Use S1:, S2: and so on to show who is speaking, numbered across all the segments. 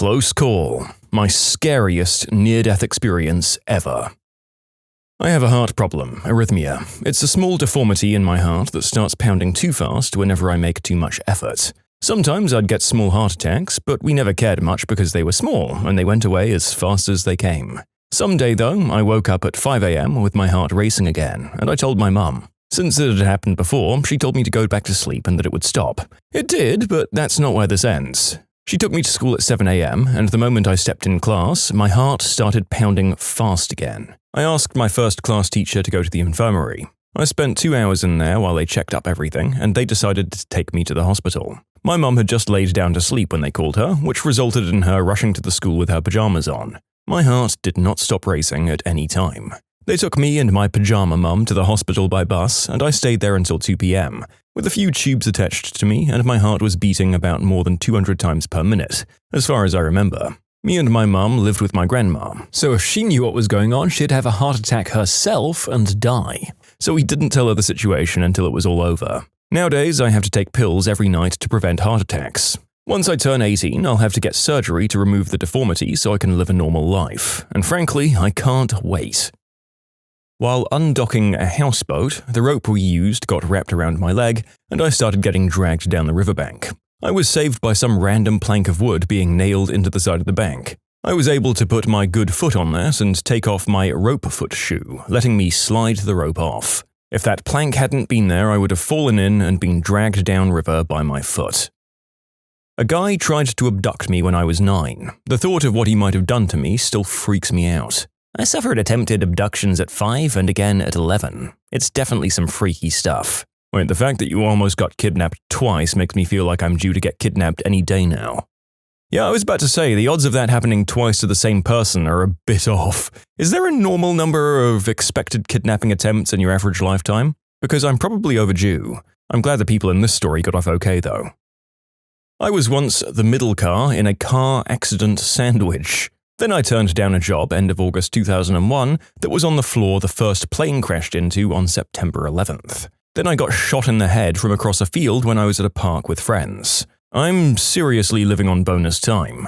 S1: Close call. My scariest near-death experience ever. I have a heart problem, arrhythmia. It's a small deformity in my heart that starts pounding too fast whenever I make too much effort. Sometimes I'd get small heart attacks, but we never cared much because they were small and they went away as fast as they came. Someday, though, I woke up at 5 a.m. with my heart racing again, and I told my mum. Since it had happened before, she told me to go back to sleep and that it would stop. It did, but that's not where this ends. She took me to school at 7 a.m., and the moment I stepped in class, my heart started pounding fast again. I asked my first class teacher to go to the infirmary. I spent 2 hours in there while they checked up everything, and they decided to take me to the hospital. My mum had just laid down to sleep when they called her, which resulted in her rushing to the school with her pajamas on. My heart did not stop racing at any time. They took me and my pajama mum to the hospital by bus, and I stayed there until 2 p.m., with a few tubes attached to me, and my heart was beating about more than 200 times per minute, as far as I remember. Me and my mum lived with my grandma, so if she knew what was going on, she'd have a heart attack herself and die. So we didn't tell her the situation until it was all over. Nowadays, I have to take pills every night to prevent heart attacks. Once I turn 18, I'll have to get surgery to remove the deformity so I can live a normal life, and frankly, I can't wait. While undocking a houseboat, the rope we used got wrapped around my leg, and I started getting dragged down the riverbank. I was saved by some random plank of wood being nailed into the side of the bank. I was able to put my good foot on that and take off my rope foot shoe, letting me slide the rope off. If that plank hadn't been there, I would have fallen in and been dragged downriver by my foot. A guy tried to abduct me when I was 9. The thought of what he might have done to me still freaks me out. I suffered attempted abductions at 5 and again at 11. It's definitely some freaky stuff. Wait, the fact that you almost got kidnapped twice makes me feel like I'm due to get kidnapped any day now. Yeah, I was about to say, the odds of that happening twice to the same person are a bit off. Is there a normal number of expected kidnapping attempts in your average lifetime? Because I'm probably overdue. I'm glad the people in this story got off okay, though. I was once the middle car in a car accident sandwich. Then I turned down a job end of August 2001 that was on the floor the first plane crashed into on September 11th. Then I got shot in the head from across a field when I was at a park with friends. I'm seriously living on bonus time.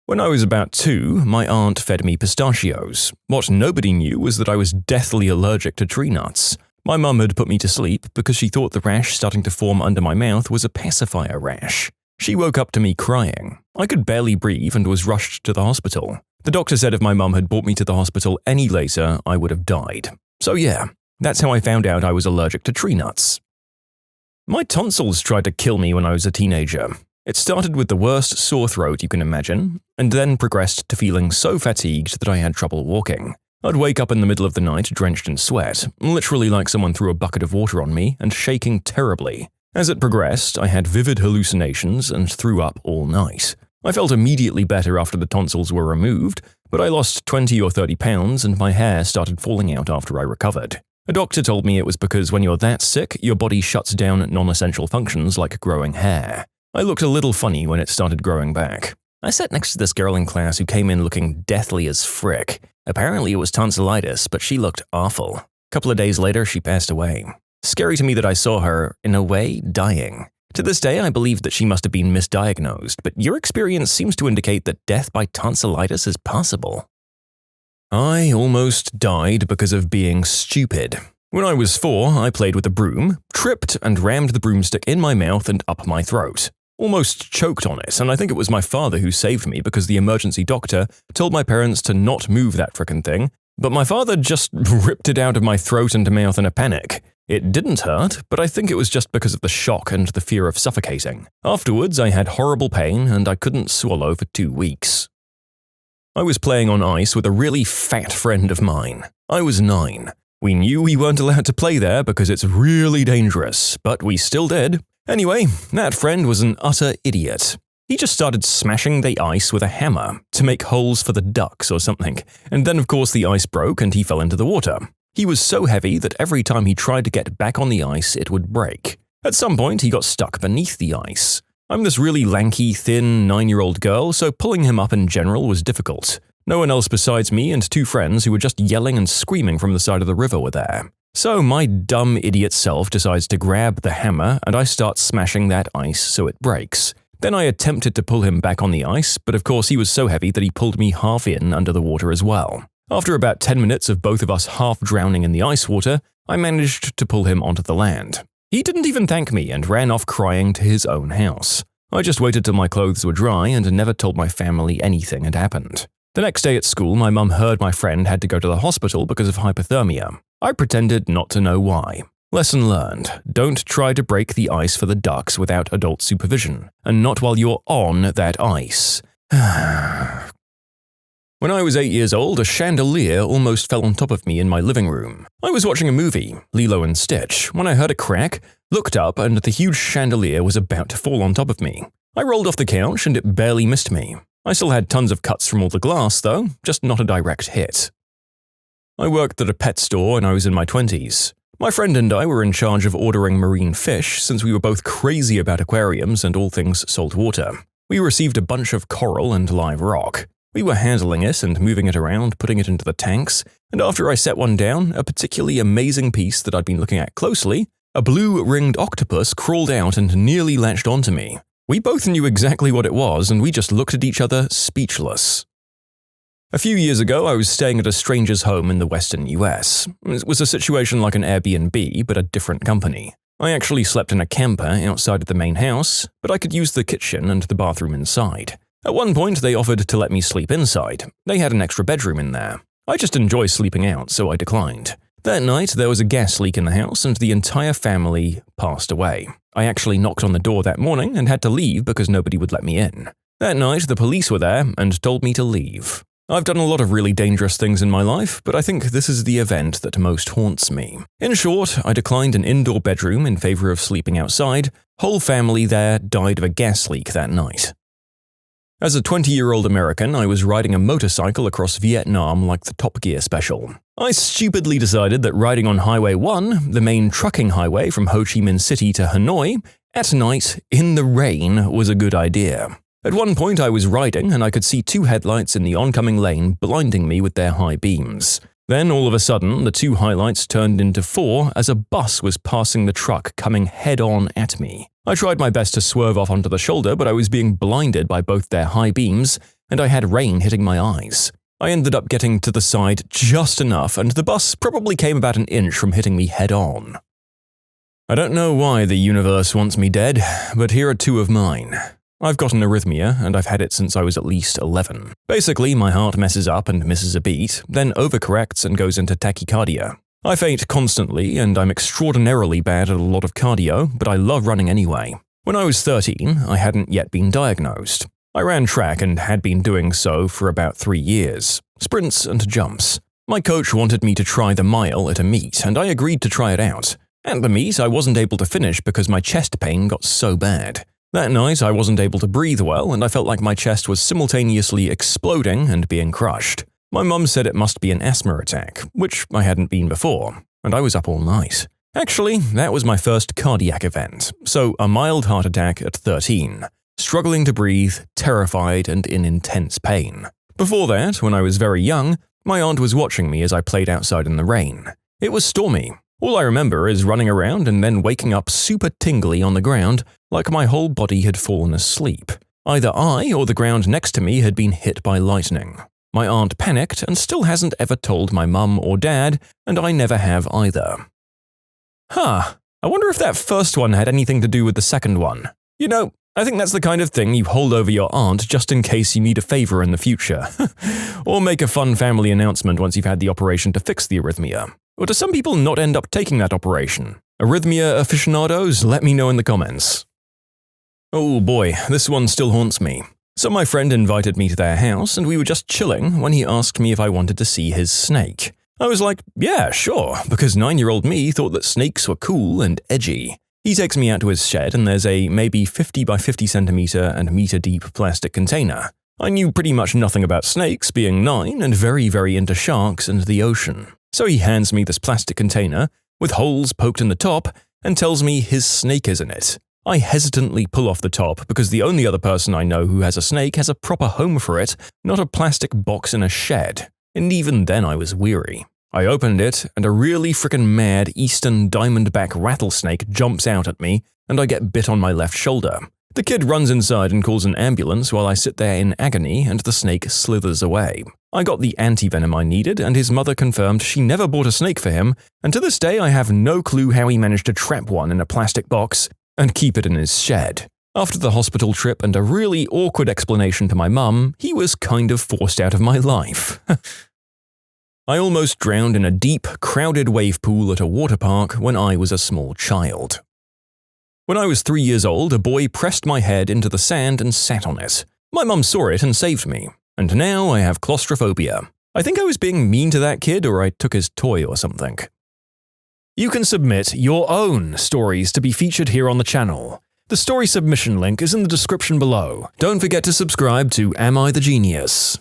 S1: When I was about 2, my aunt fed me pistachios. What nobody knew was that I was deathly allergic to tree nuts. My mum had put me to sleep because she thought the rash starting to form under my mouth was a pacifier rash. She woke up to me crying. I could barely breathe and was rushed to the hospital. The doctor said if my mum had brought me to the hospital any later, I would have died. So yeah, that's how I found out I was allergic to tree nuts. My tonsils tried to kill me when I was a teenager. It started with the worst sore throat you can imagine, and then progressed to feeling so fatigued that I had trouble walking. I'd wake up in the middle of the night drenched in sweat, literally like someone threw a bucket of water on me, and shaking terribly. As it progressed, I had vivid hallucinations and threw up all night. I felt immediately better after the tonsils were removed, but I lost 20 or 30 pounds and my hair started falling out after I recovered. A doctor told me it was because when you're that sick, your body shuts down non-essential functions like growing hair. I looked a little funny when it started growing back. I sat next to this girl in class who came in looking deathly as frick. Apparently it was tonsillitis, but she looked awful. A couple of days later, she passed away. Scary to me that I saw her, in a way, dying. To this day, I believe that she must have been misdiagnosed, but your experience seems to indicate that death by tonsillitis is possible. I almost died because of being stupid. When I was 4, I played with a broom, tripped and rammed the broomstick in my mouth and up my throat. Almost choked on it, and I think it was my father who saved me because the emergency doctor told my parents to not move that frickin' thing, but my father just ripped it out of my throat and mouth in a panic. It didn't hurt, but I think it was just because of the shock and the fear of suffocating. Afterwards, I had horrible pain and I couldn't swallow for 2 weeks. I was playing on ice with a really fat friend of mine. I was 9. We knew we weren't allowed to play there because it's really dangerous, but we still did. Anyway, that friend was an utter idiot. He just started smashing the ice with a hammer to make holes for the ducks or something, and then of course the ice broke and he fell into the water. He was so heavy that every time he tried to get back on the ice, it would break. At some point, he got stuck beneath the ice. I'm this really lanky, thin, 9-year-old girl, so pulling him up in general was difficult. No one else besides me and 2 friends who were just yelling and screaming from the side of the river were there. So my dumb idiot self decides to grab the hammer and I start smashing that ice so it breaks. Then I attempted to pull him back on the ice, but of course he was so heavy that he pulled me half in under the water as well. After about 10 minutes of both of us half drowning in the ice water, I managed to pull him onto the land. He didn't even thank me and ran off crying to his own house. I just waited till my clothes were dry and never told my family anything had happened. The next day at school, my mum heard my friend had to go to the hospital because of hypothermia. I pretended not to know why. Lesson learned: don't try to break the ice for the ducks without adult supervision, and not while you're on that ice. When I was 8 years old, a chandelier almost fell on top of me in my living room. I was watching a movie, Lilo and Stitch, when I heard a crack, looked up, and the huge chandelier was about to fall on top of me. I rolled off the couch and it barely missed me. I still had tons of cuts from all the glass, though, just not a direct hit. I worked at a pet store and I was in my 20s. My friend and I were in charge of ordering marine fish since we were both crazy about aquariums and all things saltwater. We received a bunch of coral and live rock. We were handling it and moving it around, putting it into the tanks, and after I set one down, a particularly amazing piece that I'd been looking at closely, a blue-ringed octopus crawled out and nearly latched onto me. We both knew exactly what it was, and we just looked at each other, speechless. A few years ago, I was staying at a stranger's home in the western US. It was a situation like an Airbnb, but a different company. I actually slept in a camper outside of the main house, but I could use the kitchen and the bathroom inside. At one point, they offered to let me sleep inside. They had an extra bedroom in there. I just enjoy sleeping out, so I declined. That night, there was a gas leak in the house and the entire family passed away. I actually knocked on the door that morning and had to leave because nobody would let me in. That night, the police were there and told me to leave. I've done a lot of really dangerous things in my life, but I think this is the event that most haunts me. In short, I declined an indoor bedroom in favor of sleeping outside. Whole family there died of a gas leak that night. As a 20-year-old American, I was riding a motorcycle across Vietnam like the Top Gear special. I stupidly decided that riding on Highway 1, the main trucking highway from Ho Chi Minh City to Hanoi, at night, in the rain, was a good idea. At one point I was riding and I could see two headlights in the oncoming lane blinding me with their high beams. Then all of a sudden, the two highlights turned into four as a bus was passing the truck coming head-on at me. I tried my best to swerve off onto the shoulder, but I was being blinded by both their high beams, and I had rain hitting my eyes. I ended up getting to the side just enough, and the bus probably came about an inch from hitting me head-on. I don't know why the universe wants me dead, but here are two of mine. I've got an arrhythmia, and I've had it since I was at least 11. Basically, my heart messes up and misses a beat, then overcorrects and goes into tachycardia. I faint constantly, and I'm extraordinarily bad at a lot of cardio, but I love running anyway. When I was 13, I hadn't yet been diagnosed. I ran track and had been doing so for about 3 years. Sprints and jumps. My coach wanted me to try the mile at a meet, and I agreed to try it out. At the meet, I wasn't able to finish because my chest pain got so bad. That night, I wasn't able to breathe well, and I felt like my chest was simultaneously exploding and being crushed. My mum said it must be an asthma attack, which I hadn't been before, and I was up all night. Actually, that was my first cardiac event, so a mild heart attack at 13. Struggling to breathe, terrified, and in intense pain. Before that, when I was very young, my aunt was watching me as I played outside in the rain. It was stormy. All I remember is running around and then waking up super tingly on the ground, like my whole body had fallen asleep. Either I or the ground next to me had been hit by lightning. My aunt panicked and still hasn't ever told my mum or dad, and I never have either. I wonder if that first one had anything to do with the second one. You know, I think that's the kind of thing you hold over your aunt just in case you need a favor in the future. Or make a fun family announcement once you've had the operation to fix the arrhythmia. Or do some people not end up taking that operation? Arrhythmia aficionados, let me know in the comments. Oh boy, this one still haunts me. So my friend invited me to their house and we were just chilling when he asked me if I wanted to see his snake. I was like, yeah, sure, because 9-year-old me thought that snakes were cool and edgy. He takes me out to his shed and there's a maybe 50 by 50 centimeter and meter deep plastic container. I knew pretty much nothing about snakes, being 9 and very, very into sharks and the ocean. So he hands me this plastic container with holes poked in the top and tells me his snake is in it. I hesitantly pull off the top because the only other person I know who has a snake has a proper home for it, not a plastic box in a shed. And even then I was weary. I opened it and a really frickin' mad eastern diamondback rattlesnake jumps out at me and I get bit on my left shoulder. The kid runs inside and calls an ambulance while I sit there in agony and the snake slithers away. I got the anti-venom I needed and his mother confirmed she never bought a snake for him, and to this day I have no clue how he managed to trap one in a plastic box and keep it in his shed. After the hospital trip and a really awkward explanation to my mum, he was kind of forced out of my life. I almost drowned in a deep, crowded wave pool at a water park when I was a small child. When I was 3 years old, a boy pressed my head into the sand and sat on it. My mum saw it and saved me, and now I have claustrophobia. I think I was being mean to that kid or I took his toy or something. You can submit your own stories to be featured here on the channel. The story submission link is in the description below. Don't forget to subscribe to Am I the Genius?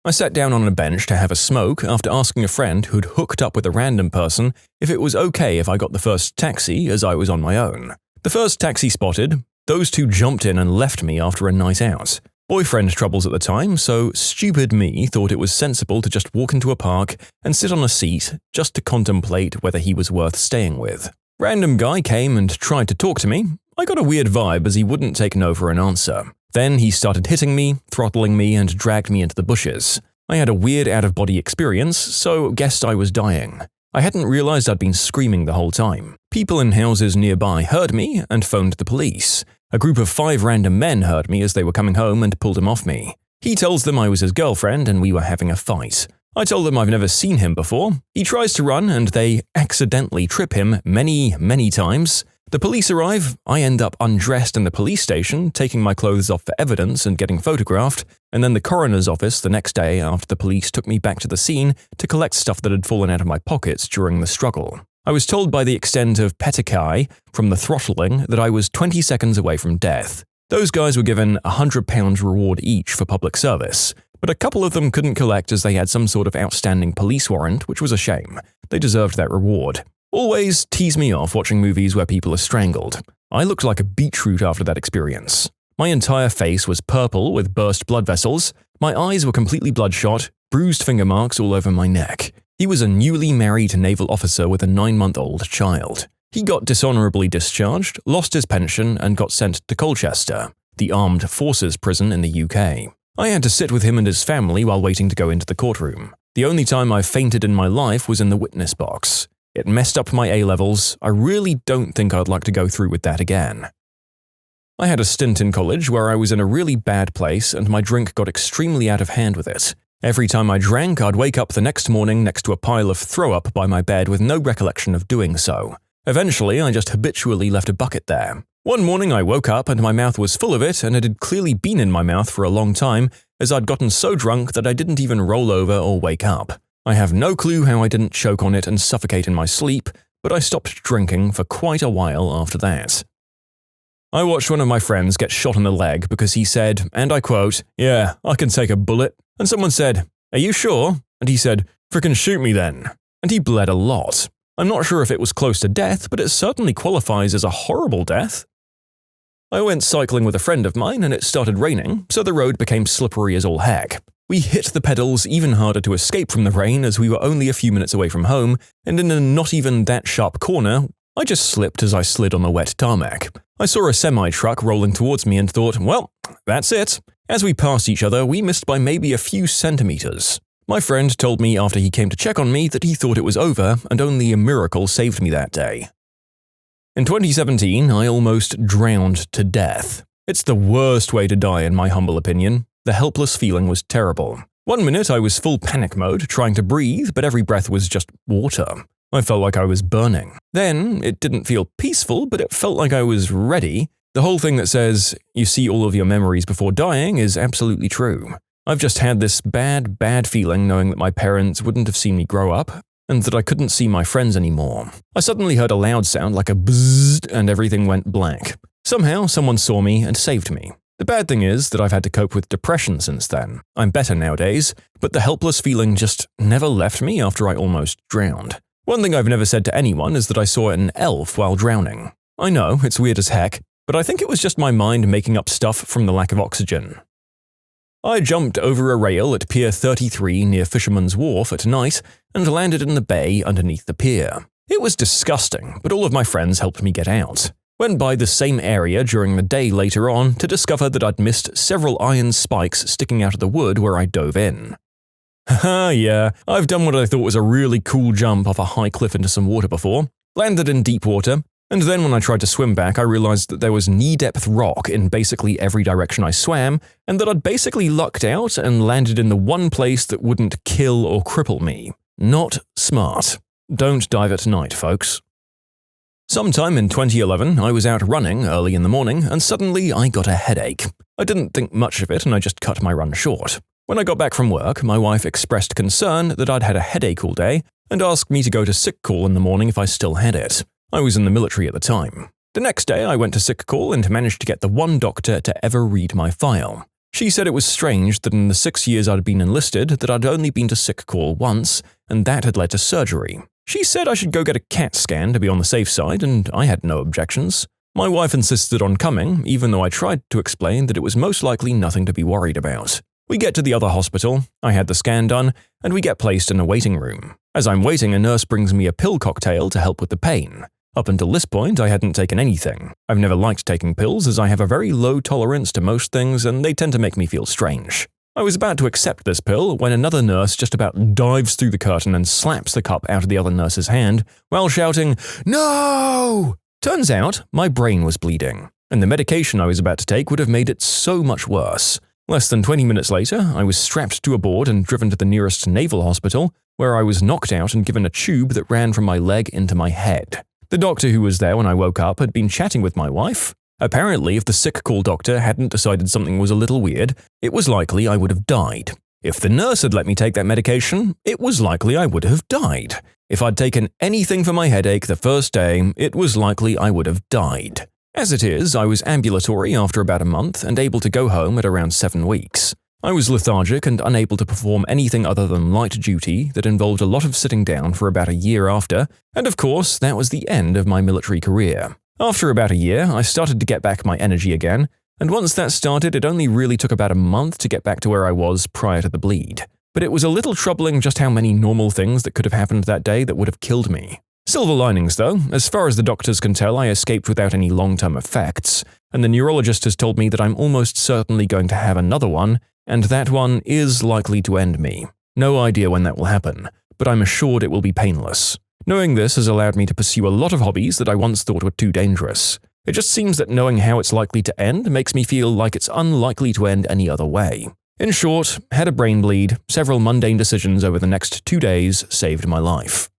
S1: I sat down on a bench to have a smoke after asking a friend who'd hooked up with a random person if it was okay if I got the first taxi as I was on my own. The first taxi spotted, those two jumped in and left me after a night out. Boyfriend troubles at the time, so stupid me thought it was sensible to just walk into a park and sit on a seat just to contemplate whether he was worth staying with. Random guy came and tried to talk to me. I got a weird vibe as he wouldn't take no for an answer. Then he started hitting me, throttling me, and dragged me into the bushes. I had a weird out-of-body experience, so guessed I was dying. I hadn't realized I'd been screaming the whole time. People in houses nearby heard me and phoned the police. A group of 5 random men heard me as they were coming home and pulled him off me. He tells them I was his girlfriend and we were having a fight. I told them I've never seen him before. He tries to run and they accidentally trip him many times. The police arrive, I end up undressed in the police station, taking my clothes off for evidence and getting photographed, and then the coroner's office the next day after the police took me back to the scene to collect stuff that had fallen out of my pockets during the struggle. I was told by the extent of petechiae from the throttling that I was 20 seconds away from death. Those guys were given £100 reward each for public service, but a couple of them couldn't collect as they had some sort of outstanding police warrant, which was a shame. They deserved that reward. Always tease me off watching movies where people are strangled. I looked like a beetroot after that experience. My entire face was purple with burst blood vessels, my eyes were completely bloodshot, bruised finger marks all over my neck. He was a newly married naval officer with a 9-month-old child. He got dishonorably discharged, lost his pension, and got sent to Colchester, the armed forces prison in the UK. I had to sit with him and his family while waiting to go into the courtroom. The only time I fainted in my life was in the witness box. It messed up my A-levels. I really don't think I'd like to go through with that again. I had a stint in college where I was in a really bad place and my drink got extremely out of hand with it. Every time I drank, I'd wake up the next morning next to a pile of throw-up by my bed with no recollection of doing so. Eventually, I just habitually left a bucket there. One morning I woke up and my mouth was full of it and it had clearly been in my mouth for a long time as I'd gotten so drunk that I didn't even roll over or wake up. I have no clue how I didn't choke on it and suffocate in my sleep, but I stopped drinking for quite a while after that. I watched one of my friends get shot in the leg because he said, and I quote, "Yeah, I can take a bullet." And someone said, "Are you sure?" And he said, "Frickin' shoot me then." And he bled a lot. I'm not sure if it was close to death, but it certainly qualifies as a horrible death. I went cycling with a friend of mine and it started raining, so the road became slippery as all heck. We hit the pedals even harder to escape from the rain as we were only a few minutes away from home, and in a not even that sharp corner, I just slipped as I slid on the wet tarmac. I saw a semi-truck rolling towards me and thought, well, that's it. As we passed each other, we missed by maybe a few centimeters. My friend told me after he came to check on me that he thought it was over and only a miracle saved me that day. In 2017, I almost drowned to death. It's the worst way to die in my humble opinion. The helpless feeling was terrible. 1 minute I was full panic mode, trying to breathe, but every breath was just water. I felt like I was burning. Then, it didn't feel peaceful, but it felt like I was ready. The whole thing that says, you see all of your memories before dying is absolutely true. I've just had this bad feeling knowing that my parents wouldn't have seen me grow up, and that I couldn't see my friends anymore. I suddenly heard a loud sound like a bzzzt, and everything went blank. Somehow, someone saw me and saved me. The bad thing is that I've had to cope with depression since then. I'm better nowadays, but the helpless feeling just never left me after I almost drowned. One thing I've never said to anyone is that I saw an elf while drowning. I know, it's weird as heck, but I think it was just my mind making up stuff from the lack of oxygen. I jumped over a rail at Pier 33 near Fisherman's Wharf at night and landed in the bay underneath the pier. It was disgusting, but all of my friends helped me get out. Went by the same area during the day later on to discover that I'd missed several iron spikes sticking out of the wood where I dove in. Haha, yeah, I've done what I thought was a really cool jump off a high cliff into some water before, landed in deep water, and then when I tried to swim back I realized that there was knee-depth rock in basically every direction I swam, and that I'd basically lucked out and landed in the one place that wouldn't kill or cripple me. Not smart. Don't dive at night, folks. Sometime in 2011, I was out running early in the morning and suddenly I got a headache. I didn't think much of it and I just cut my run short. When I got back from work, my wife expressed concern that I'd had a headache all day and asked me to go to sick call in the morning if I still had it. I was in the military at the time. The next day, I went to sick call and managed to get the one doctor to ever read my file. She said it was strange that in the 6 years I'd been enlisted that I'd only been to sick call once, and that had led to surgery. She said I should go get a CAT scan to be on the safe side, and I had no objections. My wife insisted on coming, even though I tried to explain that it was most likely nothing to be worried about. We get to the other hospital, I had the scan done, and we get placed in a waiting room. As I'm waiting, a nurse brings me a pill cocktail to help with the pain. Up until this point, I hadn't taken anything. I've never liked taking pills as I have a very low tolerance to most things and they tend to make me feel strange. I was about to accept this pill when another nurse just about dives through the curtain and slaps the cup out of the other nurse's hand while shouting, "No!" Turns out, my brain was bleeding, and the medication I was about to take would have made it so much worse. Less than 20 minutes later, I was strapped to a board and driven to the nearest naval hospital, where I was knocked out and given a tube that ran from my leg into my head. The doctor who was there when I woke up had been chatting with my wife. Apparently, if the sick call doctor hadn't decided something was a little weird, it was likely I would have died. If the nurse had let me take that medication, it was likely I would have died. If I'd taken anything for my headache the first day, it was likely I would have died. As it is, I was ambulatory after about a month and able to go home at around 7 weeks. I was lethargic and unable to perform anything other than light duty that involved a lot of sitting down for about a year after, and of course, that was the end of my military career. After about a year, I started to get back my energy again, and once that started, it only really took about a month to get back to where I was prior to the bleed. But it was a little troubling just how many normal things that could have happened that day that would have killed me. Silver linings though, as far as the doctors can tell, I escaped without any long-term effects, and the neurologist has told me that I'm almost certainly going to have another one, and that one is likely to end me. No idea when that will happen, but I'm assured it will be painless. Knowing this has allowed me to pursue a lot of hobbies that I once thought were too dangerous. It just seems that knowing how it's likely to end makes me feel like it's unlikely to end any other way. In short, had a brain bleed, several mundane decisions over the next 2 days saved my life.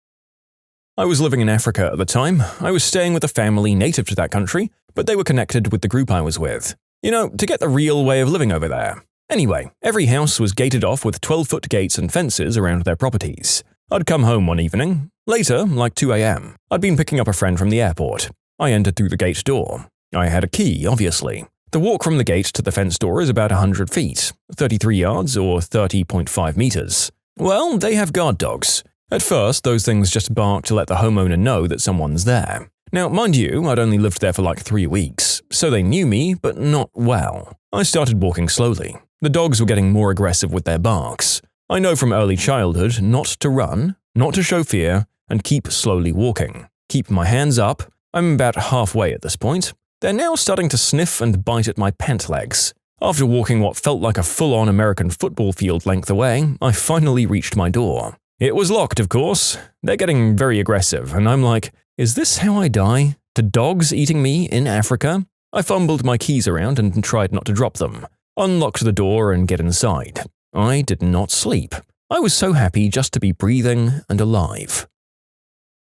S1: I was living in Africa at the time. I was staying with a family native to that country, but they were connected with the group I was with. You know, to get the real way of living over there. Anyway, every house was gated off with 12-foot gates and fences around their properties. I'd come home one evening. Later, like 2 a.m., I'd been picking up a friend from the airport. I entered through the gate door. I had a key, obviously. The walk from the gate to the fence door is about 100 feet, 33 yards or 30.5 meters. Well, they have guard dogs. At first, those things just bark to let the homeowner know that someone's there. Now, mind you, I'd only lived there for like 3 weeks, so they knew me, but not well. I started walking slowly. The dogs were getting more aggressive with their barks. I know from early childhood not to run, not to show fear, and keep slowly walking. Keep my hands up. I'm about halfway at this point. They're now starting to sniff and bite at my pant legs. After walking what felt like a full-on American football field length away, I finally reached my door. It was locked, of course. They're getting very aggressive, and I'm like, is this how I die? To dogs eating me in Africa? I fumbled my keys around and tried not to drop them. Unlocked the door and get inside. I did not sleep. I was so happy just to be breathing and alive.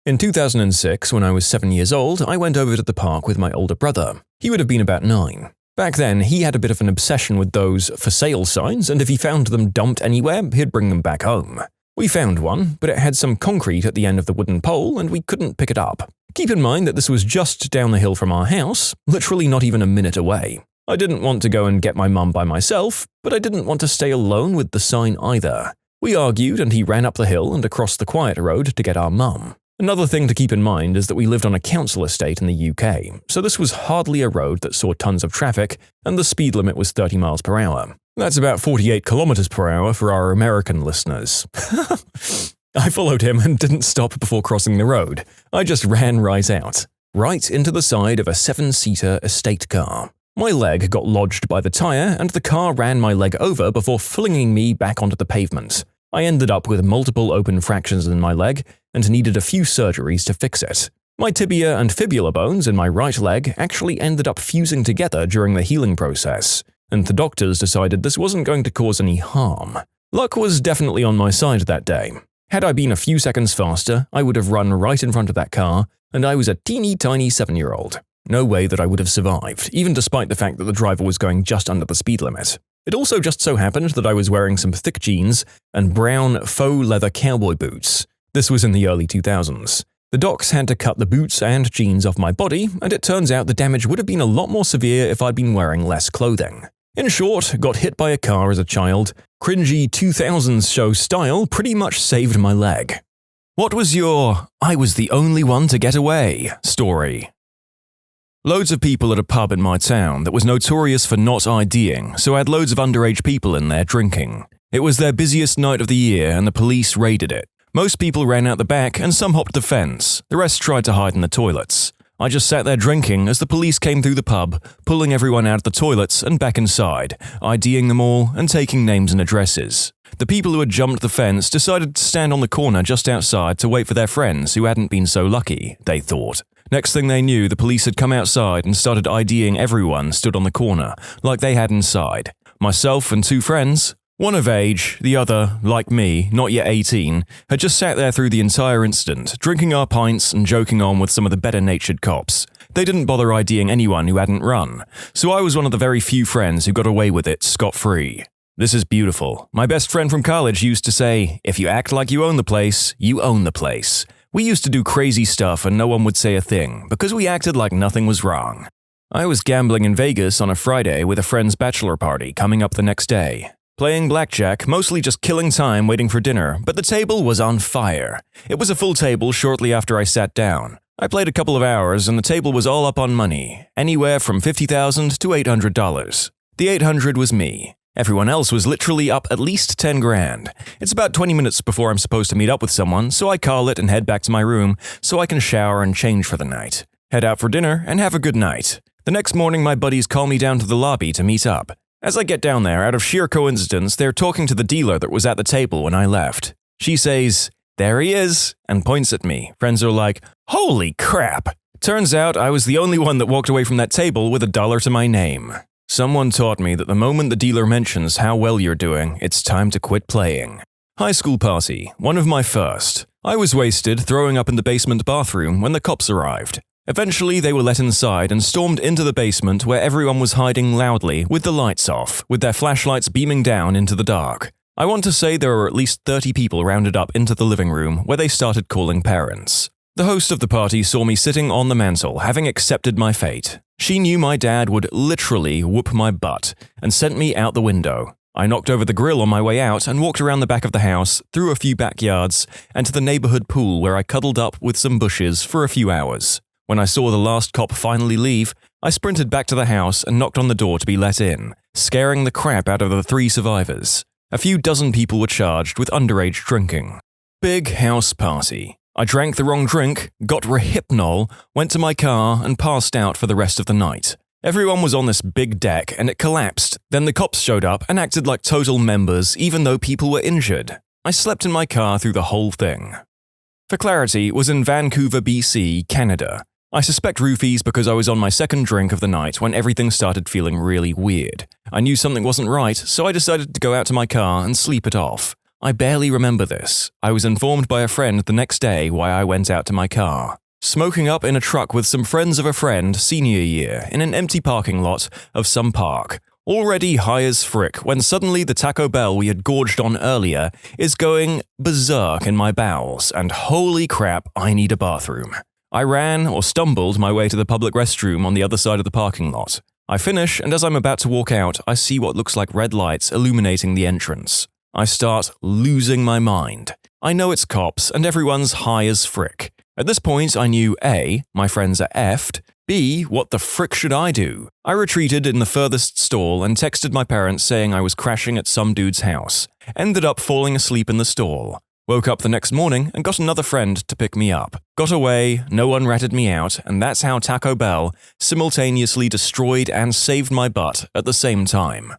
S1: In 2006, when I was 7 years old, I went over to the park with my older brother. He would have been about 9. Back then, he had a bit of an obsession with those for sale signs, and if he found them dumped anywhere, he'd bring them back home. We found one, but it had some concrete at the end of the wooden pole and we couldn't pick it up. Keep in mind that this was just down the hill from our house, literally not even a minute away. I didn't want to go and get my mum by myself, but I didn't want to stay alone with the sign either. We argued and he ran up the hill and across the quiet road to get our mum. Another thing to keep in mind is that we lived on a council estate in the UK, so this was hardly a road that saw tons of traffic and the speed limit was 30 miles per hour. That's about 48 kilometers per hour for our American listeners. I followed him and didn't stop before crossing the road. I just ran right out. right into the side of a 7-seater estate car. My leg got lodged by the tire and the car ran my leg over before flinging me back onto the pavement. I ended up with multiple open fractures in my leg and needed a few surgeries to fix it. My tibia and fibula bones in my right leg actually ended up fusing together during the healing process, and the doctors decided this wasn't going to cause any harm. Luck was definitely on my side that day. Had I been a few seconds faster, I would have run right in front of that car, and I was a teeny tiny 7-year-old. No way that I would have survived, even despite the fact that the driver was going just under the speed limit. It also just so happened that I was wearing some thick jeans and brown faux leather cowboy boots. This was in the early 2000s. The docs had to cut the boots and jeans off my body, and it turns out the damage would have been a lot more severe if I'd been wearing less clothing. In short, got hit by a car as a child. Cringy 2000s show style pretty much saved my leg. What was your "I was the only one to get away" story? Loads of people at a pub in my town that was notorious for not IDing, so had loads of underage people in there drinking. It was their busiest night of the year and the police raided it. Most people ran out the back and some hopped the fence. The rest tried to hide in the toilets. I just sat there drinking as the police came through the pub, pulling everyone out of the toilets and back inside, IDing them all and taking names and addresses. The people who had jumped the fence decided to stand on the corner just outside to wait for their friends who hadn't been so lucky, they thought. Next thing they knew, the police had come outside and started IDing everyone stood on the corner, like they had inside. Myself and 2 friends, one of age, the other, like me, not yet 18, had just sat there through the entire incident, drinking our pints and joking on with some of the better-natured cops. They didn't bother IDing anyone who hadn't run, so I was one of the very few friends who got away with it scot-free. This is beautiful. My best friend from college used to say, "If you act like you own the place, you own the place." We used to do crazy stuff and no one would say a thing, because we acted like nothing was wrong. I was gambling in Vegas on a Friday with a friend's bachelor party coming up the next day. Playing blackjack, mostly just killing time waiting for dinner, but the table was on fire. It was a full table shortly after I sat down. I played a couple of hours and the table was all up on money, anywhere from $50,000 to $800. The $800 was me. Everyone else was literally up at least 10 grand. It's about 20 minutes before I'm supposed to meet up with someone, so I call it and head back to my room so I can shower and change for the night. Head out for dinner and have a good night. The next morning my buddies call me down to the lobby to meet up. As I get down there, out of sheer coincidence, they're talking to the dealer that was at the table when I left. She says, "There he is," and points at me. Friends are like, "Holy crap!" Turns out I was the only one that walked away from that table with $1 to my name. Someone taught me that the moment the dealer mentions how well you're doing, it's time to quit playing. High school party, one of my first. I was wasted, throwing up in the basement bathroom when the cops arrived. Eventually, they were let inside and stormed into the basement where everyone was hiding loudly with the lights off, with their flashlights beaming down into the dark. I want to say there were at least 30 people rounded up into the living room where they started calling parents. The host of the party saw me sitting on the mantel, having accepted my fate. She knew my dad would literally whoop my butt and sent me out the window. I knocked over the grill on my way out and walked around the back of the house, through a few backyards, and to the neighborhood pool where I cuddled up with some bushes for a few hours. When I saw the last cop finally leave, I sprinted back to the house and knocked on the door to be let in, scaring the crap out of the 3 survivors. A few dozen people were charged with underage drinking. Big house party. I drank the wrong drink, got rehypnol, went to my car, and passed out for the rest of the night. Everyone was on this big deck and it collapsed. Then the cops showed up and acted like total members even though people were injured. I slept in my car through the whole thing. For clarity, it was in Vancouver, BC, Canada. I suspect roofies because I was on my second drink of the night when everything started feeling really weird. I knew something wasn't right, so I decided to go out to my car and sleep it off. I barely remember this. I was informed by a friend the next day why I went out to my car. Smoking up in a truck with some friends of a friend senior year in an empty parking lot of some park. Already high as frick when suddenly the Taco Bell we had gorged on earlier is going berserk in my bowels and holy crap, I need a bathroom. I ran or stumbled my way to the public restroom on the other side of the parking lot. I finish and as I'm about to walk out, I see what looks like red lights illuminating the entrance. I start losing my mind. I know it's cops and everyone's high as frick. At this point, I knew A, my friends are effed, B, what the frick should I do? I retreated in the furthest stall and texted my parents saying I was crashing at some dude's house. Ended up falling asleep in the stall. Woke up the next morning and got another friend to pick me up. Got away, no one ratted me out, and that's how Taco Bell simultaneously destroyed and saved my butt at the same time.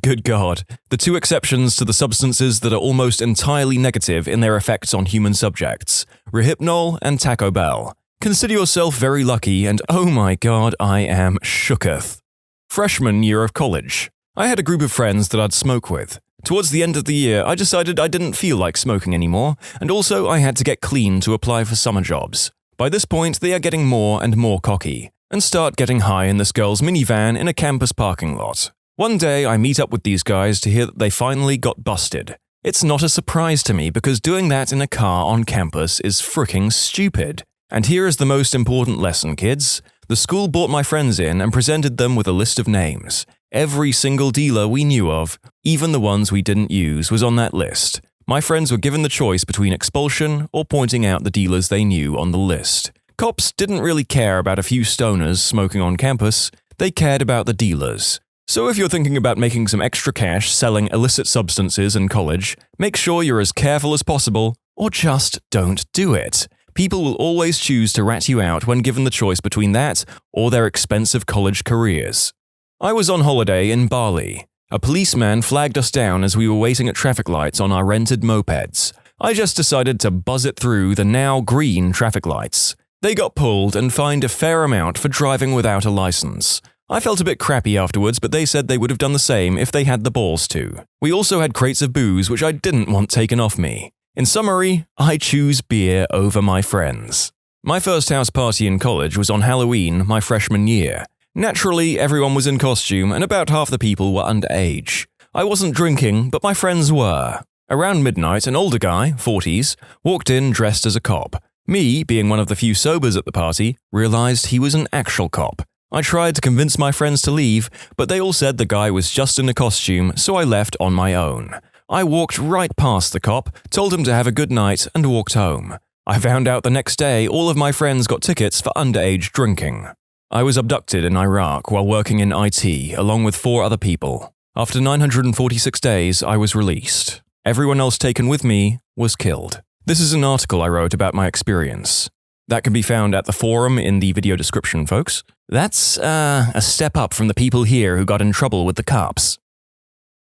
S1: Good God, the two exceptions to the substances that are almost entirely negative in their effects on human subjects, Rohypnol and Taco Bell. Consider yourself very lucky, and oh my God, I am shooketh. Freshman year of college. I had a group of friends that I'd smoke with. Towards the end of the year, I decided I didn't feel like smoking anymore, and also I had to get clean to apply for summer jobs. By this point, they are getting more and more cocky, and start getting high in this girl's minivan in a campus parking lot. One day, I meet up with these guys to hear that they finally got busted. It's not a surprise to me because doing that in a car on campus is freaking stupid. And here is the most important lesson, kids. The school brought my friends in and presented them with a list of names. Every single dealer we knew of, even the ones we didn't use, was on that list. My friends were given the choice between expulsion or pointing out the dealers they knew on the list. Cops didn't really care about a few stoners smoking on campus, they cared about the dealers. So if you're thinking about making some extra cash selling illicit substances in college, make sure you're as careful as possible, or just don't do it. People will always choose to rat you out when given the choice between that or their expensive college careers. I was on holiday in Bali. A policeman flagged us down as we were waiting at traffic lights on our rented mopeds. I just decided to buzz it through the now green traffic lights. They got pulled and fined a fair amount for driving without a license. I felt a bit crappy afterwards, but they said they would have done the same if they had the balls to. We also had crates of booze which I didn't want taken off me. In summary, I choose beer over my friends. My first house party in college was on Halloween my freshman year. Naturally, everyone was in costume and about half the people were underage. I wasn't drinking, but my friends were. Around midnight, an older guy, 40s, walked in dressed as a cop. Me, being one of the few sobers at the party, realized he was an actual cop. I tried to convince my friends to leave, but they all said the guy was just in a costume, so I left on my own. I walked right past the cop, told him to have a good night, and walked home. I found out the next day all of my friends got tickets for underage drinking. I was abducted in Iraq while working in IT, along with 4 other people. After 946 days, I was released. Everyone else taken with me was killed. This is an article I wrote about my experience. That can be found at the forum in the video description, folks. That's, a step up from the people here who got in trouble with the cops.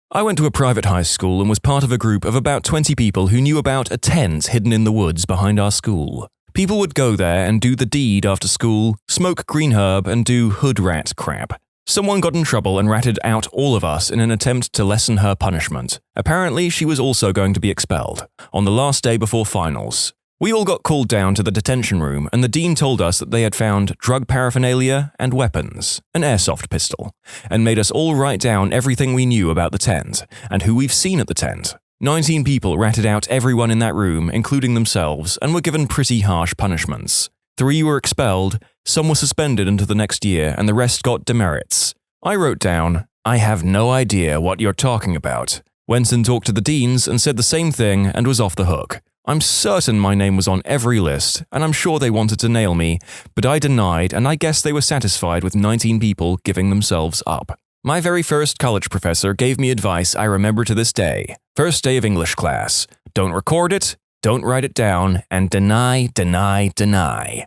S1: I went to a private high school and was part of a group of about 20 people who knew about a tent hidden in the woods behind our school. People would go there and do the deed after school, smoke green herb, and do hood rat crap. Someone got in trouble and ratted out all of us in an attempt to lessen her punishment. Apparently, she was also going to be expelled, on the last day before finals. We all got called down to the detention room, and the dean told us that they had found drug paraphernalia and weapons, an airsoft pistol, and made us all write down everything we knew about the tent, and who we've seen at the tent. 19 people ratted out everyone in that room, including themselves, and were given pretty harsh punishments. 3 were expelled, some were suspended into the next year, and the rest got demerits. I wrote down, "I have no idea what you're talking about." Went and talked to the deans and said the same thing and was off the hook. I'm certain my name was on every list, and I'm sure they wanted to nail me, but I denied, and I guess they were satisfied with 19 people giving themselves up. My very first college professor gave me advice I remember to this day. First day of English class. Don't record it, don't write it down, and deny, deny, deny.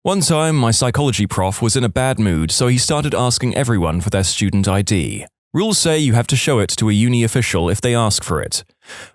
S1: One time, my psychology prof was in a bad mood, so he started asking everyone for their student ID. Rules say you have to show it to a uni official if they ask for it.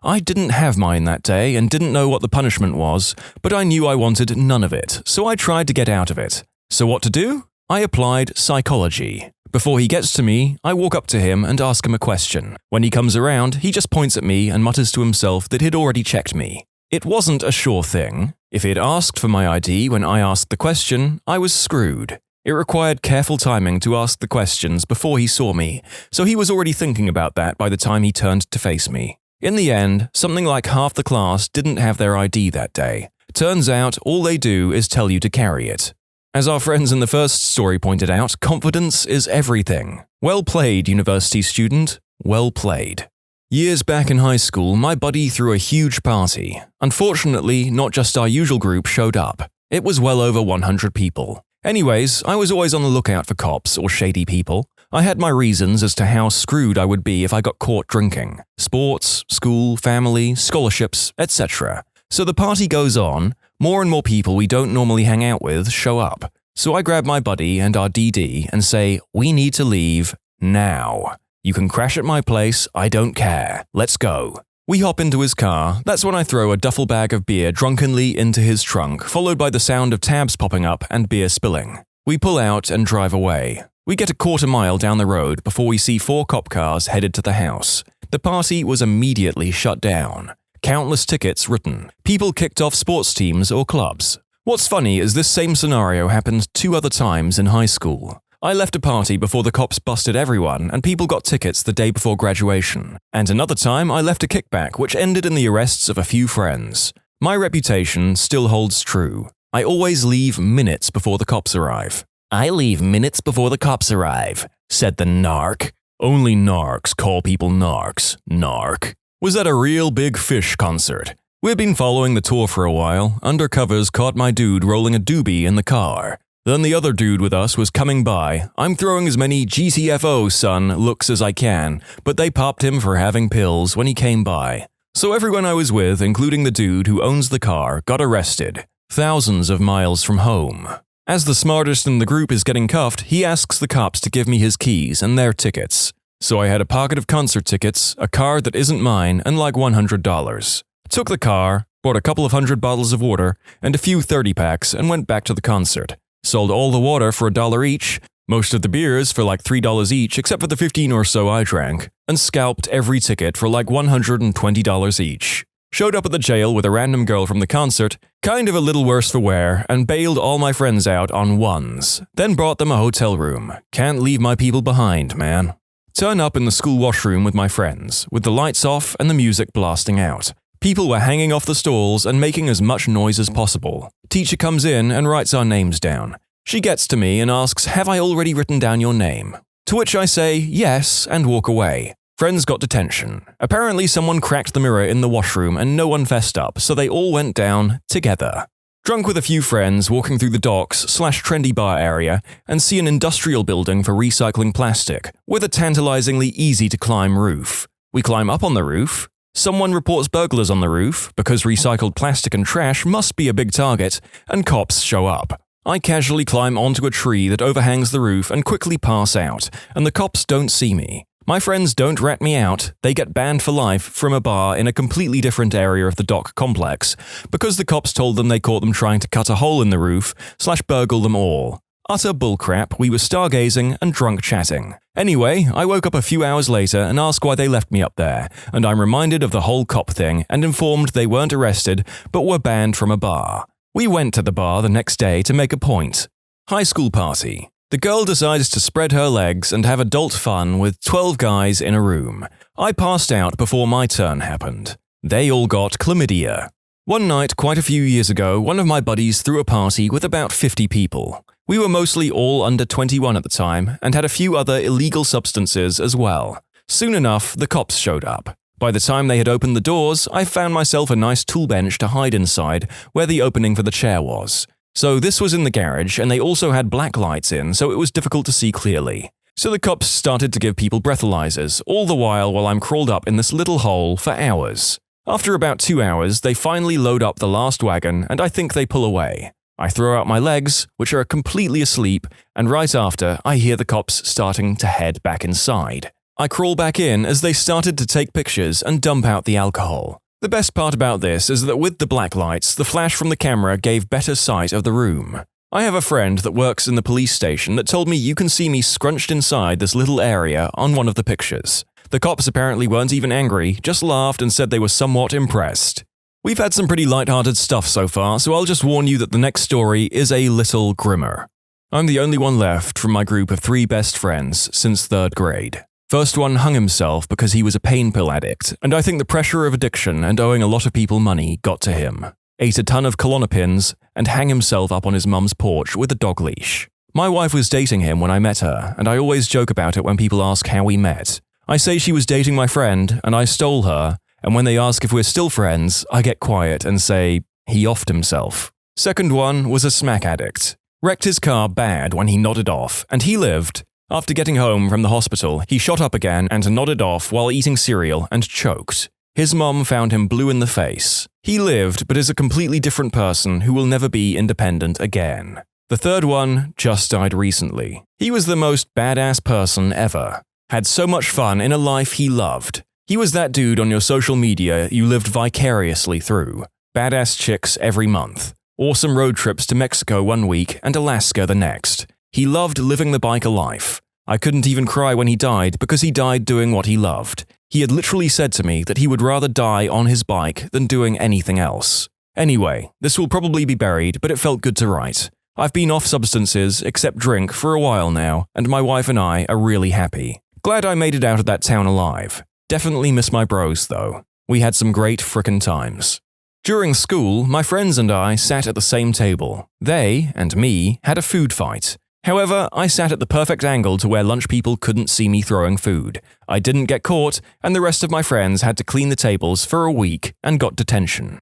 S1: I didn't have mine that day and didn't know what the punishment was, but I knew I wanted none of it, so I tried to get out of it. So what to do? I applied psychology. Before he gets to me, I walk up to him and ask him a question. When he comes around, he just points at me and mutters to himself that he'd already checked me. It wasn't a sure thing. If he had asked for my ID when I asked the question, I was screwed. It required careful timing to ask the questions before he saw me, so he was already thinking about that by the time he turned to face me. In the end, something like half the class didn't have their ID that day. Turns out all they do is tell you to carry it. As our friends in the first story pointed out, confidence is everything. Well played, university student. Well played. Years back in high school, my buddy threw a huge party. Unfortunately, not just our usual group showed up. It was well over 100 people. Anyways, I was always on the lookout for cops or shady people. I had my reasons as to how screwed I would be if I got caught drinking. Sports, school, family, scholarships, etc. So the party goes on, more and more people we don't normally hang out with show up. So I grab my buddy and our DD and say, we need to leave now. You can crash at my place, I don't care. Let's go. We hop into his car. That's when I throw a duffel bag of beer drunkenly into his trunk, followed by the sound of tabs popping up and beer spilling. We pull out and drive away. We get a quarter mile down the road before we see 4 cop cars headed to the house. The party was immediately shut down. Countless tickets written. People kicked off sports teams or clubs. What's funny is this same scenario happened 2 other times in high school. I left a party before the cops busted everyone and people got tickets the day before graduation. And another time I left a kickback which ended in the arrests of a few friends. My reputation still holds true. I always leave minutes before the cops arrive. I leave minutes before the cops arrive, said the narc. Only narcs call people narcs, narc. Was at a real big Fish concert. We'd been following the tour for a while. Undercovers caught my dude rolling a doobie in the car. Then the other dude with us was coming by. I'm throwing as many GTFO, son, looks as I can, but they popped him for having pills when he came by. So everyone I was with, including the dude who owns the car, got arrested. Thousands of miles from home. As the smartest in the group is getting cuffed, he asks the cops to give me his keys and their tickets. So I had a pocket of concert tickets, a car that isn't mine, and like $100. Took the car, bought a couple of 100 bottles of water, and a few 30-packs and went back to the concert. Sold all the water for $1 each, most of the beers for like $3 each except for the 15 or so I drank, and scalped every ticket for like $120 each. Showed up at the jail with a random girl from the concert, kind of a little worse for wear, and bailed all my friends out on ones. Then brought them a hotel room. Can't leave my people behind, man. Turn up in the school washroom with my friends, with the lights off and the music blasting out. People were hanging off the stalls and making as much noise as possible. Teacher comes in and writes our names down. She gets to me and asks, have I already written down your name? To which I say, yes, and walk away. Friends got detention. Apparently someone cracked the mirror in the washroom and no one fessed up, so they all went down together. Drunk with a few friends, walking through the docks/trendy bar area, and see an industrial building for recycling plastic, with a tantalizingly easy-to-climb roof. We climb up on the roof. Someone reports burglars on the roof, because recycled plastic and trash must be a big target, and cops show up. I casually climb onto a tree that overhangs the roof and quickly pass out, and the cops don't see me. My friends don't rat me out, they get banned for life from a bar in a completely different area of the dock complex, because the cops told them they caught them trying to cut a hole in the roof/burgle them all. Utter bullcrap, we were stargazing and drunk chatting. Anyway, I woke up a few hours later and asked why they left me up there, and I'm reminded of the whole cop thing and informed they weren't arrested but were banned from a bar. We went to the bar the next day to make a point. High school party. The girl decides to spread her legs and have adult fun with 12 guys in a room. I passed out before my turn happened. They all got chlamydia. One night, quite a few years ago, one of my buddies threw a party with about 50 people. We were mostly all under 21 at the time and had a few other illegal substances as well. Soon enough, the cops showed up. By the time they had opened the doors, I found myself a nice tool bench to hide inside where the opening for the chair was. So this was in the garage, and they also had black lights in, so it was difficult to see clearly. So the cops started to give people breathalyzers, all the while I'm crawled up in this little hole for hours. After about 2 hours, they finally load up the last wagon, and I think they pull away. I throw out my legs, which are completely asleep, and right after, I hear the cops starting to head back inside. I crawl back in as they started to take pictures and dump out the alcohol. The best part about this is that with the black lights, the flash from the camera gave better sight of the room. I have a friend that works in the police station that told me you can see me scrunched inside this little area on one of the pictures. The cops apparently weren't even angry, just laughed and said they were somewhat impressed. We've had some pretty lighthearted stuff so far, so I'll just warn you that the next story is a little grimmer. I'm the only one left from my group of 3 best friends since 3rd grade. First one hung himself because he was a pain pill addict, and I think the pressure of addiction and owing a lot of people money got to him. Ate a ton of Klonopins and hang himself up on his mum's porch with a dog leash. My wife was dating him when I met her, and I always joke about it when people ask how we met. I say she was dating my friend, and I stole her, and when they ask if we're still friends, I get quiet and say, he offed himself. Second one was a smack addict. Wrecked his car bad when he nodded off, and he lived. After getting home from the hospital, he shot up again and nodded off while eating cereal and choked. His mom found him blue in the face. He lived, but is a completely different person who will never be independent again. The third one just died recently. He was the most badass person ever. Had so much fun in a life he loved. He was that dude on your social media you lived vicariously through. Badass chicks every month. Awesome road trips to Mexico one week and Alaska the next. He loved living the biker life. I couldn't even cry when he died because he died doing what he loved. He had literally said to me that he would rather die on his bike than doing anything else. Anyway, this will probably be buried, but it felt good to write. I've been off substances, except drink, for a while now, and my wife and I are really happy. Glad I made it out of that town alive. Definitely miss my bros, though. We had some great frickin' times. During school, my friends and I sat at the same table. They, and me, had a food fight. However, I sat at the perfect angle to where lunch people couldn't see me throwing food. I didn't get caught, and the rest of my friends had to clean the tables for a week and got detention.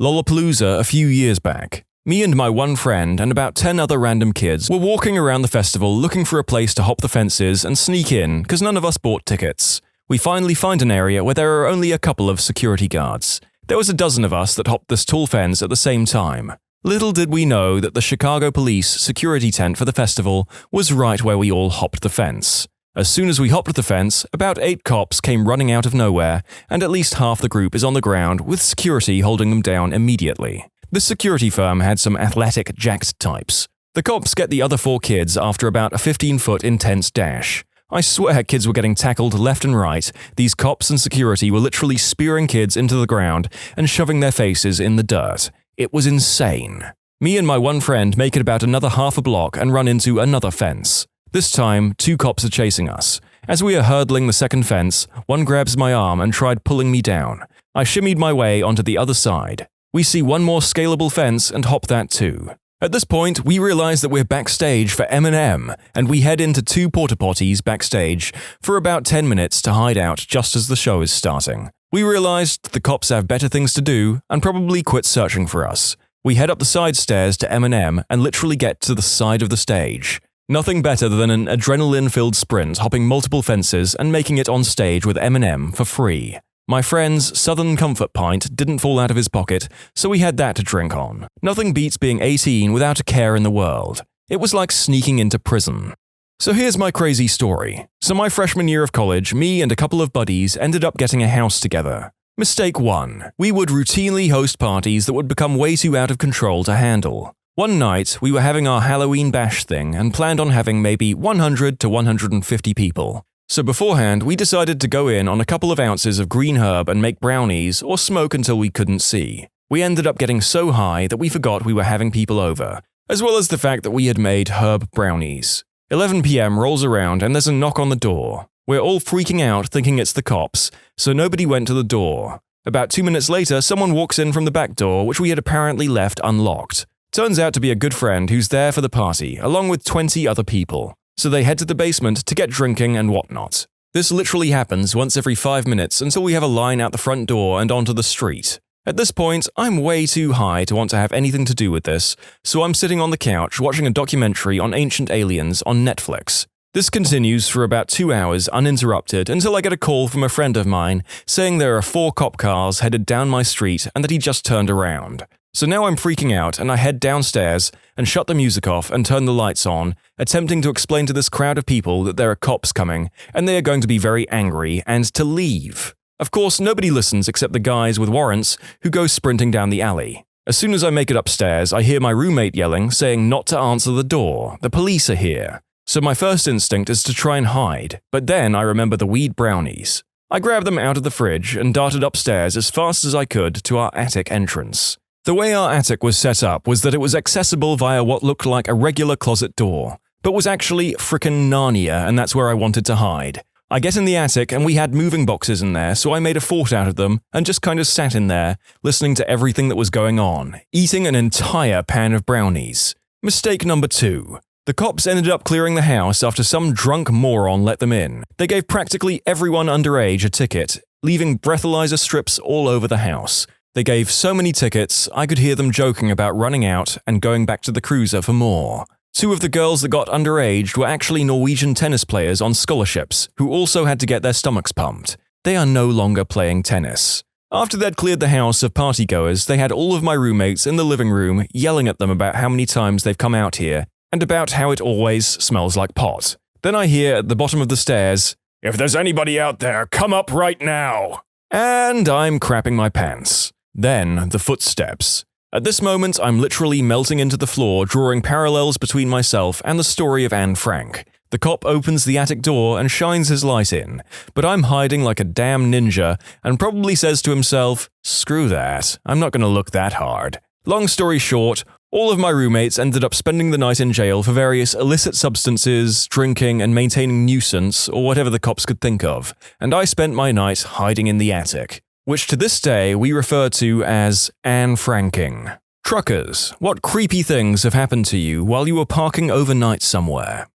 S1: Lollapalooza a few years back. Me and my one friend and about 10 other random kids were walking around the festival looking for a place to hop the fences and sneak in because none of us bought tickets. We finally find an area where there are only a couple of security guards. There was a dozen of us that hopped this tall fence at the same time. Little did we know that the Chicago police security tent for the festival was right where we all hopped the fence. As soon as we hopped the fence, about 8 cops came running out of nowhere, and at least half the group is on the ground with security holding them down immediately. This security firm had some athletic, jacked types. The cops get the other 4 kids after about a 15-foot intense dash. I swear kids were getting tackled left and right. These cops and security were literally spearing kids into the ground and shoving their faces in the dirt. It was insane. Me and my one friend make it about another half a block and run into another fence. This time, 2 cops are chasing us. As we are hurdling the second fence, one grabs my arm and tried pulling me down. I shimmied my way onto the other side. We see one more scalable fence and hop that too. At this point, we realize that we're backstage for Eminem, and we head into 2 porta potties backstage for about 10 minutes to hide out just as the show is starting. We realized the cops have better things to do and probably quit searching for us. We head up the side stairs to Eminem and literally get to the side of the stage. Nothing better than an adrenaline-filled sprint hopping multiple fences and making it on stage with Eminem for free. My friend's Southern Comfort pint didn't fall out of his pocket, so we had that to drink on. Nothing beats being 18 without a care in the world. It was like sneaking into prison. So here's my crazy story. So my freshman year of college, me and a couple of buddies ended up getting a house together. Mistake 1. We would routinely host parties that would become way too out of control to handle. One night, we were having our Halloween bash thing and planned on having maybe 100 to 150 people. So beforehand, we decided to go in on a couple of ounces of green herb and make brownies or smoke until we couldn't see. We ended up getting so high that we forgot we were having people over, as well as the fact that we had made herb brownies. 11 p.m. rolls around and there's a knock on the door. We're all freaking out thinking it's the cops, so nobody went to the door. About 2 minutes later, someone walks in from the back door, which we had apparently left unlocked. Turns out to be a good friend who's there for the party, along with 20 other people. So they head to the basement to get drinking and whatnot. This literally happens once every 5 minutes until we have a line out the front door and onto the street. At this point, I'm way too high to want to have anything to do with this, so I'm sitting on the couch watching a documentary on ancient aliens on Netflix. This continues for about 2 hours uninterrupted until I get a call from a friend of mine saying there are 4 cop cars headed down my street and that he just turned around. So now I'm freaking out and I head downstairs and shut the music off and turn the lights on, attempting to explain to this crowd of people that there are cops coming and they are going to be very angry and to leave. Of course, nobody listens except the guys with warrants who go sprinting down the alley. As soon as I make it upstairs, I hear my roommate yelling, saying not to answer the door. The police are here. So my first instinct is to try and hide, but then I remember the weed brownies. I grabbed them out of the fridge and darted upstairs as fast as I could to our attic entrance. The way our attic was set up was that it was accessible via what looked like a regular closet door, but was actually frickin' Narnia, and that's where I wanted to hide. I get in the attic and we had moving boxes in there, so I made a fort out of them and just kind of sat in there, listening to everything that was going on, eating an entire pan of brownies. Mistake number 2. The cops ended up clearing the house after some drunk moron let them in. They gave practically everyone underage a ticket, leaving breathalyzer strips all over the house. They gave so many tickets, I could hear them joking about running out and going back to the cruiser for more. 2 of the girls that got underage were actually Norwegian tennis players on scholarships who also had to get their stomachs pumped. They are no longer playing tennis. After they'd cleared the house of partygoers, they had all of my roommates in the living room yelling at them about how many times they've come out here and about how it always smells like pot. Then I hear at the bottom of the stairs, "If there's anybody out there, come up right now!" And I'm crapping my pants. Then the footsteps. At this moment, I'm literally melting into the floor, drawing parallels between myself and the story of Anne Frank. The cop opens the attic door and shines his light in, but I'm hiding like a damn ninja and probably says to himself, "Screw that, I'm not going to look that hard." Long story short, all of my roommates ended up spending the night in jail for various illicit substances, drinking, and maintaining nuisance, or whatever the cops could think of, and I spent my night hiding in the attic, which to this day we refer to as Anne Franking. Truckers, what creepy things have happened to you while you were parking overnight somewhere?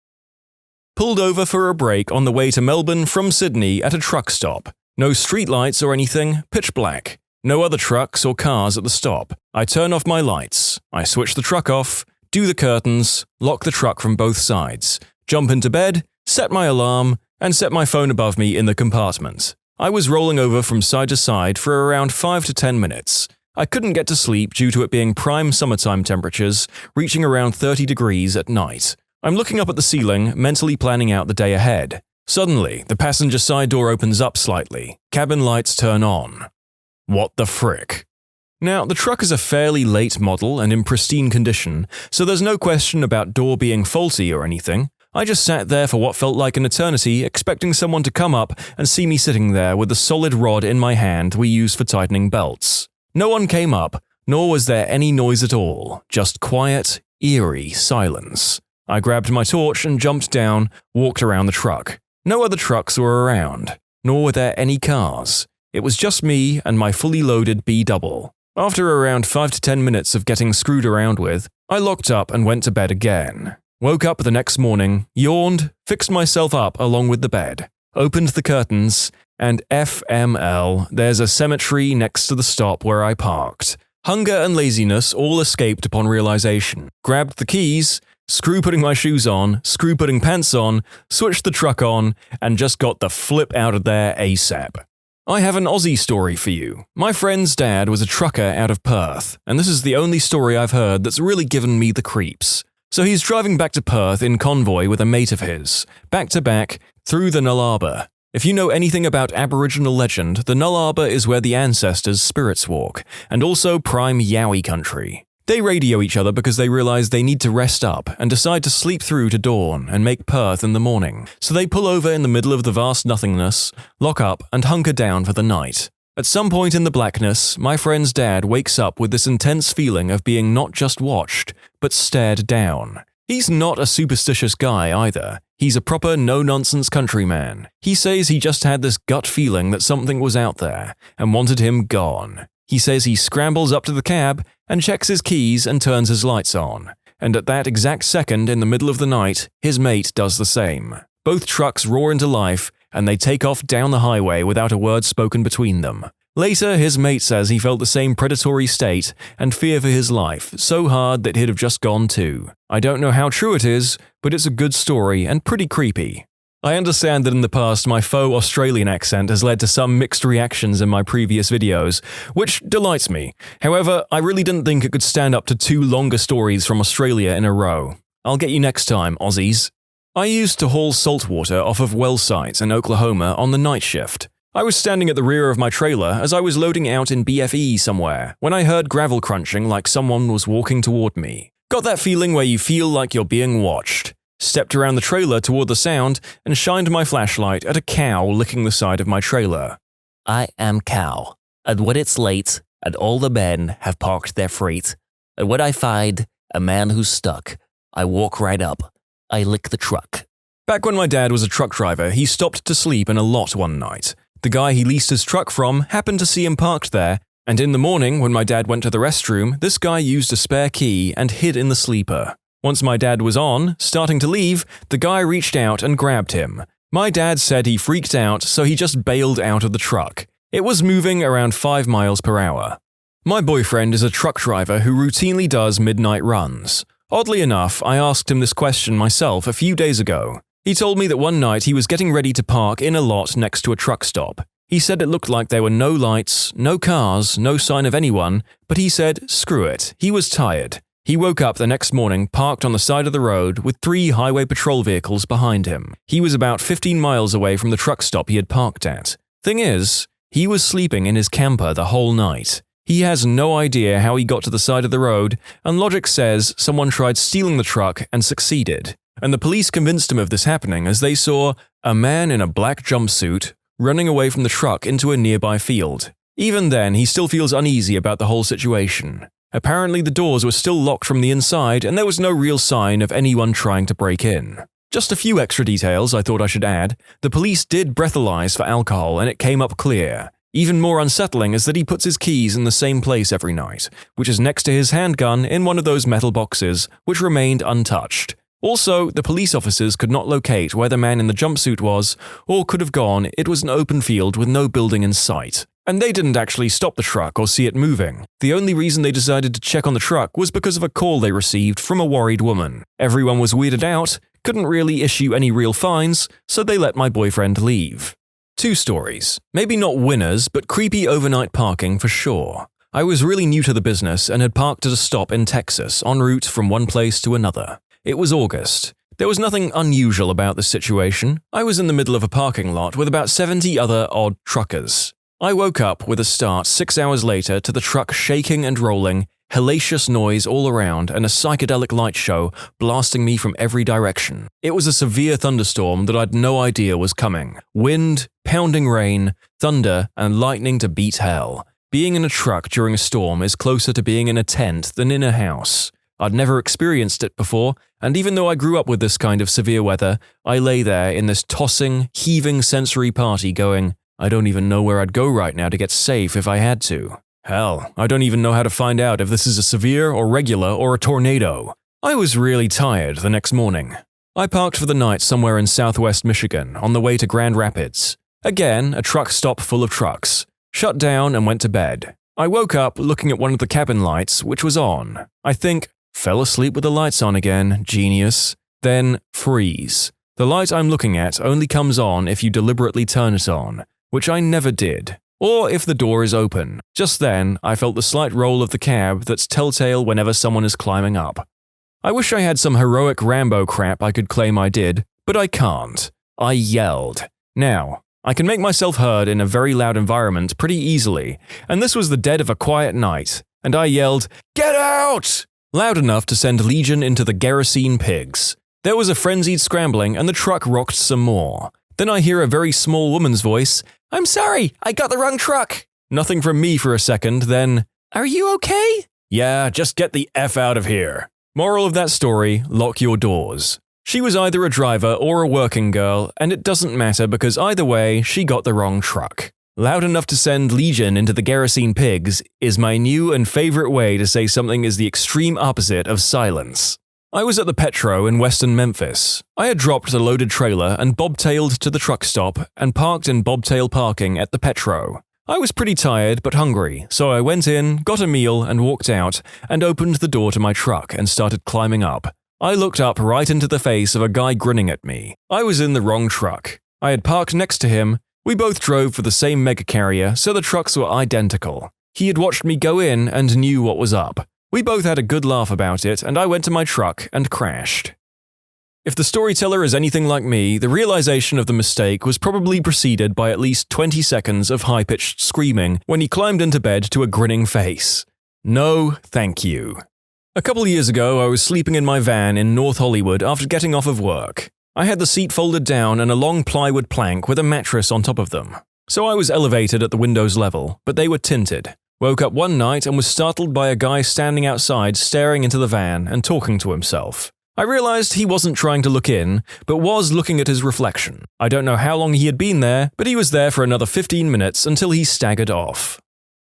S1: Pulled over for a break on the way to Melbourne from Sydney at a truck stop. No streetlights or anything, pitch black. No other trucks or cars at the stop. I turn off my lights. I switch the truck off, do the curtains, lock the truck from both sides, jump into bed, set my alarm, and set my phone above me in the compartment. I was rolling over from side to side for around 5 to 10 minutes. I couldn't get to sleep due to it being prime summertime temperatures, reaching around 30 degrees at night. I'm looking up at the ceiling, mentally planning out the day ahead. Suddenly, the passenger side door opens up slightly. Cabin lights turn on. What the frick? Now, the truck is a fairly late model and in pristine condition, so there's no question about door being faulty or anything. I just sat there for what felt like an eternity, expecting someone to come up and see me sitting there with the solid rod in my hand we use for tightening belts. No one came up, nor was there any noise at all, just quiet, eerie silence. I grabbed my torch and jumped down, walked around the truck. No other trucks were around, nor were there any cars. It was just me and my fully loaded B-double. After around 5 to 10 minutes of getting screwed around with, I locked up and went to bed again. Woke up the next morning, yawned, fixed myself up along with the bed, opened the curtains, and FML, there's a cemetery next to the stop where I parked. Hunger and laziness all escaped upon realization. Grabbed the keys, screw-putting my shoes on, screw-putting pants on, switched the truck on, and just got the flip out of there ASAP. I have an Aussie story for you. My friend's dad was a trucker out of Perth, and this is the only story I've heard that's really given me the creeps. So he's driving back to Perth in convoy with a mate of his, back to back, through the Nullarbor. If you know anything about Aboriginal legend, the Nullarbor is where the ancestors' spirits walk, and also prime Yowie country. They radio each other because they realize they need to rest up and decide to sleep through to dawn and make Perth in the morning. So they pull over in the middle of the vast nothingness, lock up, and hunker down for the night. At some point in the blackness, my friend's dad wakes up with this intense feeling of being not just watched, but stared down. He's not a superstitious guy either. He's a proper no-nonsense countryman. He says he just had this gut feeling that something was out there and wanted him gone. He says he scrambles up to the cab and checks his keys and turns his lights on. And at that exact second in the middle of the night, his mate does the same. Both trucks roar into life and they take off down the highway without a word spoken between them. Later, his mate says he felt the same predatory state and fear for his life, so hard that he'd have just gone too. I don't know how true it is, but it's a good story and pretty creepy. I understand that in the past my faux Australian accent has led to some mixed reactions in my previous videos, which delights me. However, I really didn't think it could stand up to 2 longer stories from Australia in a row. I'll get you next time, Aussies. I used to haul saltwater off of well sites in Oklahoma on the night shift. I was standing at the rear of my trailer as I was loading out in BFE somewhere, when I heard gravel crunching like someone was walking toward me. Got that feeling where you feel like you're being watched. Stepped around the trailer toward the sound and shined my flashlight at a cow licking the side of my trailer.
S2: I am cow, and when it's late and all the men have parked their freight, and when I find a man who's stuck, I walk right up. I lick the truck.
S1: Back when my dad was a truck driver, he stopped to sleep in a lot one night. The guy he leased his truck from happened to see him parked there, and in the morning when my dad went to the restroom, this guy used a spare key and hid in the sleeper. Once my dad was on, starting to leave, the guy reached out and grabbed him. My dad said he freaked out, so he just bailed out of the truck. It was moving around 5 miles per hour. My boyfriend is a truck driver who routinely does midnight runs. Oddly enough, I asked him this question myself a few days ago. He told me that one night he was getting ready to park in a lot next to a truck stop. He said it looked like there were no lights, no cars, no sign of anyone, but he said, screw it, he was tired. He woke up the next morning parked on the side of the road with 3 highway patrol vehicles behind him. He was about 15 miles away from the truck stop he had parked at. Thing is, he was sleeping in his camper the whole night. He has no idea how he got to the side of the road, and logic says someone tried stealing the truck and succeeded. And the police convinced him of this happening as they saw a man in a black jumpsuit running away from the truck into a nearby field. Even then, he still feels uneasy about the whole situation. Apparently, the doors were still locked from the inside and there was no real sign of anyone trying to break in. Just a few extra details I thought I should add. The police did breathalyze for alcohol and it came up clear. Even more unsettling is that he puts his keys in the same place every night, which is next to his handgun in one of those metal boxes, which remained untouched. Also, the police officers could not locate where the man in the jumpsuit was, or could have gone. It was an open field with no building in sight. And they didn't actually stop the truck or see it moving. The only reason they decided to check on the truck was because of a call they received from a worried woman. Everyone was weirded out, couldn't really issue any real fines, so they let my boyfriend leave. 2 stories. Maybe not winners, but creepy overnight parking for sure. I was really new to the business and had parked at a stop in Texas en route from one place to another. It was August. There was nothing unusual about the situation. I was in the middle of a parking lot with about 70 other odd truckers. I woke up with a start 6 hours later to the truck shaking and rolling, hellacious noise all around, and a psychedelic light show blasting me from every direction. It was a severe thunderstorm that I'd no idea was coming. Wind, pounding rain, thunder, and lightning to beat hell. Being in a truck during a storm is closer to being in a tent than in a house. I'd never experienced it before, and even though I grew up with this kind of severe weather, I lay there in this tossing, heaving sensory party going, I don't even know where I'd go right now to get safe if I had to. Hell, I don't even know how to find out if this is a severe or regular or a tornado. I was really tired the next morning. I parked for the night somewhere in southwest Michigan on the way to Grand Rapids. Again, a truck stop full of trucks. Shut down and went to bed. I woke up looking at one of the cabin lights, which was on. I think, fell asleep with the lights on again, genius. Then, freeze. The light I'm looking at only comes on if you deliberately turn it on, which I never did. Or if the door is open. Just then, I felt the slight roll of the cab that's telltale whenever someone is climbing up. I wish I had some heroic Rambo crap I could claim I did, but I can't. I yelled. Now, I can make myself heard in a very loud environment pretty easily, and this was the dead of a quiet night, and I yelled, "Get out!" loud enough to send Legion into the Gerasene pigs. There was a frenzied scrambling and the truck rocked some more. Then I hear a very small woman's voice, "I'm sorry, I got the wrong truck." Nothing from me for a second, then, "Are you okay?" "Yeah, just get the F out of here." Moral of that story, lock your doors. She was either a driver or a working girl, and it doesn't matter because either way, she got the wrong truck. Loud enough to send Legion into the Gerasene pigs is my new and favorite way to say something is the extreme opposite of silence. I was at the Petro in western Memphis. I had dropped a loaded trailer and bobtailed to the truck stop and parked in bobtail parking at the Petro. I was pretty tired but hungry, so I went in, got a meal and walked out and opened the door to my truck and started climbing up. I looked up right into the face of a guy grinning at me. I was in the wrong truck. I had parked next to him. We both drove for the same mega carrier, so the trucks were identical. He had watched me go in and knew what was up. We both had a good laugh about it, and I went to my truck and crashed. If the storyteller is anything like me, the realization of the mistake was probably preceded by at least 20 seconds of high-pitched screaming when he climbed into bed to a grinning face. No, thank you. A couple years ago, I was sleeping in my van in North Hollywood after getting off of work. I had the seat folded down and a long plywood plank with a mattress on top of them. So I was elevated at the windows level, but they were tinted. Woke up one night and was startled by a guy standing outside staring into the van and talking to himself. I realized he wasn't trying to look in, but was looking at his reflection. I don't know how long he had been there, but he was there for another 15 minutes until he staggered off.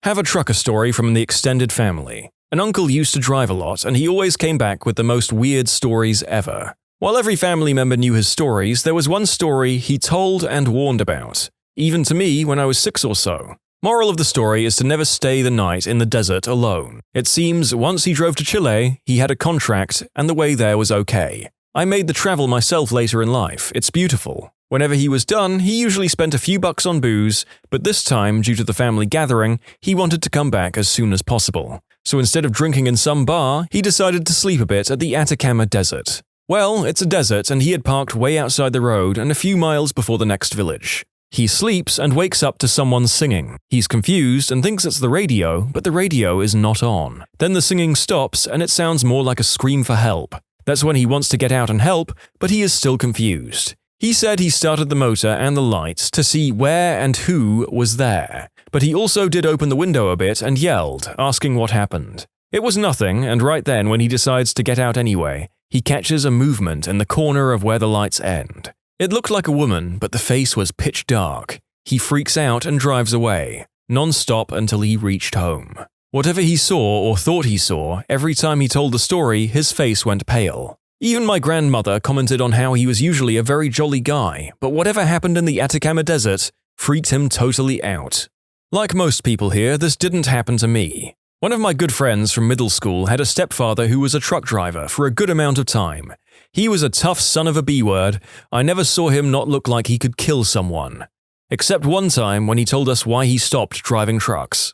S1: Have a trucker story from the extended family. An uncle used to drive a lot, and he always came back with the most weird stories ever. While every family member knew his stories, there was one story he told and warned about, even to me when I was 6 or so. Moral of the story is to never stay the night in the desert alone. It seems once he drove to Chile, he had a contract and the way there was okay. I made the travel myself later in life. It's beautiful. Whenever he was done, he usually spent a few bucks on booze, but this time, due to the family gathering, he wanted to come back as soon as possible. So instead of drinking in some bar, he decided to sleep a bit at the Atacama Desert. Well, it's a desert and he had parked way outside the road and a few miles before the next village. He sleeps and wakes up to someone singing. He's confused and thinks it's the radio, but the radio is not on. Then the singing stops and it sounds more like a scream for help. That's when he wants to get out and help, but he is still confused. He said he started the motor and the lights to see where and who was there, but he also did open the window a bit and yelled, asking what happened. It was nothing, and right then when he decides to get out anyway, he catches a movement in the corner of where the lights end. It looked like a woman, but the face was pitch dark. He freaks out and drives away, non-stop until he reached home. Whatever he saw or thought he saw, every time he told the story, his face went pale. Even my grandmother commented on how he was usually a very jolly guy, but whatever happened in the Atacama Desert freaked him totally out. Like most people here, this didn't happen to me. One of my good friends from middle school had a stepfather who was a truck driver for a good amount of time. He was a tough son of a B-word. I never saw him not look like he could kill someone. Except one time when he told us why he stopped driving trucks.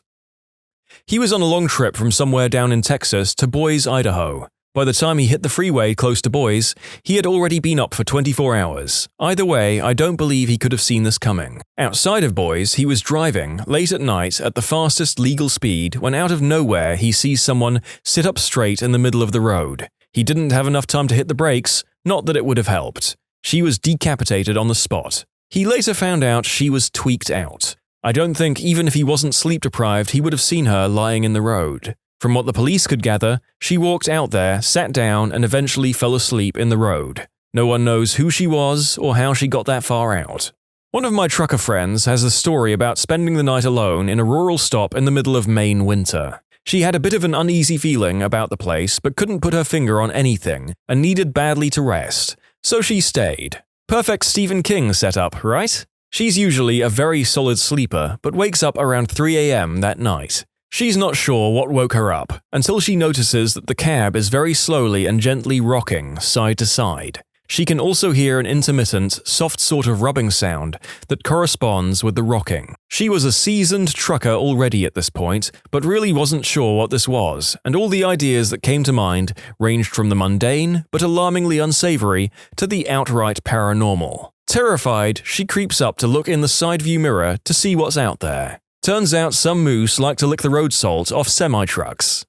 S1: He was on a long trip from somewhere down in Texas to Boise, Idaho. By the time he hit the freeway close to Boise, he had already been up for 24 hours. Either way, I don't believe he could have seen this coming. Outside of Boise, he was driving, late at night, at the fastest legal speed, when out of nowhere he sees someone sit up straight in the middle of the road. He didn't have enough time to hit the brakes, not that it would have helped. She was decapitated on the spot. He later found out she was tweaked out. I don't think even if he wasn't sleep-deprived, he would have seen her lying in the road. From what the police could gather, she walked out there, sat down, and eventually fell asleep in the road. No one knows who she was or how she got that far out. One of my trucker friends has a story about spending the night alone in a rural stop in the middle of Maine winter. She had a bit of an uneasy feeling about the place but couldn't put her finger on anything and needed badly to rest, so she stayed. Perfect Stephen King setup, right? She's usually a very solid sleeper but wakes up around 3 a.m. that night. She's not sure what woke her up until she notices that the cab is very slowly and gently rocking side to side. She can also hear an intermittent, soft sort of rubbing sound that corresponds with the rocking. She was a seasoned trucker already at this point, but really wasn't sure what this was, and all the ideas that came to mind ranged from the mundane, but alarmingly unsavory, to the outright paranormal. Terrified, she creeps up to look in the side view mirror to see what's out there. Turns out some moose like to lick the road salt off semi-trucks.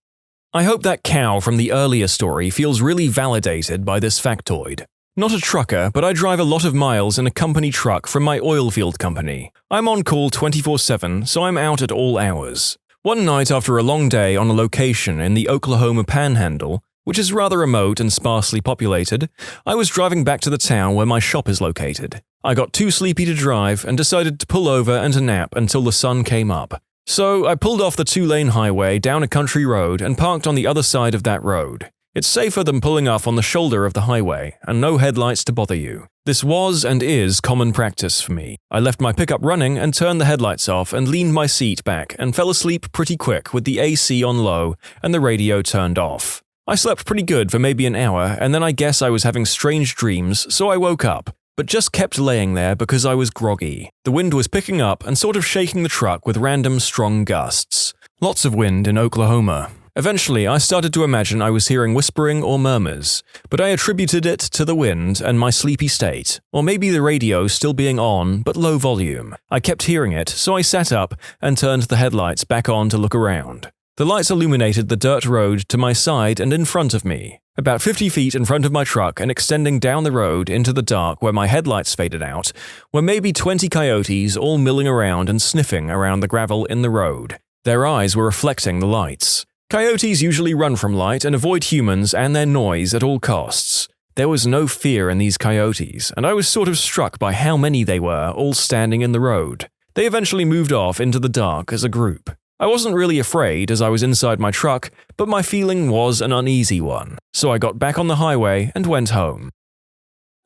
S1: I hope that cow from the earlier story feels really validated by this factoid. Not a trucker, but I drive a lot of miles in a company truck from my oil field company. I'm on call 24/7, so I'm out at all hours. One night after a long day on a location in the Oklahoma Panhandle, which is rather remote and sparsely populated, I was driving back to the town where my shop is located. I got too sleepy to drive and decided to pull over and to nap until the sun came up. So I pulled off the 2-lane highway down a country road and parked on the other side of that road. It's safer than pulling off on the shoulder of the highway, and no headlights to bother you. This was and is common practice for me. I left my pickup running and turned the headlights off and leaned my seat back and fell asleep pretty quick with the AC on low and the radio turned off. I slept pretty good for maybe an hour, and then I guess I was having strange dreams, so I woke up, but just kept laying there because I was groggy. The wind was picking up and sort of shaking the truck with random strong gusts. Lots of wind in Oklahoma. Eventually, I started to imagine I was hearing whispering or murmurs, but I attributed it to the wind and my sleepy state, or maybe the radio still being on, but low volume. I kept hearing it, so I sat up and turned the headlights back on to look around. The lights illuminated the dirt road to my side and in front of me, about 50 feet in front of my truck and extending down the road into the dark where my headlights faded out, were maybe 20 coyotes all milling around and sniffing around the gravel in the road. Their eyes were reflecting the lights. Coyotes usually run from light and avoid humans and their noise at all costs. There was no fear in these coyotes, and I was sort of struck by how many they were, all standing in the road. They eventually moved off into the dark as a group. I wasn't really afraid as I was inside my truck, but my feeling was an uneasy one, so I got back on the highway and went home.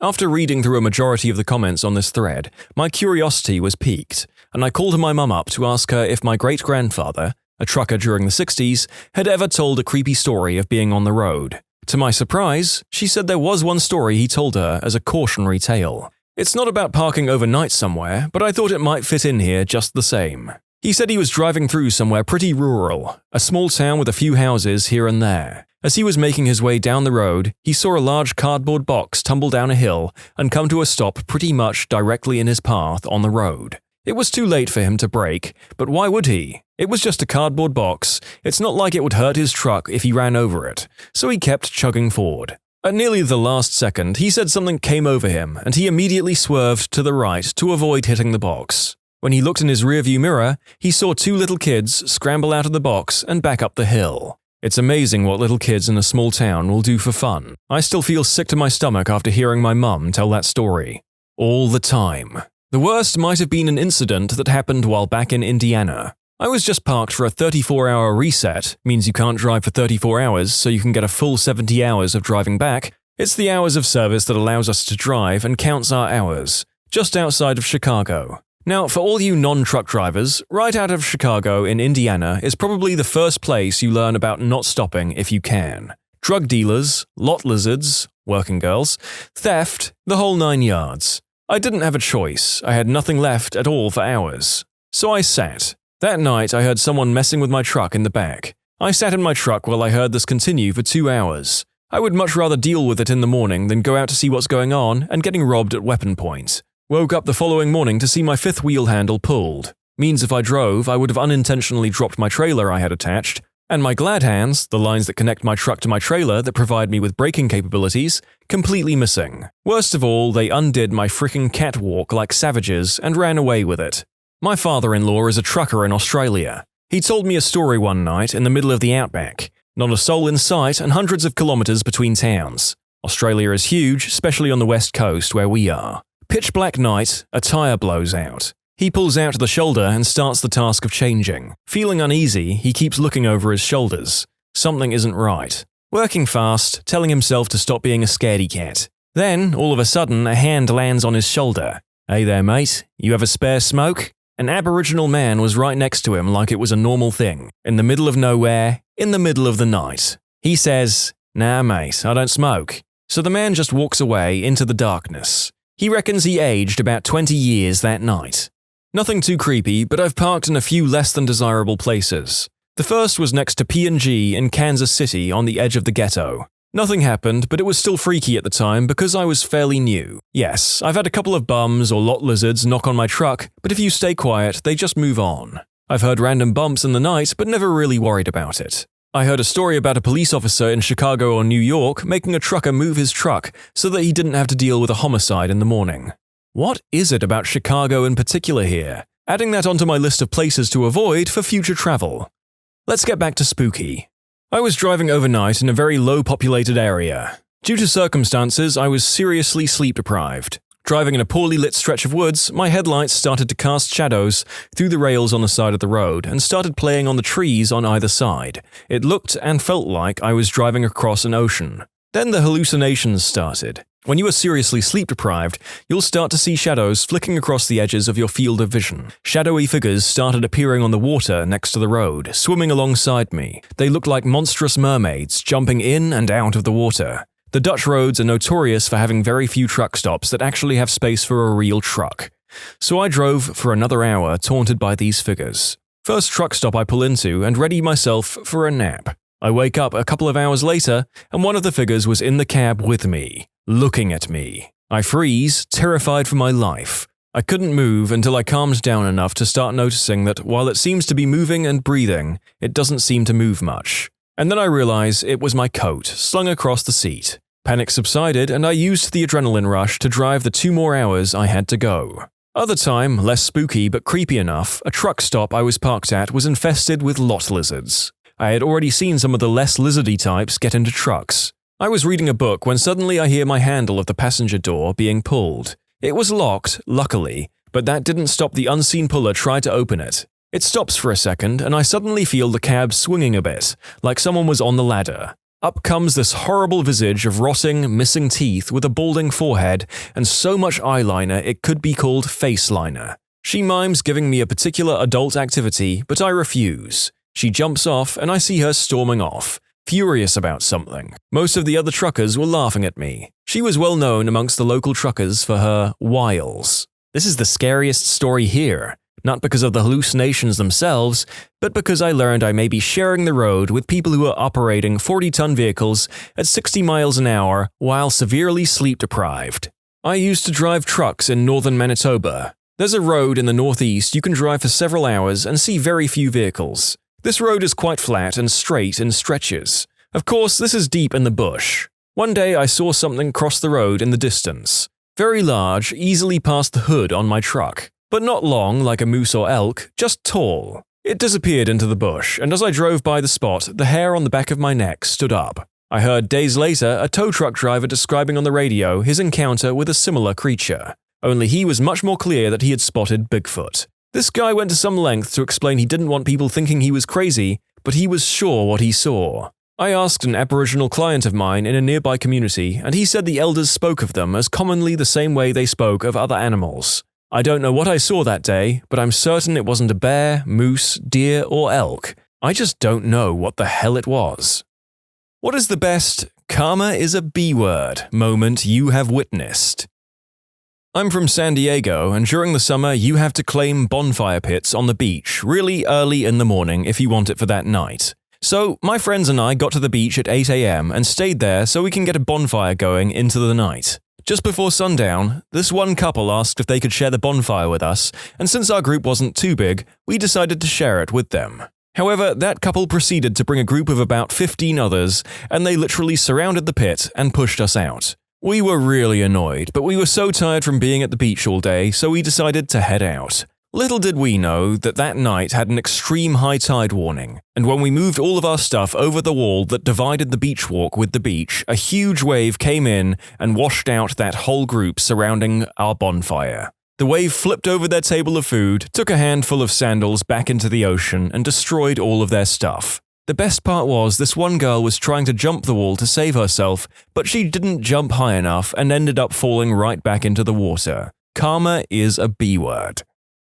S1: After reading through a majority of the comments on this thread, my curiosity was piqued. and I called my mum up to ask her if my great-grandfather, a trucker during the 60s, had ever told a creepy story of being on the road. To my surprise, she said there was one story he told her as a cautionary tale. It's not about parking overnight somewhere, but I thought it might fit in here just the same. He said he was driving through somewhere pretty rural, a small town with a few houses here and there. As he was making his way down the road, he saw a large cardboard box tumble down a hill and come to a stop pretty much directly in his path on the road. It was too late for him to brake, but why would he? It was just a cardboard box. It's not like it would hurt his truck if he ran over it, so he kept chugging forward. At nearly the last second, he said something came over him, and he immediately swerved to the right to avoid hitting the box. When he looked in his rearview mirror, he saw two little kids scramble out of the box and back up the hill. It's amazing what little kids in a small town will do for fun. I still feel sick to my stomach after hearing my mum tell that story. All the time. The worst might have been an incident that happened while back in Indiana. I was just parked for a 34-hour reset, means you can't drive for 34 hours so you can get a full 70 hours of driving back. It's the hours of service that allows us to drive and counts our hours, just outside of Chicago. Now, for all you non-truck drivers, right out of Chicago in Indiana is probably the first place you learn about not stopping if you can. Drug dealers, lot lizards, working girls, theft, the whole 9 yards. I didn't have a choice. I had nothing left at all for hours. So I sat. That night, I heard someone messing with my truck in the back. I sat in my truck while I heard this continue for 2 hours. I would much rather deal with it in the morning than go out to see what's going on and getting robbed at weapon point. Woke up the following morning to see my fifth wheel handle pulled. Means if I drove, I would have unintentionally dropped my trailer I had attached, and my glad hands, the lines that connect my truck to my trailer that provide me with braking capabilities, completely missing. Worst of all, they undid my frickin' catwalk like savages and ran away with it. My father-in-law is a trucker in Australia. He told me a story one night in the middle of the outback. Not a soul in sight and hundreds of kilometers between towns. Australia is huge, especially on the west coast where we are. Pitch black night, a tire blows out. He pulls out the shoulder and starts the task of changing. Feeling uneasy, he keeps looking over his shoulders. Something isn't right. Working fast, telling himself to stop being a scaredy cat. Then, all of a sudden, a hand lands on his shoulder. "Hey there, mate. You have a spare smoke?" An Aboriginal man was right next to him like it was a normal thing. In the middle of nowhere, in the middle of the night. He says, "Nah, mate, I don't smoke." So the man just walks away into the darkness. He reckons he aged about 20 years that night. Nothing too creepy, but I've parked in a few less than desirable places. The first was next to P&G in Kansas City on the edge of the ghetto. Nothing happened, but it was still freaky at the time because I was fairly new. Yes, I've had a couple of bums or lot lizards knock on my truck, but if you stay quiet, they just move on. I've heard random bumps in the night, but never really worried about it. I heard a story about a police officer in Chicago or New York making a trucker move his truck so that he didn't have to deal with a homicide in the morning. What is it about Chicago in particular here? Adding that onto my list of places to avoid for future travel. Let's get back to spooky. I was driving overnight in a very low-populated area. Due to circumstances, I was seriously sleep-deprived. Driving in a poorly lit stretch of woods, my headlights started to cast shadows through the rails on the side of the road and started playing on the trees on either side. It looked and felt like I was driving across an ocean. Then the hallucinations started. When you are seriously sleep-deprived, you'll start to see shadows flicking across the edges of your field of vision. Shadowy figures started appearing on the water next to the road, swimming alongside me. They looked like monstrous mermaids jumping in and out of the water. The Dutch roads are notorious for having very few truck stops that actually have space for a real truck. So I drove for another hour taunted by these figures. First truck stop I pull into and ready myself for a nap. I wake up a couple of hours later and one of the figures was in the cab with me, looking at me. I freeze, terrified for my life. I couldn't move until I calmed down enough to start noticing that while it seems to be moving and breathing, it doesn't seem to move much. And then I realize it was my coat, slung across the seat. Panic subsided and I used the adrenaline rush to drive the 2 more hours I had to go. Other time, less spooky but creepy enough, a truck stop I was parked at was infested with lot lizards. I had already seen some of the less lizardy types get into trucks. I was reading a book when suddenly I hear my handle of the passenger door being pulled. It was locked, luckily, but that didn't stop the unseen puller try to open it. It stops for a second and I suddenly feel the cab swinging a bit, like someone was on the ladder. Up comes this horrible visage of rotting, missing teeth with a balding forehead and so much eyeliner it could be called face liner. She mimes giving me a particular adult activity, but I refuse. She jumps off and I see her storming off, furious about something. Most of the other truckers were laughing at me. She was well known amongst the local truckers for her wiles. This is the scariest story here, not because of the hallucinations themselves, but because I learned I may be sharing the road with people who are operating 40-ton vehicles at 60 miles an hour while severely sleep-deprived. I used to drive trucks in northern Manitoba. There's a road in the northeast you can drive for several hours and see very few vehicles. This road is quite flat and straight in stretches. Of course, this is deep in the bush. One day I saw something cross the road in the distance. Very large, easily past the hood on my truck. But not long like a moose or elk, just tall. It disappeared into the bush, and as I drove by the spot, the hair on the back of my neck stood up. I heard days later a tow truck driver describing on the radio his encounter with a similar creature. Only he was much more clear that he had spotted Bigfoot. This guy went to some length to explain he didn't want people thinking he was crazy, but he was sure what he saw. I asked an Aboriginal client of mine in a nearby community, and he said the elders spoke of them as commonly the same way they spoke of other animals. I don't know what I saw that day, but I'm certain it wasn't a bear, moose, deer, or elk. I just don't know what the hell it was. What is the best "karma is a B word" moment you have witnessed? I'm from San Diego, and during the summer you have to claim bonfire pits on the beach really early in the morning if you want it for that night. So, my friends and I got to the beach at 8 a.m. and stayed there so we can get a bonfire going into the night. Just before sundown, this one couple asked if they could share the bonfire with us, and since our group wasn't too big, we decided to share it with them. However, that couple proceeded to bring a group of about 15 others, and they literally surrounded the pit and pushed us out. We were really annoyed, but we were so tired from being at the beach all day, so we decided to head out. Little did we know that that night had an extreme high tide warning, and when we moved all of our stuff over the wall that divided the beach walk with the beach, a huge wave came in and washed out that whole group surrounding our bonfire. The wave flipped over their table of food, took a handful of sandals back into the ocean, and destroyed all of their stuff. The best part was this one girl was trying to jump the wall to save herself, but she didn't jump high enough and ended up falling right back into the water. Karma is a B word.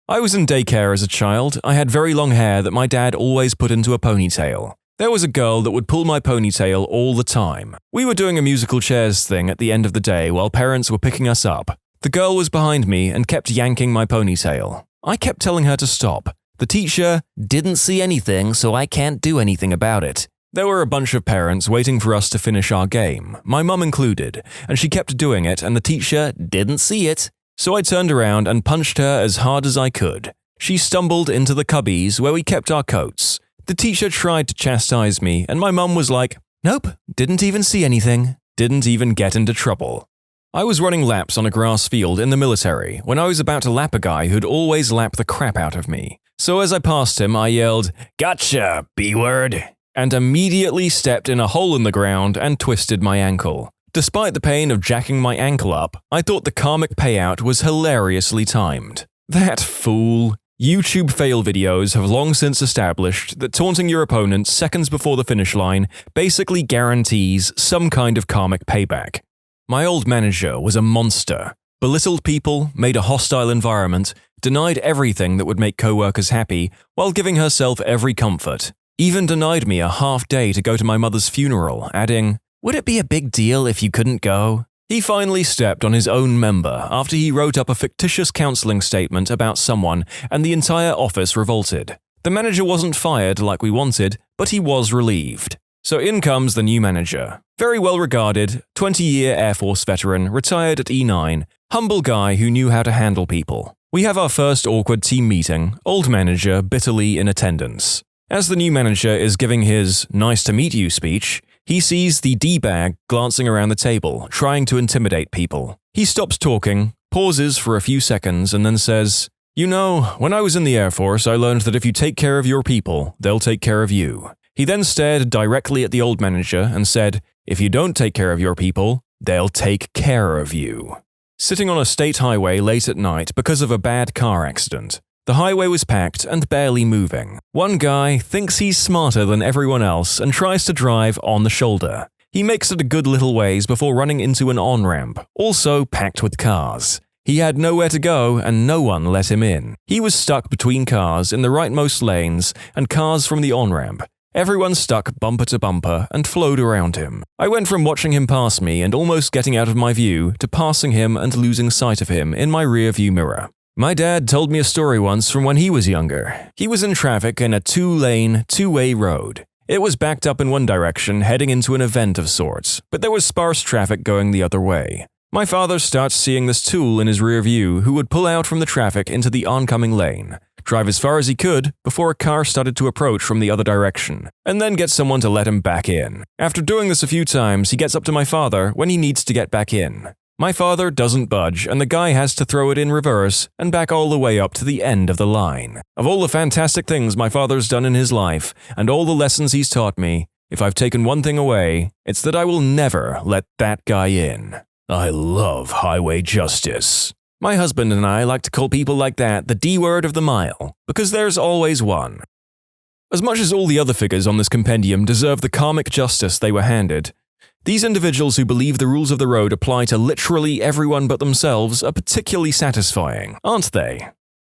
S1: I was in daycare as a child. I had very long hair that my dad always put into a ponytail. There was a girl that would pull my ponytail all the time. We were doing a musical chairs thing at the end of the day while parents were picking us up. The girl was behind me and kept yanking my ponytail. I kept telling her to stop. The teacher
S2: Didn't see anything, so I can't do anything about it.
S1: There were a bunch of parents waiting for us to finish our game, my mum included, and she kept doing it and the teacher
S2: Didn't see it.
S1: So I turned around and punched her as hard as I could. She stumbled into the cubbies where we kept our coats. The teacher tried to chastise me, and my mum was like, "Nope, didn't even see anything, didn't even get into trouble." I was running laps on a grass field in the military when I was about to lap a guy who'd always lap the crap out of me. So as I passed him, I yelled, "Gotcha, B-word," and immediately stepped in a hole in the ground and twisted my ankle. Despite the pain of jacking my ankle up, I thought the karmic payout was hilariously timed. That fool. YouTube fail videos have long since established that taunting your opponent seconds before the finish line basically guarantees some kind of karmic payback. My old manager was a monster. Belittled people, made a hostile environment, denied everything that would make coworkers happy while giving herself every comfort. Even denied me a half day to go to my mother's funeral, adding, "Would it be a big deal if you couldn't go?" He finally stepped on his own member after he wrote up a fictitious counseling statement about someone, and the entire office revolted. The manager wasn't fired like we wanted, but he was relieved. So in comes the new manager. Very well regarded, 20-year Air Force veteran, retired at E9, humble guy who knew how to handle people. We have our first awkward team meeting, old manager bitterly in attendance. As the new manager is giving his "nice to meet you" speech, he sees the D-bag glancing around the table, trying to intimidate people. He stops talking, pauses for a few seconds, and then says, "You know, when I was in the Air Force, I learned that if you take care of your people, they'll take care of you." He then stared directly at the old manager and said, "If you don't take care of your people, they'll take care of you." Sitting on a state highway late at night because of a bad car accident. The highway was packed and barely moving. One guy thinks he's smarter than everyone else and tries to drive on the shoulder. He makes it a good little ways before running into an on-ramp, also packed with cars. He had nowhere to go and no one let him in. He was stuck between cars in the rightmost lanes and cars from the on-ramp. Everyone stuck bumper to bumper and flowed around him. I went from watching him pass me and almost getting out of my view to passing him and losing sight of him in my rear-view mirror. My dad told me a story once from when he was younger. He was in traffic in a two-lane, two-way road. It was backed up in one direction, heading into an event of sorts, but there was sparse traffic going the other way. My father starts seeing this tool in his rear view who would pull out from the traffic into the oncoming lane, drive as far as he could before a car started to approach from the other direction, and then get someone to let him back in. After doing this a few times, he gets up to my father when he needs to get back in. My father doesn't budge, and the guy has to throw it in reverse and back all the way up to the end of the line. Of all the fantastic things my father's done in his life, and all the lessons he's taught me, if I've taken one thing away, it's that I will never let that guy in. I love highway justice. My husband and I like to call people like that the D word of the mile, because there's always one. As much as all the other figures on this compendium deserve the karmic justice they were handed, these individuals who believe the rules of the road apply to literally everyone but themselves are particularly satisfying, aren't they?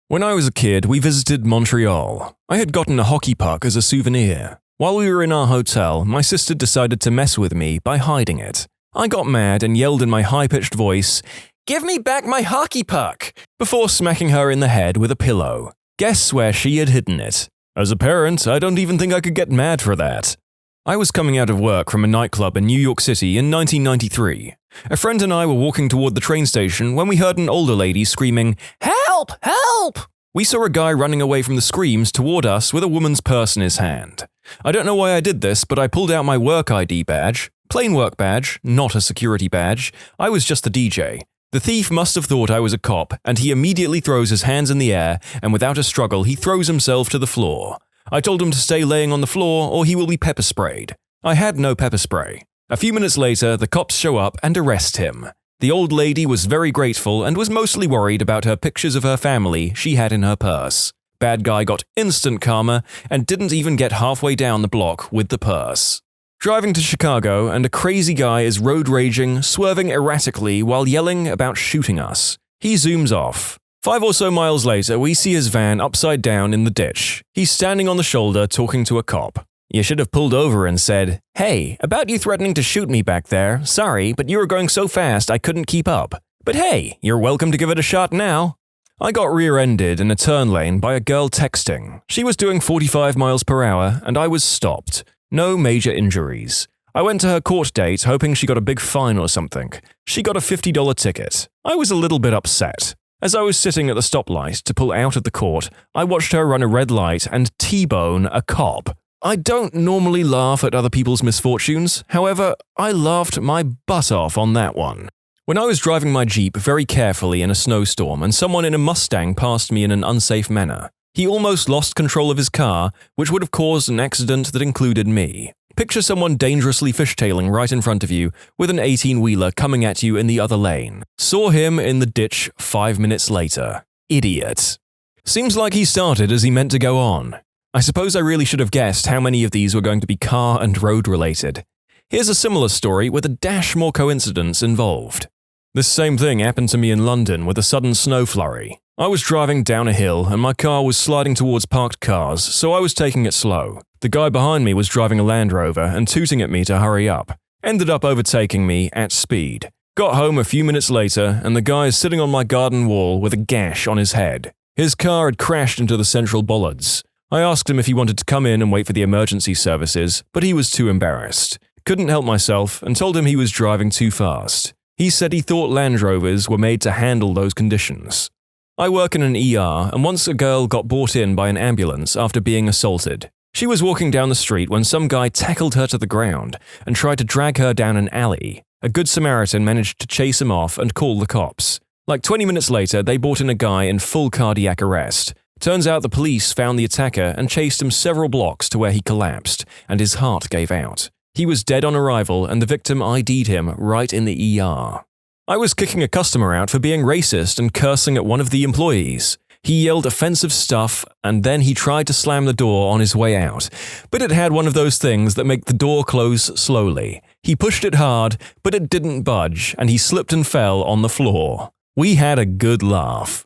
S1: When I was a kid, we visited Montreal. I had gotten a hockey puck as a souvenir. While we were in our hotel, my sister decided to mess with me by hiding it. I got mad and yelled in my high-pitched voice, "Give me back my hockey puck!" before smacking her in the head with a pillow. Guess where she had hidden it? As a parent, I don't even think I could get mad for that. I was coming out of work from a nightclub in New York City in 1993. A friend and I were walking toward the train station when we heard an older lady screaming, "Help! Help!" We saw a guy running away from the screams toward us with a woman's purse in his hand. I don't know why I did this, but I pulled out my work ID badge. Plain work badge, not a security badge. I was just the DJ. The thief must have thought I was a cop, and he immediately throws his hands in the air, and without a struggle he throws himself to the floor. I told him to stay laying on the floor or he will be pepper sprayed. I had no pepper spray. A few minutes later, the cops show up and arrest him. The old lady was very grateful and was mostly worried about her pictures of her family she had in her purse. Bad guy got instant karma and didn't even get halfway down the block with the purse. Driving to Chicago, and a crazy guy is road raging, swerving erratically while yelling about shooting us. He zooms off. 5 or so miles later, we see his van upside down in the ditch. He's standing on the shoulder talking to a cop. You should have pulled over and said, "Hey, about you threatening to shoot me back there, sorry, but you were going so fast I couldn't keep up. But hey, you're welcome to give it a shot now." I got rear-ended in a turn lane by a girl texting. She was doing 45 miles per hour, and I was stopped. No major injuries. I went to her court date hoping she got a big fine or something. She got a $50 ticket. I was a little bit upset. As I was sitting at the stoplight to pull out of the court, I watched her run a red light and T-bone a cop. I don't normally laugh at other people's misfortunes, however, I laughed my butt off on that one. When I was driving my Jeep very carefully in a snowstorm and someone in a Mustang passed me in an unsafe manner, he almost lost control of his car, which would have caused an accident that included me. Picture someone dangerously fishtailing right in front of you with an 18-wheeler coming at you in the other lane. Saw him in the ditch 5 minutes later. Idiot. Seems like he started as he meant to go on. I suppose I really should have guessed how many of these were going to be car and road related. Here's a similar story with a dash more coincidence involved. This same thing happened to me in London with a sudden snow flurry. I was driving down a hill and my car was sliding towards parked cars, so I was taking it slow. The guy behind me was driving a Land Rover and tooting at me to hurry up. Ended up overtaking me at speed. Got home a few minutes later and the guy is sitting on my garden wall with a gash on his head. His car had crashed into the central bollards. I asked him if he wanted to come in and wait for the emergency services, but he was too embarrassed. Couldn't help myself and told him he was driving too fast. He said he thought Land Rovers were made to handle those conditions. I work in an ER, and once a girl got brought in by an ambulance after being assaulted. She was walking down the street when some guy tackled her to the ground and tried to drag her down an alley. A good Samaritan managed to chase him off and call the cops. Like 20 minutes later, they brought in a guy in full cardiac arrest. Turns out the police found the attacker and chased him several blocks to where he collapsed, and his heart gave out. He was dead on arrival and the victim ID'd him right in the ER. I was kicking a customer out for being racist and cursing at one of the employees. He yelled offensive stuff and then he tried to slam the door on his way out, but it had one of those things that make the door close slowly. He pushed it hard, but it didn't budge and he slipped and fell on the floor. We had a good laugh.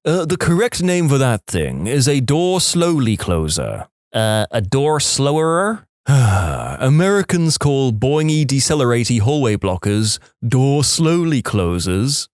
S1: The correct name for that thing is a door slowly closer.
S2: A door slowerer?
S1: Americans call boingy decelerate hallway blockers door slowly closers.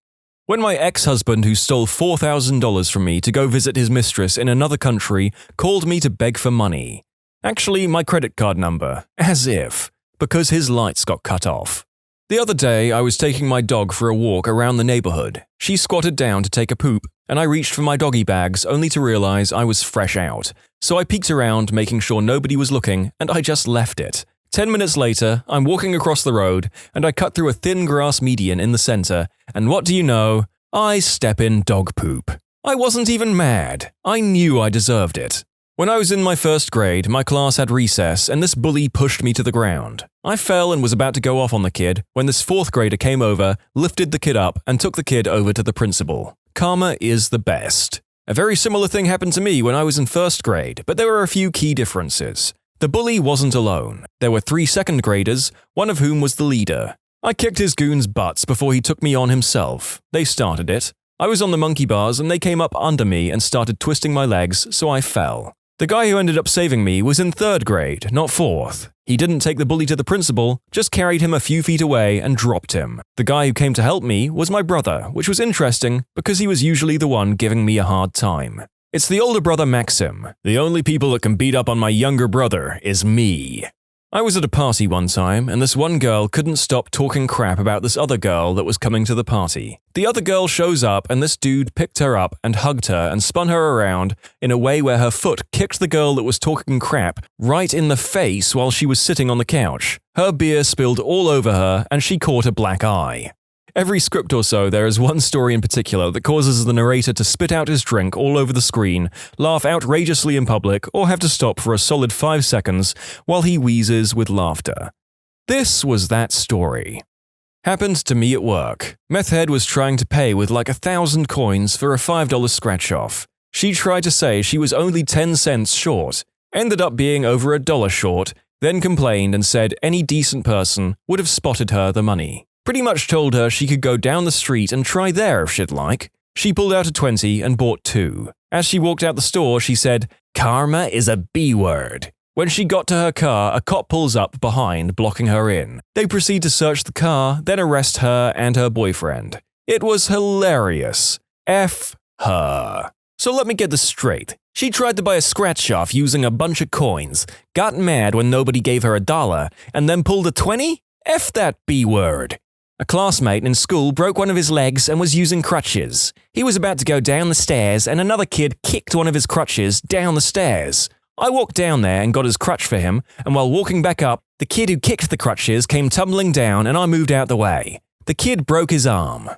S1: When my ex-husband who stole $4,000 from me to go visit his mistress in another country called me to beg for money. Actually, my credit card number, as if, because his lights got cut off. The other day, I was taking my dog for a walk around the neighborhood. She squatted down to take a poop, and I reached for my doggy bags only to realize I was fresh out. So I peeked around, making sure nobody was looking, and I just left it. 10 minutes later, I'm walking across the road, and I cut through a thin grass median in the center, and what do you know? I step in dog poop. I wasn't even mad. I knew I deserved it. When I was in my first grade, my class had recess, and this bully pushed me to the ground. I fell and was about to go off on the kid when this fourth grader came over, lifted the kid up, and took the kid over to the principal. Karma is the best. A very similar thing happened to me when I was in first grade, but there were a few key differences. The bully wasn't alone. There were 3 second graders, one of whom was the leader. I kicked his goons' butts before he took me on himself. They started it. I was on the monkey bars and they came up under me and started twisting my legs, so I fell. The guy who ended up saving me was in 3rd grade, not 4th. He didn't take the bully to the principal, just carried him a few feet away and dropped him. The guy who came to help me was my brother, which was interesting because he was usually the one giving me a hard time. It's the older brother Maxim. The only people that can beat up on my younger brother is me. I was at a party one time, and this one girl couldn't stop talking crap about this other girl that was coming to the party. The other girl shows up, and this dude picked her up and hugged her and spun her around in a way where her foot kicked the girl that was talking crap right in the face while she was sitting on the couch. Her beer spilled all over her, and she caught a black eye. Every script or so, there is one story in particular that causes the narrator to spit out his drink all over the screen, laugh outrageously in public, or have to stop for a solid 5 seconds while he wheezes with laughter. This was that story. Happened to me at work. Meth Head was trying to pay with like 1,000 coins for a $5 scratch-off. She tried to say she was only 10 cents short, ended up being over $1 short, then complained and said any decent person would have spotted her the money. Pretty much told her she could go down the street and try there if she'd like. She pulled out a 20 and bought 2. As she walked out the store, she said, "Karma is a B word." When she got to her car, a cop pulls up behind, blocking her in. They proceed to search the car, then arrest her and her boyfriend. It was hilarious. F her. So let me get this straight. She tried to buy a scratch-off using a bunch of coins, got mad when nobody gave her $1, and then pulled a 20? F that B word. A classmate in school broke one of his legs and was using crutches. He was about to go down the stairs and another kid kicked one of his crutches down the stairs. I walked down there and got his crutch for him, and while walking back up, the kid who kicked the crutches came tumbling down and I moved out the way. The kid broke his arm.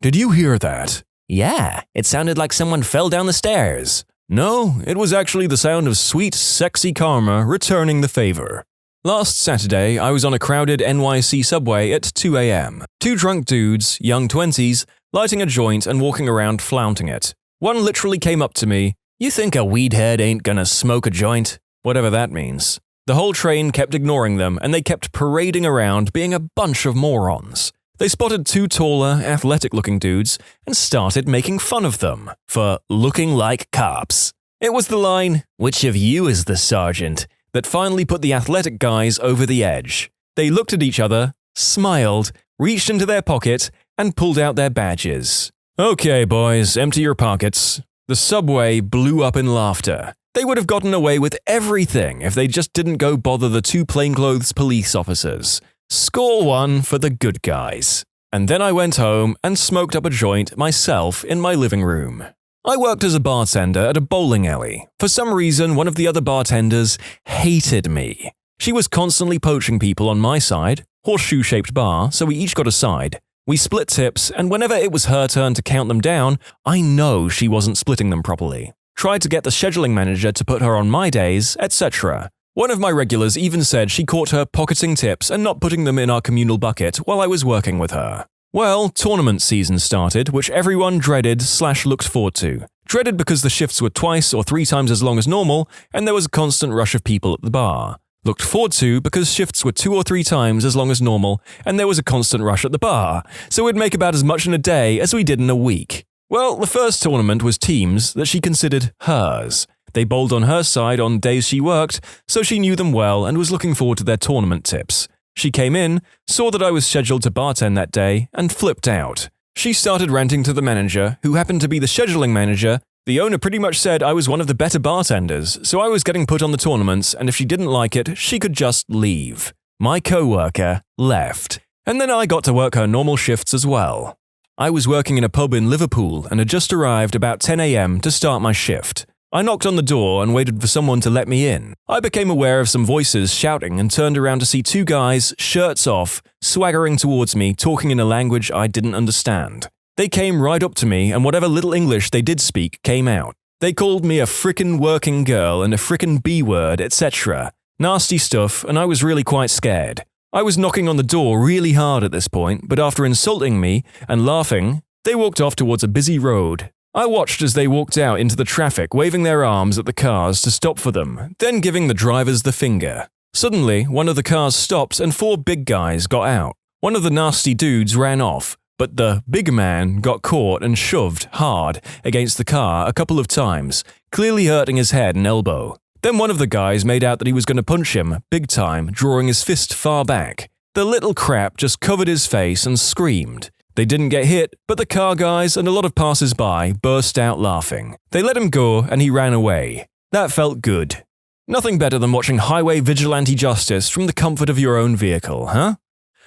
S1: Did you hear that?
S2: Yeah, it sounded like someone fell down the stairs.
S1: No, it was actually the sound of sweet, sexy karma returning the favor. Last Saturday, I was on a crowded NYC subway at 2 a.m. 2 drunk dudes, young 20s, lighting a joint and walking around flaunting it. One literally came up to me, "You think a weedhead ain't gonna smoke a joint?" Whatever that means. The whole train kept ignoring them and they kept parading around being a bunch of morons. They spotted 2 taller, athletic-looking dudes and started making fun of them for looking like cops. It was the line, "Which of you is the sergeant?" that finally put the athletic guys over the edge. They looked at each other, smiled, reached into their pocket, and pulled out their badges. "Okay, boys, empty your pockets." The subway blew up in laughter. They would have gotten away with everything if they just didn't go bother the 2 plainclothes police officers. Score 1 for the good guys. And then I went home and smoked up a joint myself in my living room. I worked as a bartender at a bowling alley. For some reason, one of the other bartenders hated me. She was constantly poaching people on my side, horseshoe-shaped bar, so we each got a side. We split tips, and whenever it was her turn to count them down, I know she wasn't splitting them properly. Tried to get the scheduling manager to put her on my days, etc. One of my regulars even said she caught her pocketing tips and not putting them in our communal bucket while I was working with her. Well, tournament season started, which everyone dreaded/looked forward to. Dreaded because the shifts were twice or 3 times as long as normal, and there was a constant rush of people at the bar. Looked forward to because shifts were 2 or 3 times as long as normal and there was a constant rush at the bar, so we'd make about as much in a day as we did in a week. Well, the first tournament was teams that she considered hers. They bowled on her side on days she worked, so she knew them well and was looking forward to their tournament tips. She came in, saw that I was scheduled to bartend that day, and flipped out. She started ranting to the manager, who happened to be the scheduling manager. The owner pretty much said I was one of the better bartenders, so I was getting put on the tournaments, and if she didn't like it, she could just leave. My co-worker left, and then I got to work her normal shifts as well. I was working in a pub in Liverpool and had just arrived about 10 a.m. to start my shift. I knocked on the door and waited for someone to let me in. I became aware of some voices shouting and turned around to see 2 guys, shirts off, swaggering towards me, talking in a language I didn't understand. They came right up to me and whatever little English they did speak came out. They called me a frickin' working girl and a frickin' B-word, etc. Nasty stuff, and I was really quite scared. I was knocking on the door really hard at this point, but after insulting me and laughing, they walked off towards a busy road. I watched as they walked out into the traffic, waving their arms at the cars to stop for them, then giving the drivers the finger. Suddenly, one of the cars stopped and 4 big guys got out. One of the nasty dudes ran off, but the big man got caught and shoved hard against the car a couple of times, clearly hurting his head and elbow. Then one of the guys made out that he was going to punch him, big time, drawing his fist far back. The little crap just covered his face and screamed. They didn't get hit, but the car guys and a lot of passers-by burst out laughing. They let him go and he ran away. That felt good. Nothing better than watching highway vigilante justice from the comfort of your own vehicle, huh?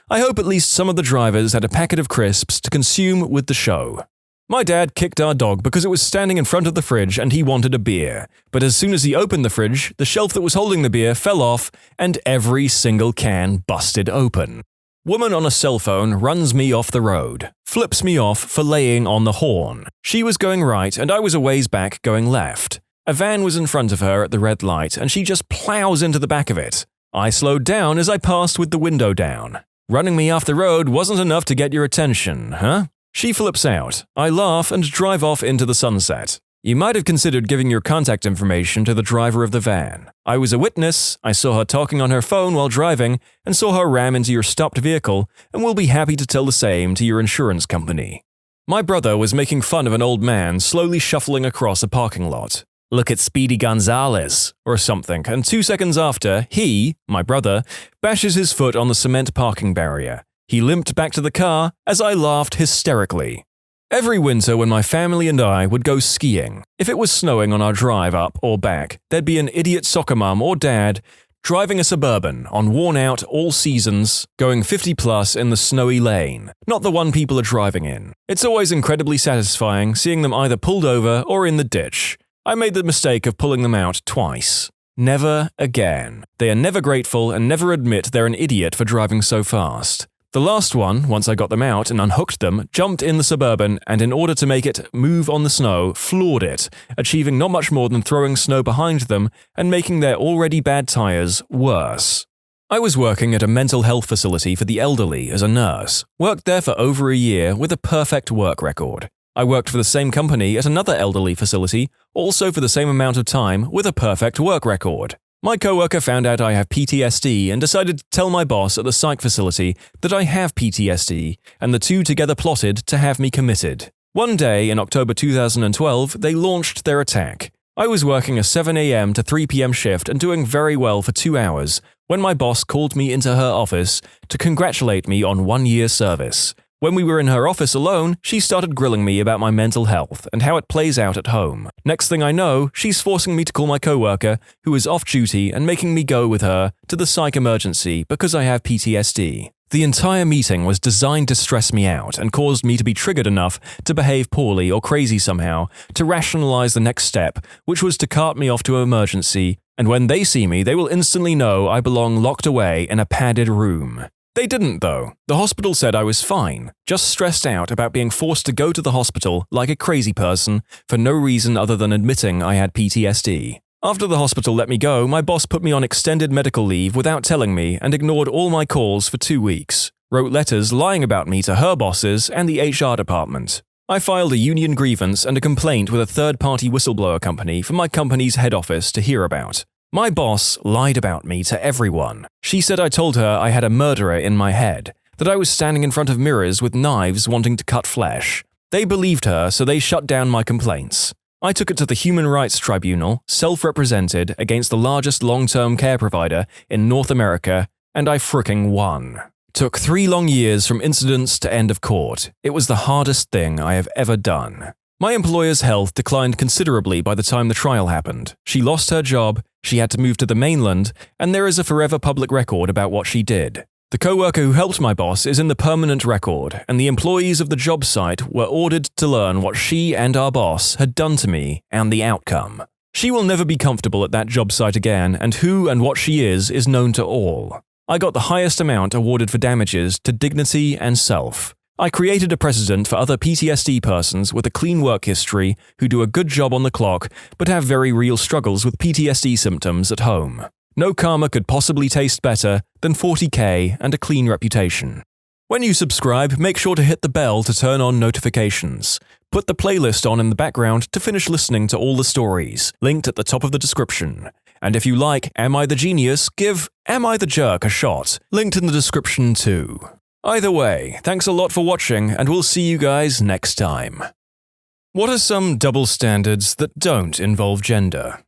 S1: I hope at least some of the drivers had a packet of crisps to consume with the show. My dad kicked our dog because it was standing in front of the fridge and he wanted a beer. But as soon as he opened the fridge, the shelf that was holding the beer fell off and every single can busted open. Woman on a cell phone runs me off the road, flips me off for laying on the horn. She was going right and I was a ways back going left. A van was in front of her at the red light and she just plows into the back of it. I slowed down as I passed with the window down. Running me off the road wasn't enough to get your attention, huh? She flips out. I laugh and drive off into the sunset. You might have considered giving your contact information to the driver of the van. I was a witness, I saw her talking on her phone while driving, and saw her ram into your stopped vehicle, and will be happy to tell the same to your insurance company. My brother was making fun of an old man slowly shuffling across a parking lot. Look at Speedy Gonzales, or something, and 2 seconds after, he, my brother, bashes his foot on the cement parking barrier. He limped back to the car as I laughed hysterically. Every winter when my family and I would go skiing, if it was snowing on our drive up or back, there'd be an idiot soccer mum or dad driving a Suburban on worn-out all seasons, going 50 plus in the snowy lane, not the one people are driving in. It's always incredibly satisfying seeing them either pulled over or in the ditch. I made the mistake of pulling them out twice. Never again. They are never grateful and never admit they're an idiot for driving so fast. The last one, once I got them out and unhooked them, jumped in the Suburban and in order to make it move on the snow, floored it, achieving not much more than throwing snow behind them and making their already bad tires worse. I was working at a mental health facility for the elderly as a nurse, worked there for over a year with a perfect work record. I worked for the same company at another elderly facility, also for the same amount of time with a perfect work record. My coworker found out I have PTSD and decided to tell my boss at the psych facility that I have PTSD, and the two together plotted to have me committed. One day in October 2012, they launched their attack. I was working a 7 a.m. to 3 p.m. shift and doing very well for 2 hours when my boss called me into her office to congratulate me on 1 year service. When we were in her office alone, she started grilling me about my mental health and how it plays out at home. Next thing I know, she's forcing me to call my coworker, who is off duty, and making me go with her to the psych emergency because I have PTSD. The entire meeting was designed to stress me out and caused me to be triggered enough to behave poorly or crazy somehow to rationalize the next step, which was to cart me off to an emergency, and when they see me, they will instantly know I belong locked away in a padded room. They didn't, though. The hospital said I was fine, just stressed out about being forced to go to the hospital like a crazy person for no reason other than admitting I had PTSD. After the hospital let me go, my boss put me on extended medical leave without telling me and ignored all my calls for 2 weeks. Wrote letters lying about me to her bosses and the HR department. I filed a union grievance and a complaint with a third-party whistleblower company for my company's head office to hear about. My boss lied about me to everyone. She said I told her I had a murderer in my head, that I was standing in front of mirrors with knives wanting to cut flesh. They believed her, so they shut down my complaints. I took it to the Human Rights Tribunal, self-represented, against the largest long-term care provider in North America, and I fricking won. Took 3 long years from incidents to end of court. It was the hardest thing I have ever done. My employer's health declined considerably by the time the trial happened. She lost her job, she had to move to the mainland, and there is a forever public record about what she did. The co-worker who helped my boss is in the permanent record, and the employees of the job site were ordered to learn what she and our boss had done to me and the outcome. She will never be comfortable at that job site again, and who and what she is known to all. I got the highest amount awarded for damages to dignity and self. I created a precedent for other PTSD persons with a clean work history who do a good job on the clock but have very real struggles with PTSD symptoms at home. No karma could possibly taste better than $40K and a clean reputation. When you subscribe, make sure to hit the bell to turn on notifications. Put the playlist on in the background to finish listening to all the stories, linked at the top of the description. And if you like Am I the Genius, give Am I the Jerk a shot, linked in the description too. Either way, thanks a lot for watching, and we'll see you guys next time. What are some double standards that don't involve gender?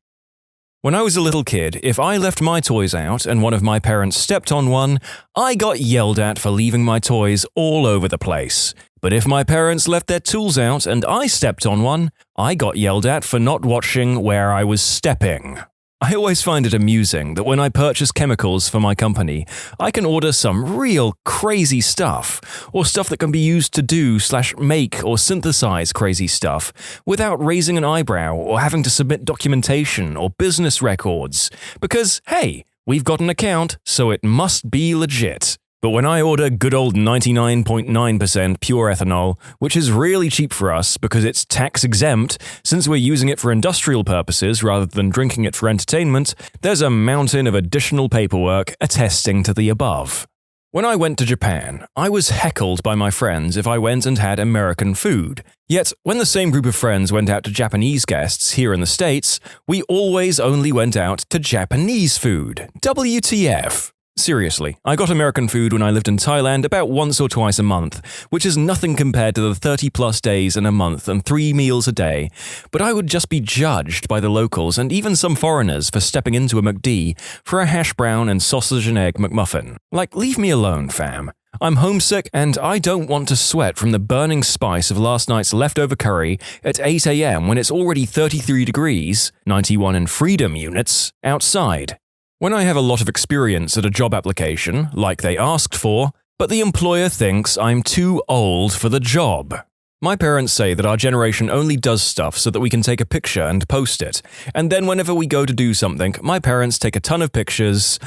S1: When I was a little kid, if I left my toys out and one of my parents stepped on one, I got yelled at for leaving my toys all over the place. But if my parents left their tools out and I stepped on one, I got yelled at for not watching where I was stepping. I always find it amusing that when I purchase chemicals for my company, I can order some real crazy stuff, or stuff that can be used to do/make or synthesize crazy stuff, without raising an eyebrow or having to submit documentation or business records, because, hey, we've got an account, so it must be legit. But when I order good old 99.9% pure ethanol, which is really cheap for us because it's tax exempt since we're using it for industrial purposes rather than drinking it for entertainment, there's a mountain of additional paperwork attesting to the above. When I went to Japan, I was heckled by my friends if I went and had American food. Yet, when the same group of friends went out to Japanese guests here in the States, we always only went out to Japanese food. WTF? Seriously, I got American food when I lived in Thailand about once or twice a month, which is nothing compared to the 30-plus days in a month and 3 meals a day, but I would just be judged by the locals and even some foreigners for stepping into a McD for a hash brown and sausage and egg McMuffin. Like, leave me alone, fam. I'm homesick and I don't want to sweat from the burning spice of last night's leftover curry at 8 a.m. when it's already 33 degrees, 91 in freedom units, outside. When I have a lot of experience at a job application, like they asked for, but the employer thinks I'm too old for the job. My parents say that our generation only does stuff so that we can take a picture and post it, and then whenever we go to do something, my parents take a ton of pictures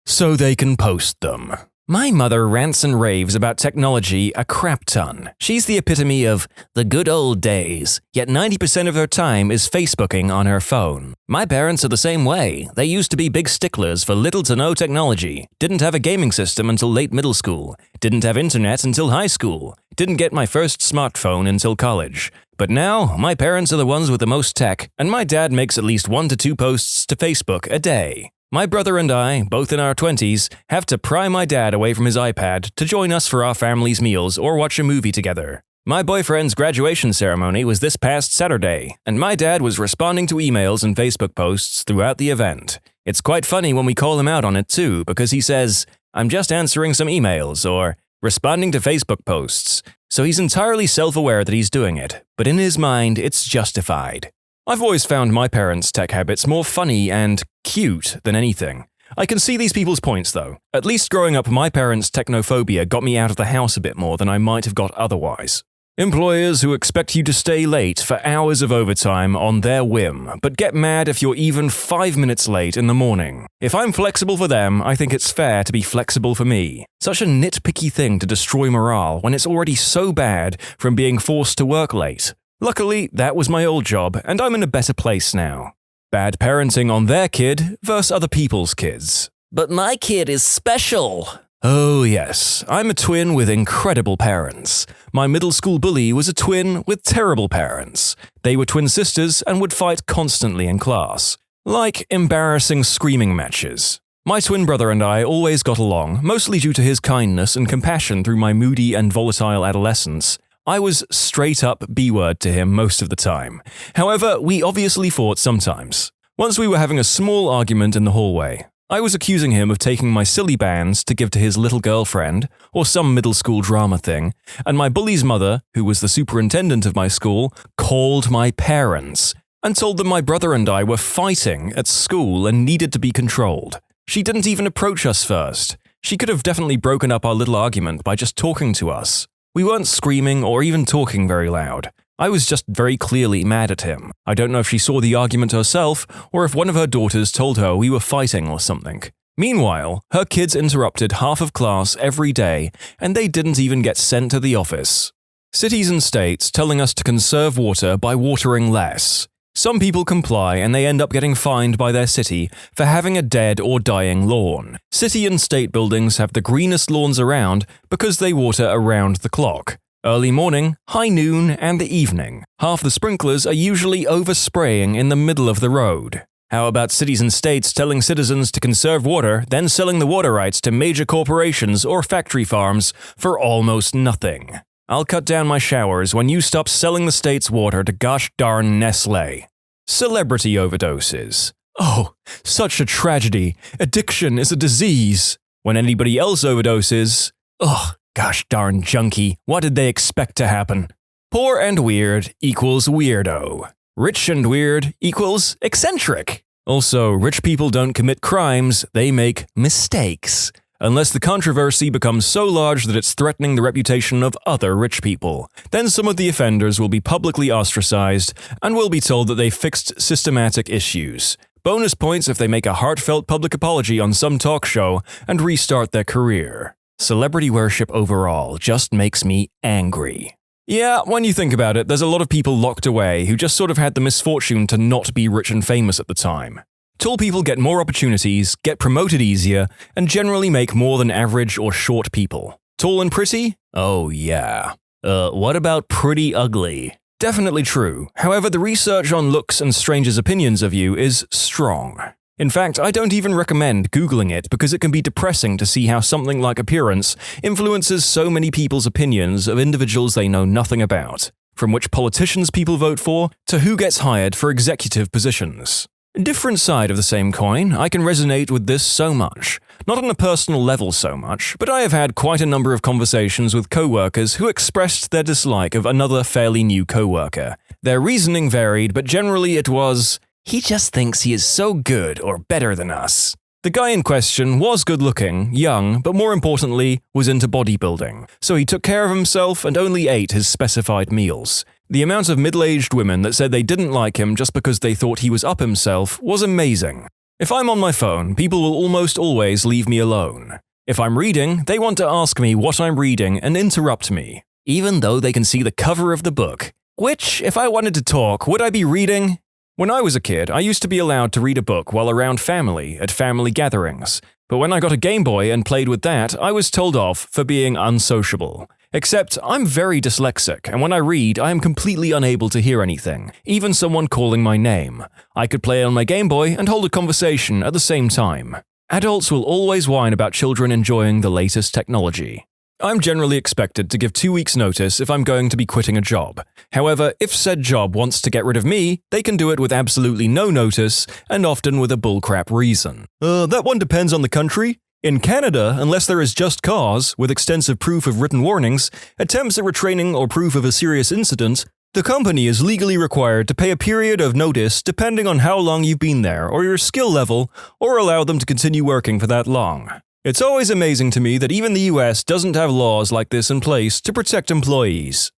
S1: so they can post them. My mother rants and raves about technology a crap ton. She's the epitome of the good old days, yet 90% of her time is Facebooking on her phone. My parents are the same way. They used to be big sticklers for little to no technology, didn't have a gaming system until late middle school, didn't have internet until high school, didn't get my first smartphone until college. But now, my parents are the ones with the most tech, and my dad makes at least 1 to 2 posts to Facebook a day. My brother and I, both in our 20s, have to pry my dad away from his iPad to join us for our family's meals or watch a movie together. My boyfriend's graduation ceremony was this past Saturday, and my dad was responding to emails and Facebook posts throughout the event. It's quite funny when we call him out on it too, because he says, "I'm just answering some emails," or "responding to Facebook posts." So he's entirely self-aware that he's doing it, but in his mind, it's justified. I've always found my parents' tech habits more funny and cute than anything. I can see these people's points though. At least growing up, my parents' technophobia got me out of the house a bit more than I might have got otherwise. Employers who expect you to stay late for hours of overtime on their whim, but get mad if you're even 5 minutes late in the morning. If I'm flexible for them, I think it's fair to be flexible for me. Such a nitpicky thing to destroy morale when it's already so bad from being forced to work late. Luckily, that was my old job, and I'm in a better place now. Bad parenting on their kid versus other people's kids.
S2: But my kid is special.
S1: Oh yes, I'm a twin with incredible parents. My middle school bully was a twin with terrible parents. They were twin sisters and would fight constantly in class. Like embarrassing screaming matches. My twin brother and I always got along, mostly due to his kindness and compassion through my moody and volatile adolescence. I was straight up B-word to him most of the time. However, we obviously fought sometimes. Once we were having a small argument in the hallway. I was accusing him of taking my silly bands to give to his little girlfriend, or some middle school drama thing, and my bully's mother, who was the superintendent of my school, called my parents and told them my brother and I were fighting at school and needed to be controlled. She didn't even approach us first. She could have definitely broken up our little argument by just talking to us. We weren't screaming or even talking very loud. I was just very clearly mad at him. I don't know if she saw the argument herself or if one of her daughters told her we were fighting or something. Meanwhile, her kids interrupted half of class every day and they didn't even get sent to the office. Cities and states telling us to conserve water by watering less. Some people comply and they end up getting fined by their city for having a dead or dying lawn. City and state buildings have the greenest lawns around because they water around the clock. Early morning, high noon, and the evening. Half the sprinklers are usually overspraying in the middle of the road. How about cities and states telling citizens to conserve water, then selling the water rights to major corporations or factory farms for almost nothing? I'll cut down my showers when you stop selling the state's water to gosh darn Nestle. Celebrity overdoses. Oh, such a tragedy. Addiction is a disease. When anybody else overdoses, ugh, gosh darn junkie, what did they expect to happen? Poor and weird equals weirdo. Rich and weird equals eccentric. Also, rich people don't commit crimes, they make mistakes. Unless the controversy becomes so large that it's threatening the reputation of other rich people. Then some of the offenders will be publicly ostracized and will be told that they fixed systematic issues. Bonus points if they make a heartfelt public apology on some talk show and restart their career. Celebrity worship overall just makes me angry. Yeah, when you think about it, there's a lot of people locked away who just sort of had the misfortune to not be rich and famous at the time. Tall people get more opportunities, get promoted easier, and generally make more than average or short people. Tall and pretty? Oh yeah. What about pretty ugly? Definitely true. However, the research on looks and strangers' opinions of you is strong. In fact, I don't even recommend Googling it because it can be depressing to see how something like appearance influences so many people's opinions of individuals they know nothing about. From which politicians people vote for, to who gets hired for executive positions. Different side of the same coin, I can resonate with this so much. Not on a personal level so much, but I have had quite a number of conversations with co-workers who expressed their dislike of another fairly new co-worker. Their reasoning varied, but generally it was, he just thinks he is so good or better than us. The guy in question was good-looking, young, but more importantly, was into bodybuilding, so he took care of himself and only ate his specified meals. The amount of middle-aged women that said they didn't like him just because they thought he was up himself was amazing. If I'm on my phone, people will almost always leave me alone. If I'm reading, they want to ask me what I'm reading and interrupt me, even though they can see the cover of the book. Which, if I wanted to talk, would I be reading? When I was a kid, I used to be allowed to read a book while around family at family gatherings. But when I got a Game Boy and played with that, I was told off for being unsociable. Except, I'm very dyslexic, and when I read, I am completely unable to hear anything, even someone calling my name. I could play on my Game Boy and hold a conversation at the same time. Adults will always whine about children enjoying the latest technology. I'm generally expected to give 2 weeks' notice if I'm going to be quitting a job. However, if said job wants to get rid of me, they can do it with absolutely no notice, and often with a bullcrap reason. That one depends on the country. In Canada, unless there is just cause, with extensive proof of written warnings, attempts at retraining or proof of a serious incident, the company is legally required to pay a period of notice depending on how long you've been there or your skill level, or allow them to continue working for that long. It's always amazing to me that even the US doesn't have laws like this in place to protect employees.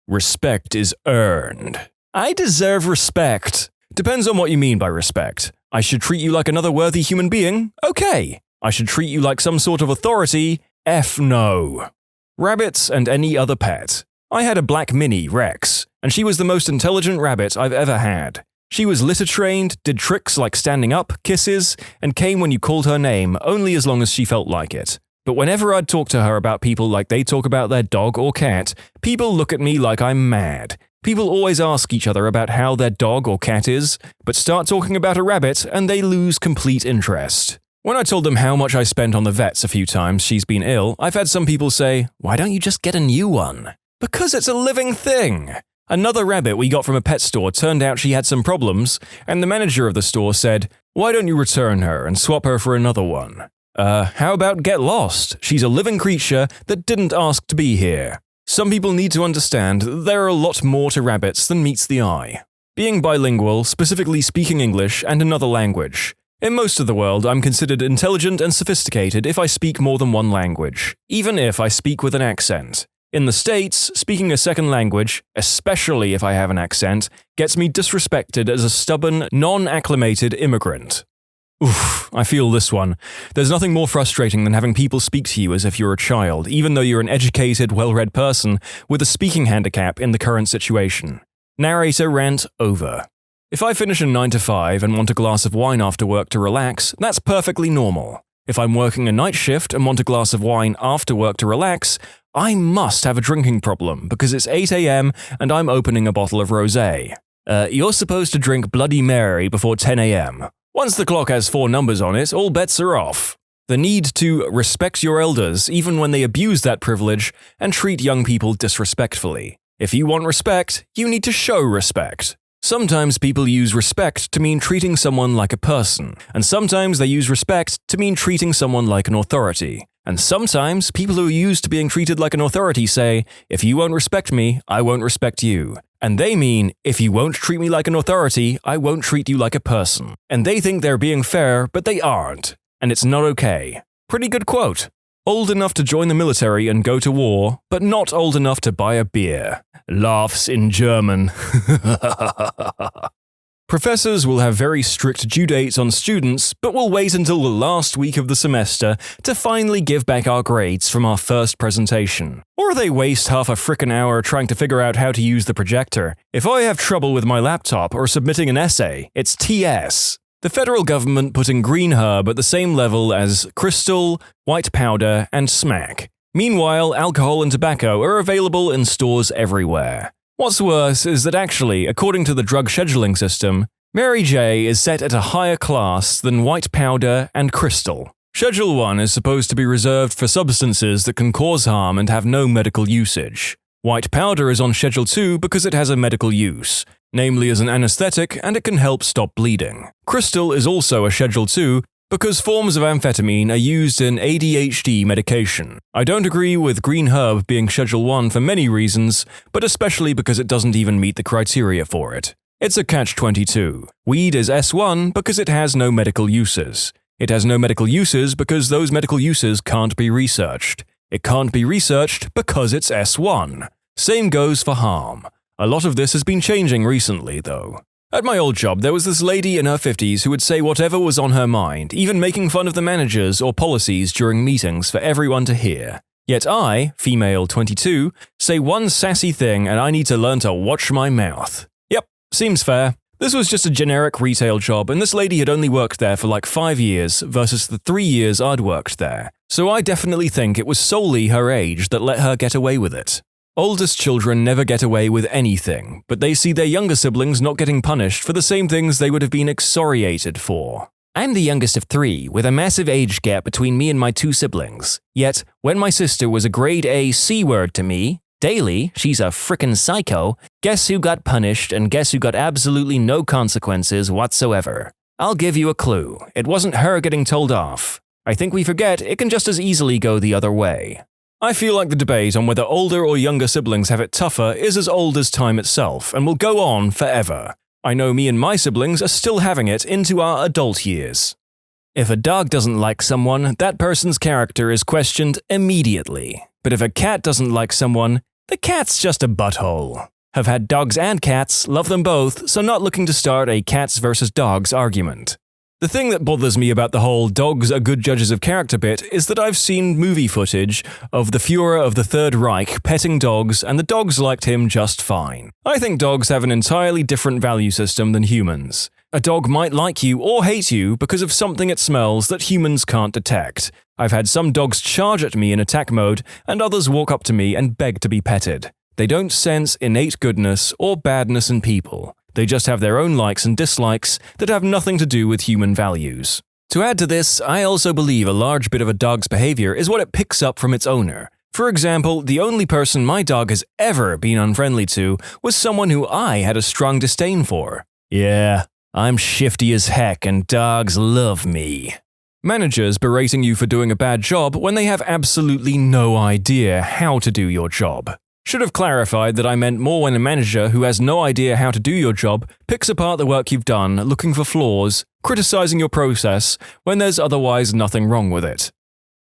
S1: Respect is earned. I deserve respect. Depends on what you mean by respect. I should treat you like another worthy human being? Okay. I should treat you like some sort of authority? F no. Rabbits and any other pet. I had a black mini, Rex, and she was the most intelligent rabbit I've ever had. She was litter-trained, did tricks like standing up, kisses, and came when you called her name only as long as she felt like it. But whenever I'd talk to her about people like they talk about their dog or cat, people look at me like I'm mad. People always ask each other about how their dog or cat is, but start talking about a rabbit and they lose complete interest. When I told them how much I spent on the vets a few times she's been ill, I've had some people say, "Why don't you just get a new one?" Because it's a living thing! Another rabbit we got from a pet store turned out she had some problems, and the manager of the store said, "Why don't you return her and swap her for another one?" How about get lost? She's a living creature that didn't ask to be here. Some people need to understand that there are a lot more to rabbits than meets the eye. Being bilingual, specifically speaking English and another language. In most of the world, I'm considered intelligent and sophisticated if I speak more than one language, even if I speak with an accent. In the States, speaking a second language, especially if I have an accent, gets me disrespected as a stubborn, non-acclimated immigrant. Oof, I feel this one. There's nothing more frustrating than having people speak to you as if you're a child, even though you're an educated, well-read person with a speaking handicap in the current situation. Narrator rant over. If I finish a 9 to 5 and want a glass of wine after work to relax, that's perfectly normal. If I'm working a night shift and want a glass of wine after work to relax, I must have a drinking problem because it's 8 a.m. and I'm opening a bottle of rosé. You're supposed to drink Bloody Mary before 10 a.m. Once the clock has 4 numbers on it, all bets are off. The need to respect your elders even when they abuse that privilege and treat young people disrespectfully. If you want respect, you need to show respect. Sometimes people use respect to mean treating someone like a person, and sometimes they use respect to mean treating someone like an authority. And sometimes people who are used to being treated like an authority say, "If you won't respect me, I won't respect you." And they mean, "If you won't treat me like an authority, I won't treat you like a person." And they think they're being fair, but they aren't. And it's not okay. Pretty good quote. Old enough to join the military and go to war, but not old enough to buy a beer. Laughs in German. Professors will have very strict due dates on students, but will wait until the last week of the semester to finally give back our grades from our first presentation. Or they waste half a frickin' hour trying to figure out how to use the projector. If I have trouble with my laptop or submitting an essay, it's TS. The federal government putting green herb at the same level as crystal, white powder, and smack. Meanwhile, alcohol and tobacco are available in stores everywhere. What's worse is that actually, according to the drug scheduling system, Mary J is set at a higher class than white powder and crystal. Schedule 1 is supposed to be reserved for substances that can cause harm and have no medical usage. White powder is on Schedule 2 because it has a medical use, namely as an anesthetic and it can help stop bleeding. Crystal is also a Schedule 2 because forms of amphetamine are used in ADHD medication. I don't agree with green herb being Schedule 1 for many reasons, but especially because it doesn't even meet the criteria for it. It's a catch-22. Weed is S1 because it has no medical uses. It has no medical uses because those medical uses can't be researched. It can't be researched because it's S1. Same goes for harm. A lot of this has been changing recently, though. At my old job, there was this lady in her 50s who would say whatever was on her mind, even making fun of the managers or policies during meetings for everyone to hear. Yet I, female 22, say one sassy thing and I need to learn to watch my mouth. Yep, seems fair. This was just a generic retail job and this lady had only worked there for like 5 years versus the 3 years I'd worked there. So I definitely think it was solely her age that let her get away with it. Oldest children never get away with anything, but they see their younger siblings not getting punished for the same things they would have been excoriated for. I'm the youngest of 3, with a massive age gap between me and my 2 siblings. Yet, when my sister was a grade A C-word to me, daily, she's a frickin' psycho, guess who got punished and guess who got absolutely no consequences whatsoever? I'll give you a clue. It wasn't her getting told off. I think we forget it can just as easily go the other way. I feel like the debate on whether older or younger siblings have it tougher is as old as time itself and will go on forever. I know me and my siblings are still having it into our adult years. If a dog doesn't like someone, that person's character is questioned immediately. But if a cat doesn't like someone, the cat's just a butthole. Have had dogs and cats, love them both, so not looking to start a cats versus dogs argument. The thing that bothers me about the whole dogs are good judges of character bit is that I've seen movie footage of the Führer of the Third Reich petting dogs and the dogs liked him just fine. I think dogs have an entirely different value system than humans. A dog might like you or hate you because of something it smells that humans can't detect. I've had some dogs charge at me in attack mode and others walk up to me and beg to be petted. They don't sense innate goodness or badness in people. They just have their own likes and dislikes that have nothing to do with human values. To add to this, I also believe a large bit of a dog's behavior is what it picks up from its owner. For example, the only person my dog has ever been unfriendly to was someone who I had a strong disdain for. Yeah, I'm shifty as heck and dogs love me. Managers berating you for doing a bad job when they have absolutely no idea how to do your job. Should have clarified that I meant more when a manager who has no idea how to do your job picks apart the work you've done, looking for flaws, criticizing your process when there's otherwise nothing wrong with it.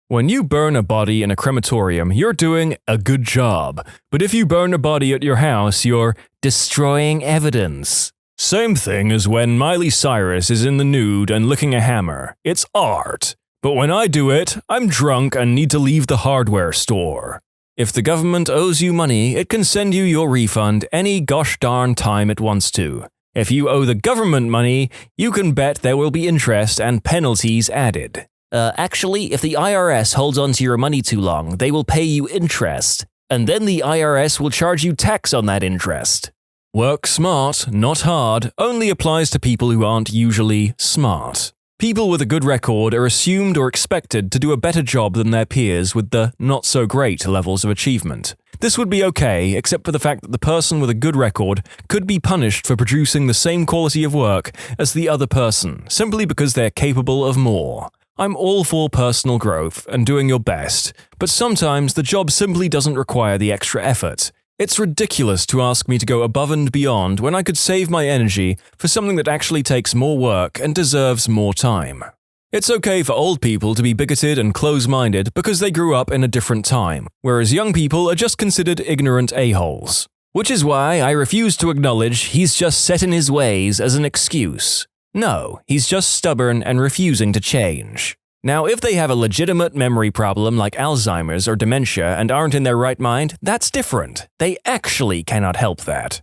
S1: When you burn a body in a crematorium, you're doing a good job. But if you burn a body at your house, you're destroying evidence. Same thing as when Miley Cyrus is in the nude and licking a hammer. It's art. But when I do it, I'm drunk and need to leave the hardware store. If the government owes you money, it can send you your refund any gosh darn time it wants to. If you owe the government money, you can bet there will be interest and penalties added.
S2: Actually, if the IRS holds on to your money too long, they will pay you interest. And then the IRS will charge you tax on that interest.
S1: Work smart, not hard, only applies to people who aren't usually smart. People with a good record are assumed or expected to do a better job than their peers with the not-so-great levels of achievement. This would be okay, except for the fact that the person with a good record could be punished for producing the same quality of work as the other person, simply because they're capable of more. I'm all for personal growth and doing your best, but sometimes the job simply doesn't require the extra effort. It's ridiculous to ask me to go above and beyond when I could save my energy for something that actually takes more work and deserves more time. It's okay for old people to be bigoted and close-minded because they grew up in a different time, whereas young people are just considered ignorant a-holes. Which is why I refuse to acknowledge he's just set in his ways as an excuse. No, he's just stubborn and refusing to change. Now, if they have a legitimate memory problem like Alzheimer's or dementia and aren't in their right mind, that's different. They actually cannot help that.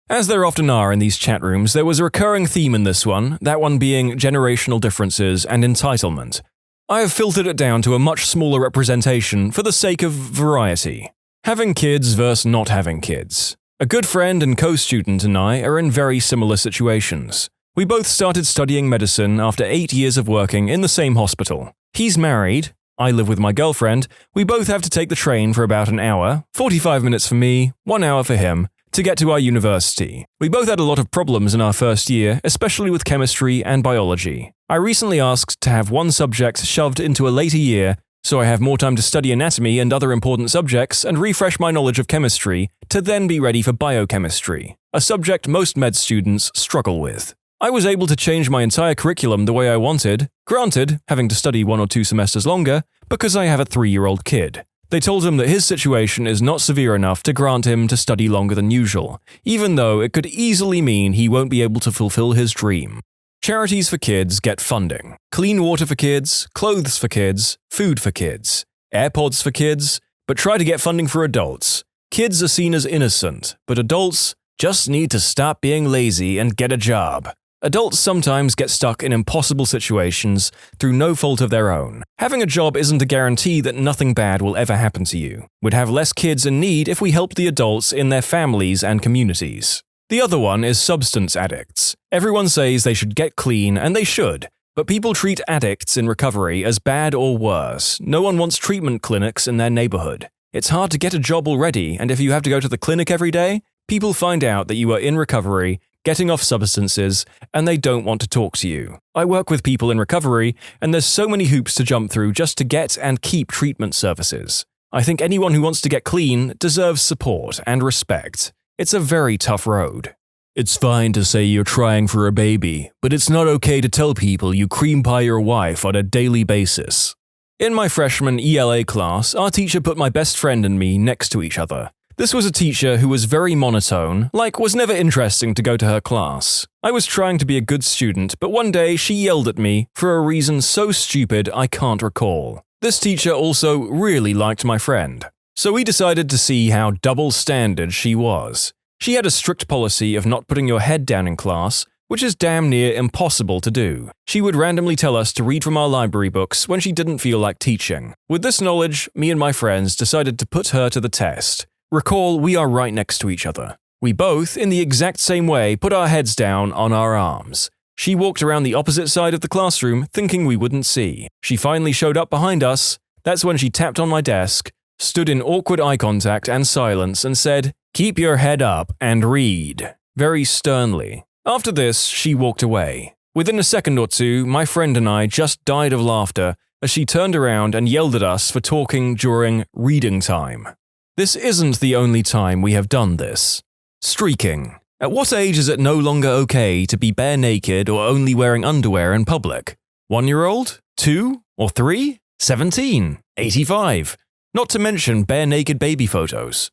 S1: As there often are in these chat rooms, there was a recurring theme in this one, that one being generational differences and entitlement. I have filtered it down to a much smaller representation for the sake of variety. Having kids versus not having kids. A good friend and co-student and I are in very similar situations. We both started studying medicine after 8 years of working in the same hospital. He's married, I live with my girlfriend, we both have to take the train for about an hour, 45 minutes for me, 1 hour for him, to get to our university. We both had a lot of problems in our first year, especially with chemistry and biology. I recently asked to have one subject shoved into a later year, so I have more time to study anatomy and other important subjects and refresh my knowledge of chemistry to then be ready for biochemistry, a subject most med students struggle with. I was able to change my entire curriculum the way I wanted, granted, having to study 1 or 2 semesters longer, because I have a 3-year-old kid. They told him that his situation is not severe enough to grant him to study longer than usual, even though it could easily mean he won't be able to fulfill his dream. Charities for kids get funding. Clean water for kids, clothes for kids, food for kids, AirPods for kids, but try to get funding for adults. Kids are seen as innocent, but adults just need to stop being lazy and get a job. Adults sometimes get stuck in impossible situations through no fault of their own. Having a job isn't a guarantee that nothing bad will ever happen to you. We'd have less kids in need if we helped the adults in their families and communities. The other one is substance addicts. Everyone says they should get clean, and they should, but people treat addicts in recovery as bad or worse. No one wants treatment clinics in their neighborhood. It's hard to get a job already, and if you have to go to the clinic every day, people find out that you are in recovery, getting off substances, and they don't want to talk to you. I work with people in recovery, and there's so many hoops to jump through just to get and keep treatment services. I think anyone who wants to get clean deserves support and respect. It's a very tough road. It's fine to say you're trying for a baby, but it's not okay to tell people you cream pie your wife on a daily basis. In my freshman ELA class, our teacher put my best friend and me next to each other. This was a teacher who was very monotone, was never interesting to go to her class. I was trying to be a good student, but one day she yelled at me for a reason so stupid I can't recall. This teacher also really liked my friend. So we decided to see how double-standard she was. She had a strict policy of not putting your head down in class, which is damn near impossible to do. She would randomly tell us to read from our library books when she didn't feel like teaching. With this knowledge, me and my friends decided to put her to the test. Recall, we are right next to each other. We both, in the exact same way, put our heads down on our arms. She walked around the opposite side of the classroom, thinking we wouldn't see. She finally showed up behind us. That's when she tapped on my desk, stood in awkward eye contact and silence, and said, "Keep your head up and read," very sternly. After this, she walked away. Within a second or two, my friend and I just died of laughter as she turned around and yelled at us for talking during reading time. This isn't the only time we have done this. Streaking. At what age is it no longer okay to be bare naked or only wearing underwear in public? 1-year-old? 2? Or 3? 17? 85? Not to mention bare naked baby photos.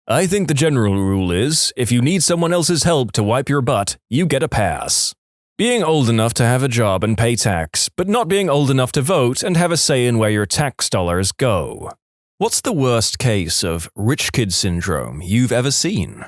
S1: I think the general rule is, if you need someone else's help to wipe your butt, you get a pass. Being old enough to have a job and pay tax, but not being old enough to vote and have a say in where your tax dollars go. What's the worst case of rich kid syndrome you've ever seen?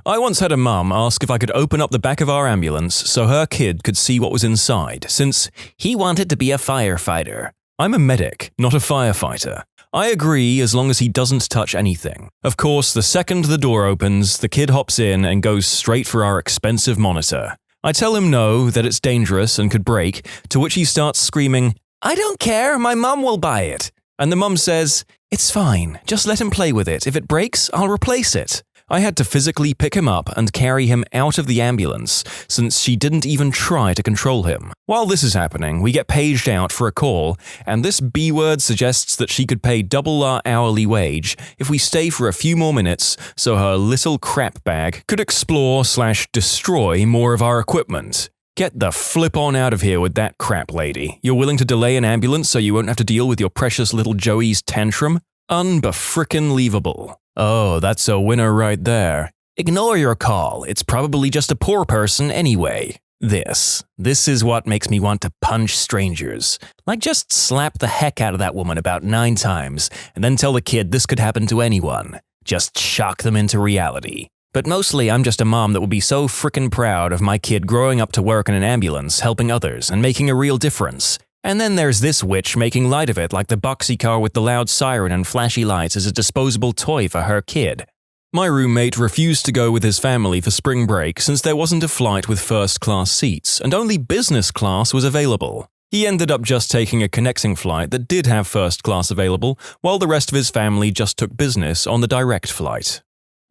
S1: I once had a mum ask if I could open up the back of our ambulance so her kid could see what was inside, since he wanted to be a firefighter. I'm a medic, not a firefighter. I agree as long as he doesn't touch anything. Of course, the second the door opens, the kid hops in and goes straight for our expensive monitor. I tell him no, that it's dangerous and could break, to which he starts screaming, "I don't care, my mum will buy it." And the mum says, "It's fine, just let him play with it. If it breaks, I'll replace it." I had to physically pick him up and carry him out of the ambulance, since she didn't even try to control him. While this is happening, we get paged out for a call, and this B-word suggests that she could pay double our hourly wage if we stay for a few more minutes so her little crap bag could explore/destroy more of our equipment. Get the flip on out of here with that crap, lady. You're willing to delay an ambulance so you won't have to deal with your precious little Joey's tantrum? Unbefrickin-leavable. Oh, that's a winner right there. Ignore your call, it's probably just a poor person anyway. This is what makes me want to punch strangers. Like, just slap the heck out of that woman about 9 times, and then tell the kid this could happen to anyone. Just shock them into reality. But mostly I'm just a mom that will be so frickin' proud of my kid growing up to work in an ambulance, helping others, and making a real difference. And then there's this witch making light of it like the boxy car with the loud siren and flashy lights is a disposable toy for her kid. My roommate refused to go with his family for spring break since there wasn't a flight with first-class seats, and only business class was available. He ended up just taking a connecting flight that did have first class available, while the rest of his family just took business on the direct flight.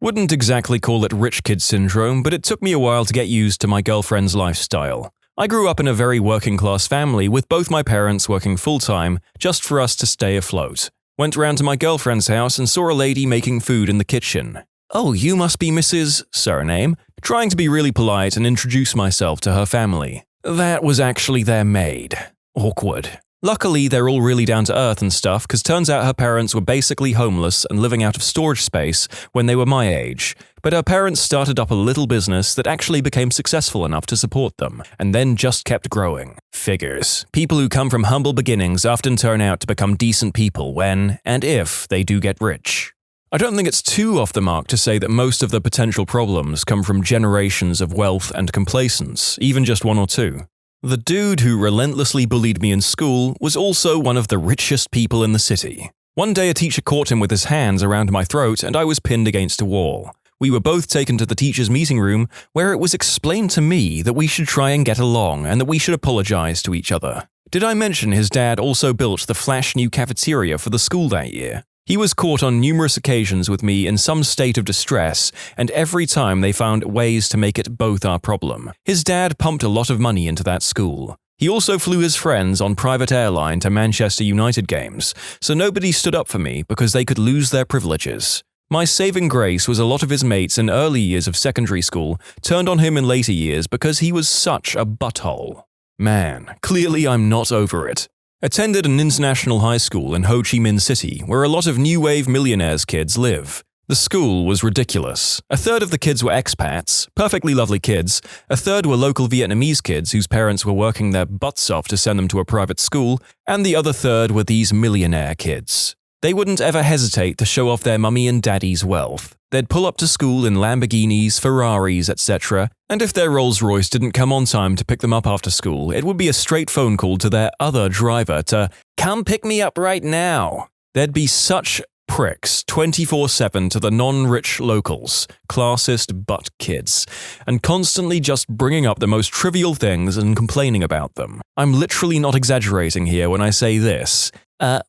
S1: Wouldn't exactly call it rich kid syndrome, but it took me a while to get used to my girlfriend's lifestyle. I grew up in a very working-class family with both my parents working full-time just for us to stay afloat. Went round to my girlfriend's house and saw a lady making food in the kitchen. "Oh, you must be Mrs. Surname," trying to be really polite and introduce myself to her family. That was actually their maid. Awkward. Luckily, they're all really down to earth and stuff, because turns out her parents were basically homeless and living out of storage space when they were my age. But her parents started up a little business that actually became successful enough to support them, and then just kept growing. Figures. People who come from humble beginnings often turn out to become decent people when, and if, they do get rich. I don't think it's too off the mark to say that most of the potential problems come from generations of wealth and complacence, even just one or two. The dude who relentlessly bullied me in school was also one of the richest people in the city. One day a teacher caught him with his hands around my throat and I was pinned against a wall. We were both taken to the teacher's meeting room where it was explained to me that we should try and get along and that we should apologize to each other. Did I mention his dad also built the flash new cafeteria for the school that year? He was caught on numerous occasions with me in some state of distress, and every time they found ways to make it both our problem. His dad pumped a lot of money into that school. He also flew his friends on private airline to Manchester United games, so nobody stood up for me because they could lose their privileges. My saving grace was a lot of his mates in early years of secondary school turned on him in later years because he was such a butthole. Man, clearly I'm not over it. Attended an international high school in Ho Chi Minh City, where a lot of new wave millionaires' kids live. The school was ridiculous. A third of the kids were expats, perfectly lovely kids. A third were local Vietnamese kids whose parents were working their butts off to send them to a private school, and the other third were these millionaire kids. They wouldn't ever hesitate to show off their mummy and daddy's wealth. They'd pull up to school in Lamborghinis, Ferraris, etc., and if their Rolls-Royce didn't come on time to pick them up after school, it would be a straight phone call to their other driver to "come pick me up right now." There'd be such pricks 24/7 to the non-rich locals, classist butt kids, and constantly just bringing up the most trivial things and complaining about them. I'm literally not exaggerating here when I say this.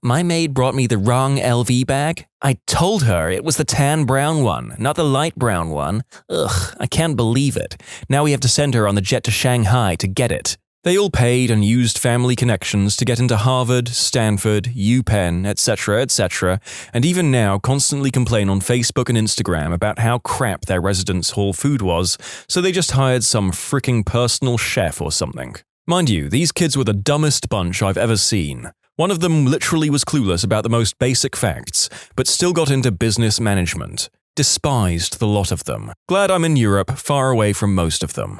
S1: My maid brought me the wrong LV bag. I told her it was the tan brown one, not the light brown one. Ugh, I can't believe it. Now we have to send her on the jet to Shanghai to get it. They all paid and used family connections to get into Harvard, Stanford, UPenn, etc., and even now constantly complain on Facebook and Instagram about how crap their residence hall food was, so they just hired some freaking personal chef or something. Mind you, these kids were the dumbest bunch I've ever seen. One of them literally was clueless about the most basic facts, but still got into business management. Despised the lot of them. Glad I'm in Europe, far away from most of them.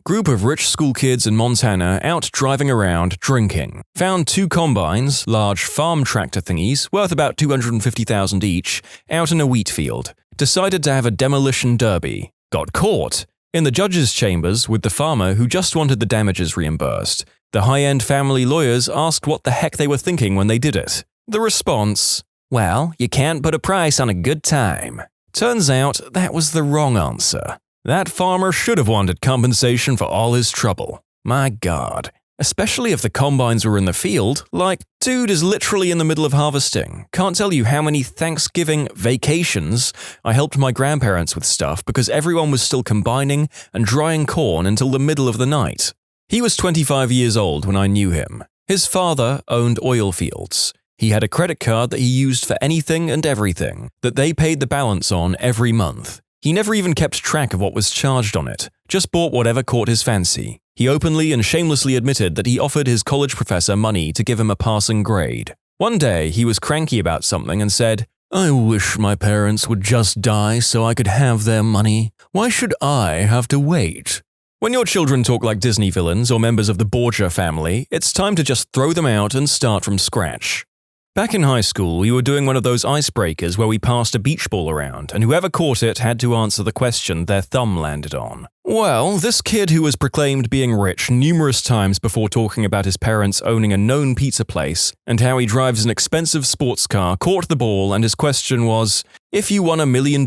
S1: Group of rich school kids in Montana out driving around drinking. Found 2 combines, large farm tractor thingies, worth about $250,000 each, out in a wheat field. Decided to have a demolition derby. Got caught. In the judge's chambers with the farmer who just wanted the damages reimbursed. The high-end family lawyers asked what the heck they were thinking when they did it. The response, well, you can't put a price on a good time. Turns out that was the wrong answer. That farmer should have wanted compensation for all his trouble. My God. Especially if the combines were in the field, like, dude is literally in the middle of harvesting. Can't tell you how many Thanksgiving vacations I helped my grandparents with stuff because everyone was still combining and drying corn until the middle of the night. He was 25 years old when I knew him. His father owned oil fields. He had a credit card that he used for anything and everything, that they paid the balance on every month. He never even kept track of what was charged on it, just bought whatever caught his fancy. He openly and shamelessly admitted that he offered his college professor money to give him a passing grade. One day, he was cranky about something and said, I wish my parents would just die so I could have their money. Why should I have to wait? When your children talk like Disney villains or members of the Borgia family, it's time to just throw them out and start from scratch. Back in high school, we were doing one of those icebreakers where we passed a beach ball around, and whoever caught it had to answer the question their thumb landed on. Well, this kid who was proclaimed being rich numerous times before talking about his parents owning a known pizza place and how he drives an expensive sports car caught the ball, and his question was, if you won $1 million,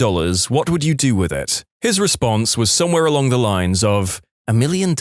S1: what would you do with it? His response was somewhere along the lines of, $1 million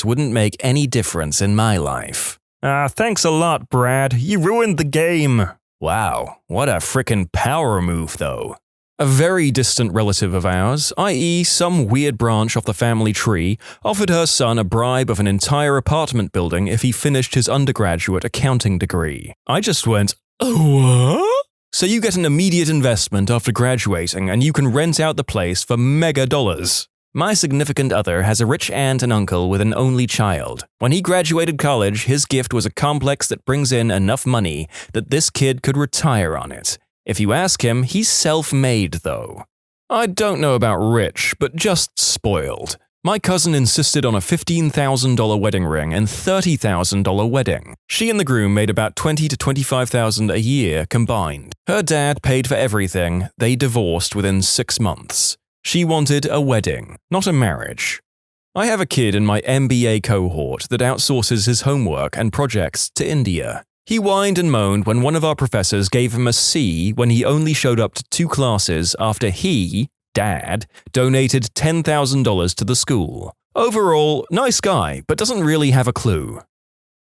S1: wouldn't make any difference in my life. Thanks a lot, Brad. You ruined the game. Wow, what a frickin' power move, though. A very distant relative of ours, i.e. some weird branch off the family tree, offered her son a bribe of an entire apartment building if he finished his undergraduate accounting degree. I just went, what? So you get an immediate investment after graduating and you can rent out the place for mega dollars. My significant other has a rich aunt and uncle with an only child. When he graduated college, his gift was a complex that brings in enough money that this kid could retire on it. If you ask him, he's self-made, though. I don't know about rich, but just spoiled. My cousin insisted on a $15,000 wedding ring and $30,000 wedding. She and the groom made about $20,000 to $25,000 a year combined. Her dad paid for everything. They divorced within 6 months. She wanted a wedding, not a marriage. I have a kid in my MBA cohort that outsources his homework and projects to India. He whined and moaned when one of our professors gave him a C when he only showed up to 2 classes after he, Dad, donated $10,000 to the school. Overall, nice guy, but doesn't really have a clue.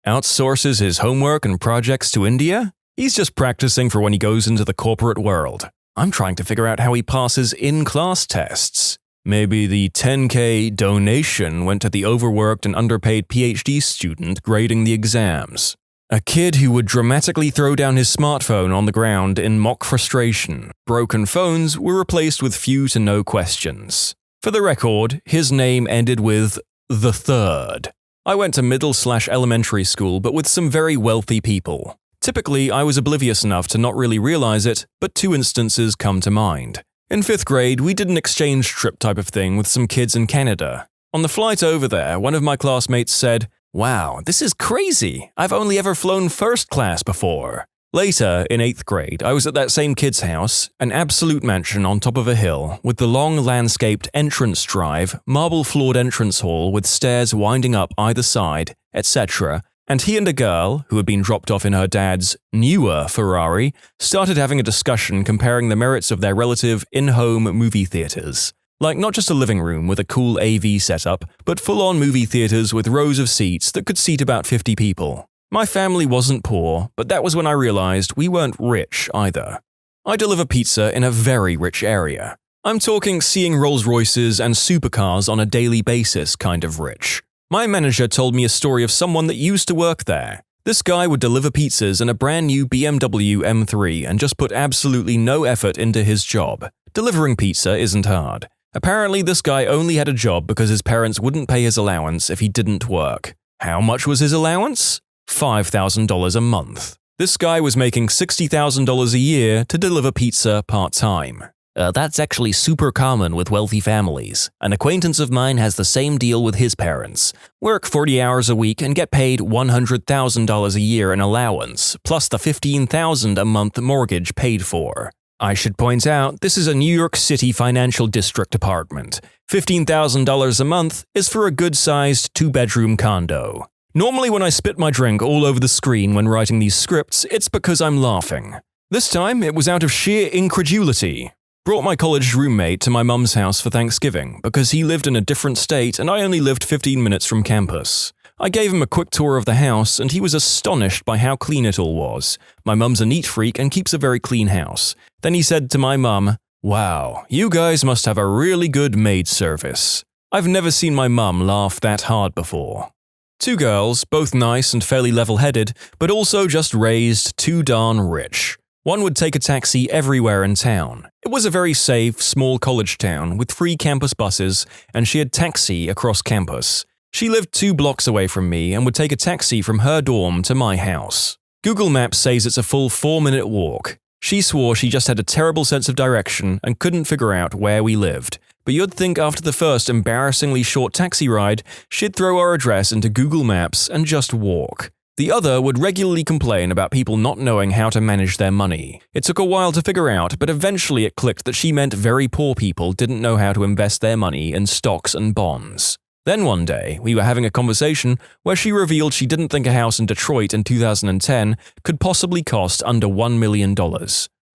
S1: Outsources his homework and projects to India? He's just practicing for when he goes into the corporate world. I'm trying to figure out how he passes in-class tests. Maybe the $10K donation went to the overworked and underpaid PhD student grading the exams. A kid who would dramatically throw down his smartphone on the ground in mock frustration. Broken phones were replaced with few to no questions. For the record, his name ended with the third. I went to middle/elementary school, but with some very wealthy people. Typically, I was oblivious enough to not really realize it, but 2 instances come to mind. In 5th grade, we did an exchange trip type of thing with some kids in Canada. On the flight over there, one of my classmates said, "Wow, this is crazy. I've only ever flown first class before." Later, in 8th grade, I was at that same kid's house, an absolute mansion on top of a hill, with the long landscaped entrance drive, marble-floored entrance hall with stairs winding up either side, etc., and he and a girl, who had been dropped off in her dad's newer Ferrari, started having a discussion comparing the merits of their relative in-home movie theaters. Like not just a living room with a cool AV setup, but full-on movie theaters with rows of seats that could seat about 50 people. My family wasn't poor, but that was when I realized we weren't rich either. I deliver pizza in a very rich area. I'm talking seeing Rolls-Royces and supercars on a daily basis kind of rich. My manager told me a story of someone that used to work there. This guy would deliver pizzas in a brand new BMW M3 and just put absolutely no effort into his job. Delivering pizza isn't hard. Apparently, this guy only had a job because his parents wouldn't pay his allowance if he didn't work. How much was his allowance? $5,000 a month. This guy was making $60,000 a year to deliver pizza part-time.
S2: That's actually super common with wealthy families. An acquaintance of mine has the same deal with his parents. Work 40 hours a week and get paid $100,000 a year in allowance, plus the $15,000 a month mortgage paid for. I should point out, this is a New York City financial district apartment. $15,000 a month is for a good-sized two-bedroom condo. Normally when I spit my drink all over the screen when writing these scripts, it's because I'm laughing. This time, it was out of sheer incredulity. Brought my college roommate to my mum's house for Thanksgiving because he lived in a different state and I only lived 15 minutes from campus. I gave him a quick tour of the house and he was astonished by how clean it all was. My mum's a neat freak and keeps a very clean house. Then he said to my mum, "Wow, you guys must have a really good maid service." I've never seen my mum laugh that hard before. Two girls, both nice and fairly level-headed, but also just raised too darn rich. One would take a taxi everywhere in town. It was a very safe, small college town with free campus buses, and she had taxi across campus. She lived 2 blocks away from me and would take a taxi from her dorm to my house. Google Maps says it's a full 4-minute walk. She swore she just had a terrible sense of direction and couldn't figure out where we lived. But you'd think after the first embarrassingly short taxi ride, she'd throw our address into Google Maps and just walk. The other would regularly complain about people not knowing how to manage their money. It took a while to figure out, but eventually it clicked that she meant very poor people didn't know how to invest their money in stocks and bonds. Then one day, we were having a conversation where she revealed she didn't think a house in Detroit in 2010 could possibly cost under $1 million.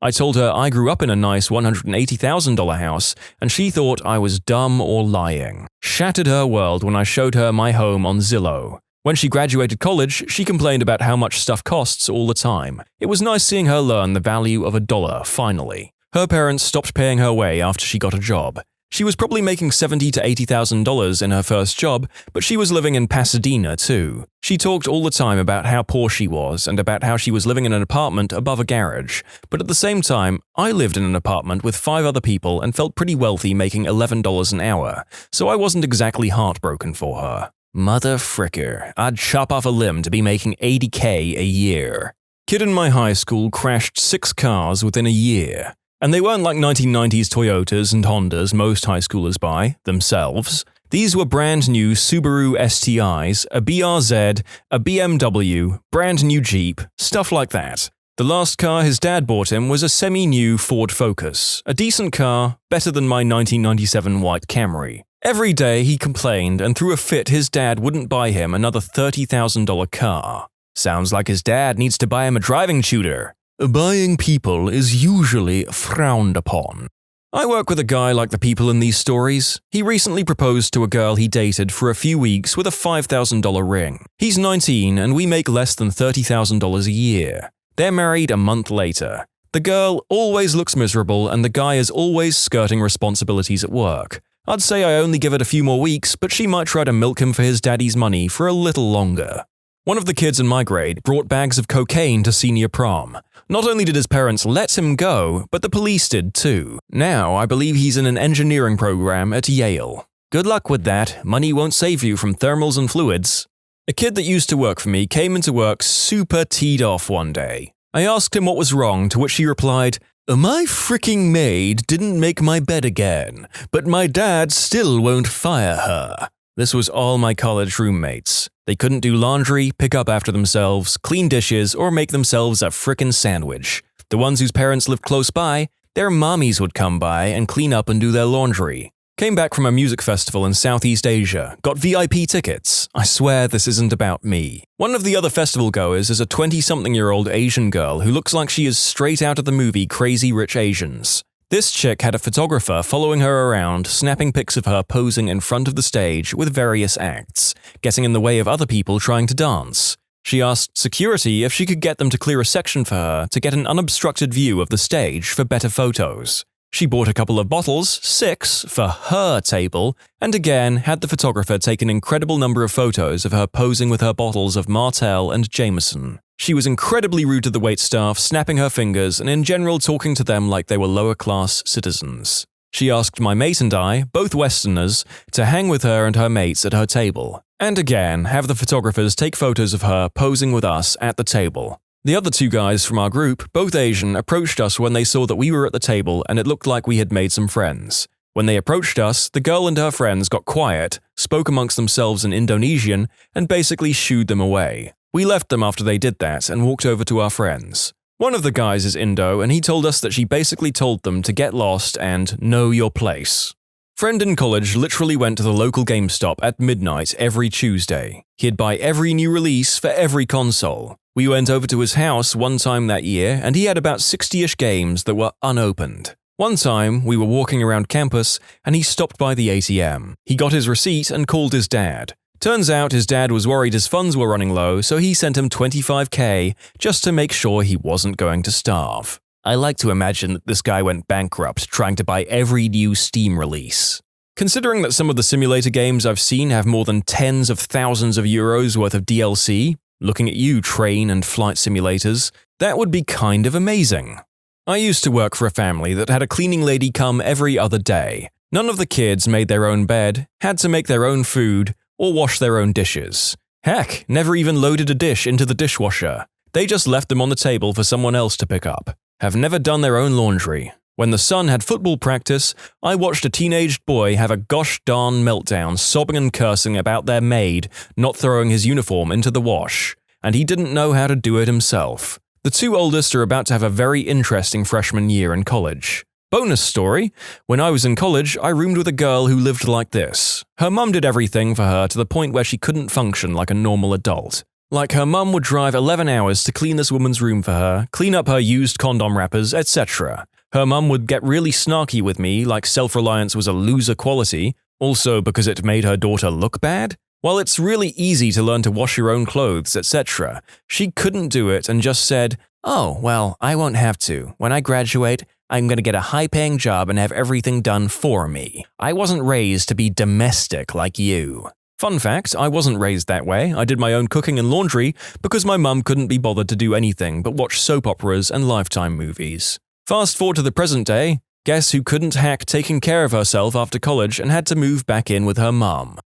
S2: I told her I grew up in a nice $180,000 house, and she thought I was dumb or lying. Shattered her world when I showed her my home on Zillow. When she graduated college, she complained about how much stuff costs all the time. It was nice seeing her learn the value of $1, finally. Her parents stopped paying her way after she got a job. She was probably making $70,000 to $80,000 in her first job, but she was living in Pasadena too. She talked all the time about how poor she was and about how she was living in an apartment above a garage. But at the same time, I lived in an apartment with 5 other people and felt pretty wealthy making $11 an hour, so I wasn't exactly heartbroken for her. Mother fricker, I'd chop off a limb to be making $80K a year. Kid in my high school crashed 6 cars within a year. And they weren't like 1990s Toyotas and Hondas most high schoolers buy, themselves. These were brand new Subaru STIs, a BRZ, a BMW, brand new Jeep, stuff like that. The last car his dad bought him was a semi-new Ford Focus, a decent car, better than my 1997 white Camry. Every day he complained and threw a fit his dad wouldn't buy him another $30,000 car. Sounds like his dad needs to buy him a driving tutor. Buying people is usually frowned upon. I work with a guy like the people in these stories. He recently proposed to a girl he dated for a few weeks with a $5,000 ring. He's 19 and we make less than $30,000 a year. They're married a month later. The girl always looks miserable and the guy is always skirting responsibilities at work. I'd say I only give it a few more weeks, but she might try to milk him for his daddy's money for a little longer. One of the kids in my grade brought bags of cocaine to senior prom. Not only did his parents let him go, but the police did too. Now I believe he's in an engineering program at Yale. Good luck with that, money won't save you from thermals and fluids. A kid that used to work for me came into work super teed off one day. I asked him what was wrong, to which he replied, "My freaking maid didn't make my bed again, but my dad still won't fire her." This was all my college roommates. They couldn't do laundry, pick up after themselves, clean dishes, or make themselves a frickin' sandwich. The ones whose parents lived close by, their mommies would come by and clean up and do their laundry. Came back from a music festival in Southeast Asia, got VIP tickets. I swear this isn't about me. One of the other festival goers is a 20-something-year-old Asian girl who looks like she is straight out of the movie Crazy Rich Asians. This chick had a photographer following her around, snapping pics of her posing in front of the stage with various acts, getting in the way of other people trying to dance. She asked security if she could get them to clear a section for her to get an unobstructed view of the stage for better photos. She bought a couple of bottles, 6, for her table, and again had the photographer take an incredible number of photos of her posing with her bottles of Martell and Jameson. She was incredibly rude to the waitstaff, snapping her fingers and in general talking to them like they were lower-class citizens. She asked my mate and I, both Westerners, to hang with her and her mates at her table, and again have the photographers take photos of her posing with us at the table. The other 2 guys from our group, both Asian, approached us when they saw that we were at the table and it looked like we had made some friends. When they approached us, the girl and her friends got quiet, spoke amongst themselves in Indonesian, and basically shooed them away. We left them after they did that and walked over to our friends. One of the guys is Indo and he told us that she basically told them to get lost and know your place. Friend in college literally went to the local GameStop at midnight every Tuesday. He'd buy every new release for every console. We went over to his house one time that year and he had about 60-ish games that were unopened. One time, we were walking around campus and he stopped by the ATM. He got his receipt and called his dad. Turns out his dad was worried his funds were running low, so he sent him $25K just to make sure he wasn't going to starve. I like to imagine that this guy went bankrupt trying to buy every new Steam release. Considering that some of the simulator games I've seen have more than tens of thousands of euros worth of DLC, looking at you train and flight simulators, that would be kind of amazing. I used to work for a family that had a cleaning lady come every other day. None of the kids made their own bed, had to make their own food, or wash their own dishes. Heck, never even loaded a dish into the dishwasher. They just left them on the table for someone else to pick up. Have never done their own laundry. When the son had football practice, I watched a teenaged boy have a gosh darn meltdown, sobbing and cursing about their maid not throwing his uniform into the wash, and he didn't know how to do it himself. The 2 oldest are about to have a very interesting freshman year in college. Bonus story, when I was in college, I roomed with a girl who lived like this. Her mum did everything for her to the point where she couldn't function like a normal adult. Like her mum would drive 11 hours to clean this woman's room for her, clean up her used condom wrappers, etc. Her mum would get really snarky with me, like self-reliance was a loser quality, also because it made her daughter look bad. While it's really easy to learn to wash your own clothes, etc., she couldn't do it and just said, "Oh, well, I won't have to. When I graduate, I'm going to get a high-paying job and have everything done for me. I wasn't raised to be domestic like you." Fun fact, I wasn't raised that way. I did my own cooking and laundry because my mum couldn't be bothered to do anything but watch soap operas and Lifetime movies. Fast forward to the present day, guess who couldn't hack taking care of herself after college and had to move back in with her mum?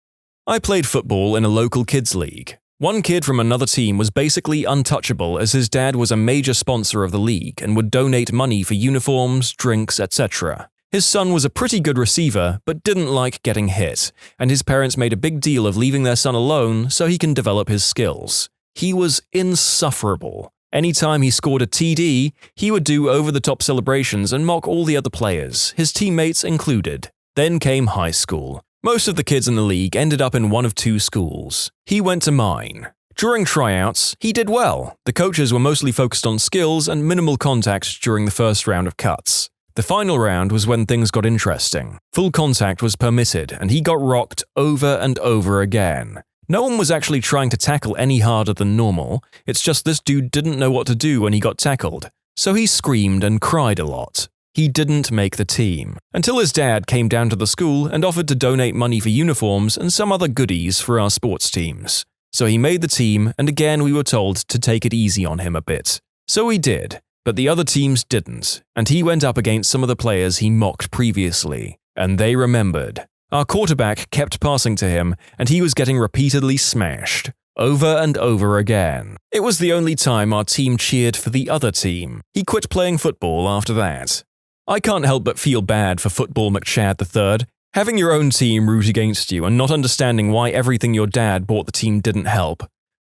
S2: I played football in a local kids league. One kid from another team was basically untouchable as his dad was a major sponsor of the league and would donate money for uniforms, drinks, etc. His son was a pretty good receiver, but didn't like getting hit, and his parents made a big deal of leaving their son alone so he can develop his skills. He was insufferable. Anytime he scored a TD, he would do over-the-top celebrations and mock all the other players, his teammates included. Then came high school. Most of the kids in the league ended up in one of 2 schools. He went to mine. During tryouts, he did well. The coaches were mostly focused on skills and minimal contact during the first round of cuts. The final round was when things got interesting. Full contact was permitted, and he got rocked over and over again. No one was actually trying to tackle any harder than normal, it's just this dude didn't know what to do when he got tackled, so he screamed and cried a lot. He didn't make the team, until his dad came down to the school and offered to donate money for uniforms and some other goodies for our sports teams. So he made the team, and again we were told to take it easy on him a bit. So he did. But the other teams didn't, and he went up against some of the players he mocked previously, and they remembered. Our quarterback kept passing to him, and he was getting repeatedly smashed, over and over again. It was the only time our team cheered for the other team. He quit playing football after that. I can't help but feel bad for Football McChad III. Having your own team root against you and not understanding why everything your dad bought the team didn't help.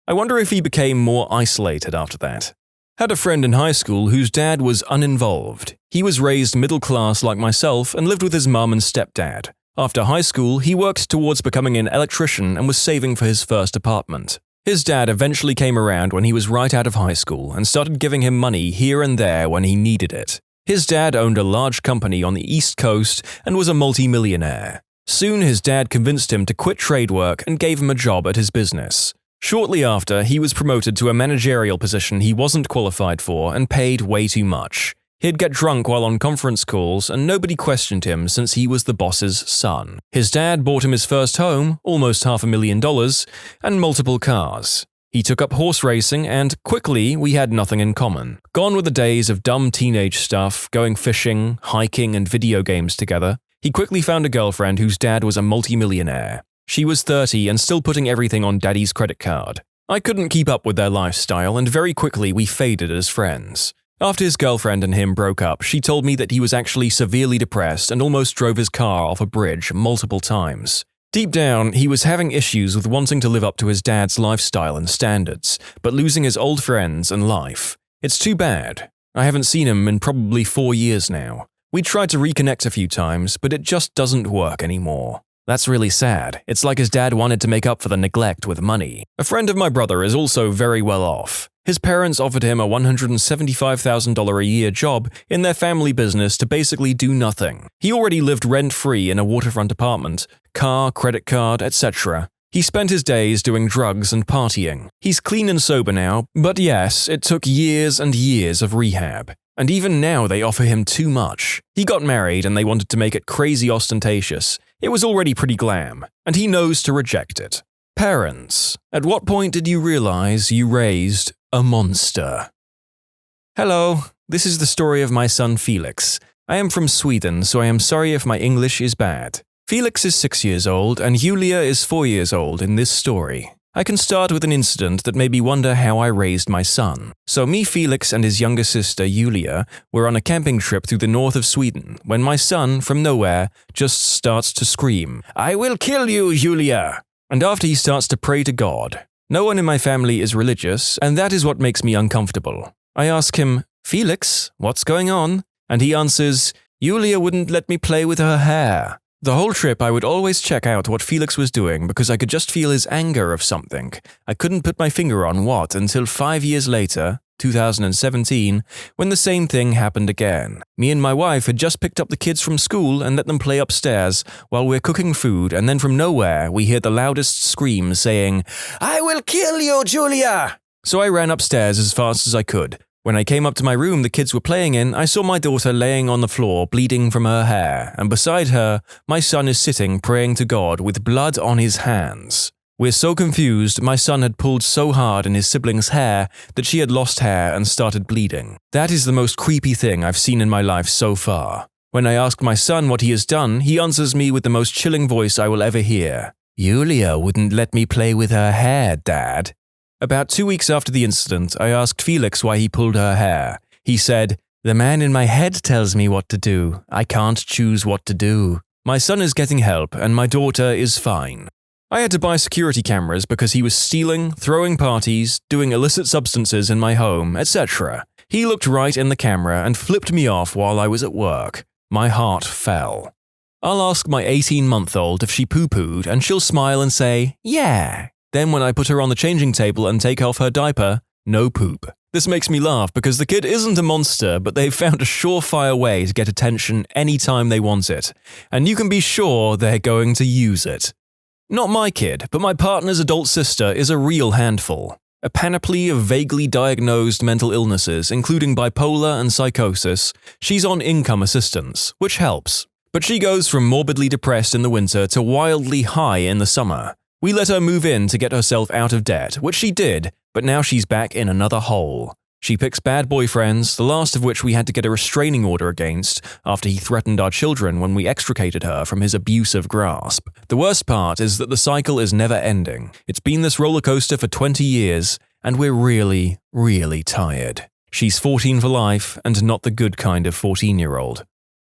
S2: I wonder if he became more isolated after that. Had a friend in high school whose dad was uninvolved. He was raised middle class like myself and lived with his mum and stepdad. After high school, he worked towards becoming an electrician and was saving for his first apartment. His dad eventually came around when he was right out of high school and started giving him money here and there when he needed it. His dad owned a large company on the East Coast and was a multi-millionaire. Soon his dad convinced him to quit trade work and gave him a job at his business. Shortly after, he was promoted to a managerial position he wasn't qualified for and paid way too much. He'd get drunk while on conference calls and nobody questioned him since he was the boss's son. His dad bought him his first home, almost $500,000, and multiple cars. He took up horse racing and, quickly, we had nothing in common. Gone were the days of dumb teenage stuff, going fishing, hiking, and video games together. He quickly found a girlfriend whose dad was a multi-millionaire. She was 30 and still putting everything on daddy's credit card. I couldn't keep up with their lifestyle and very quickly we faded as friends. After his girlfriend and him broke up, she told me that he was actually severely depressed and almost drove his car off a bridge multiple times. Deep down, he was having issues with wanting to live up to his dad's lifestyle and standards, but losing his old friends and life. It's too bad. I haven't seen him in probably 4 years now. We tried to reconnect a few times, but it just doesn't work anymore. That's really sad. It's like his dad wanted to make up for the neglect with money. A friend of my brother is also very well off. His parents offered him a $175,000 a year job in their family business to basically do nothing. He already lived rent-free in a waterfront apartment, car, credit card, etc. He spent his days doing drugs and partying. He's clean and sober now, but yes, it took years and years of rehab. And even now they offer him too much. He got married and they wanted to make it crazy ostentatious. It was already pretty glam, and he knows to reject it. Parents, at what point did you realize you raised a monster? Hello, this is the story of my son Felix. I am from Sweden, so I am sorry if my English is bad. Felix is 6 years old and Julia is 4 years old in this story. I can start with an incident that made me wonder how I raised my son. So me, Felix, and his younger sister, Julia, were on a camping trip through the north of Sweden when my son, from nowhere, just starts to scream, "I will kill you, Julia!" And after he starts to pray to God. No one in my family is religious, and that is what makes me uncomfortable. I ask him, "Felix, what's going on?" And he answers, "Julia wouldn't let me play with her hair." The whole trip I would always check out what Felix was doing because I could just feel his anger of something. I couldn't put my finger on what until 5 years later, 2017, when the same thing happened again. Me and my wife had just picked up the kids from school and let them play upstairs while we're cooking food, and then from nowhere we hear the loudest scream saying, "I will kill you, Julia!" So I ran upstairs as fast as I could. When I came up to my room the kids were playing in, I saw my daughter laying on the floor bleeding from her hair, and beside her, my son is sitting praying to God with blood on his hands. We're so confused, my son had pulled so hard in his sibling's hair that she had lost hair and started bleeding. That is the most creepy thing I've seen in my life so far. When I ask my son what he has done, he answers me with the most chilling voice I will ever hear. "Julia wouldn't let me play with her hair, Dad." About 2 weeks after the incident, I asked Felix why he pulled her hair. He said, "The man in my head tells me what to do. I can't choose what to do." My son is getting help and my daughter is fine. I had to buy security cameras because he was stealing, throwing parties, doing illicit substances in my home, etc. He looked right in the camera and flipped me off while I was at work. My heart fell. I'll ask my 18-month-old if she poo-pooed and she'll smile and say, "Yeah." Then when I put her on the changing table and take off her diaper, no poop. This makes me laugh because the kid isn't a monster, but they've found a surefire way to get attention anytime they want it. And you can be sure they're going to use it. Not my kid, but my partner's adult sister is a real handful. A panoply of vaguely diagnosed mental illnesses, including bipolar and psychosis. She's on income assistance, which helps. But she goes from morbidly depressed in the winter to wildly high in the summer. We let her move in to get herself out of debt, which she did, but now she's back in another hole. She picks bad boyfriends, the last of which we had to get a restraining order against after he threatened our children when we extricated her from his abusive grasp. The worst part is that the cycle is never ending. It's been this roller coaster for 20 years, and we're really, really tired. She's 14 for life, and not the good kind of 14-year-old.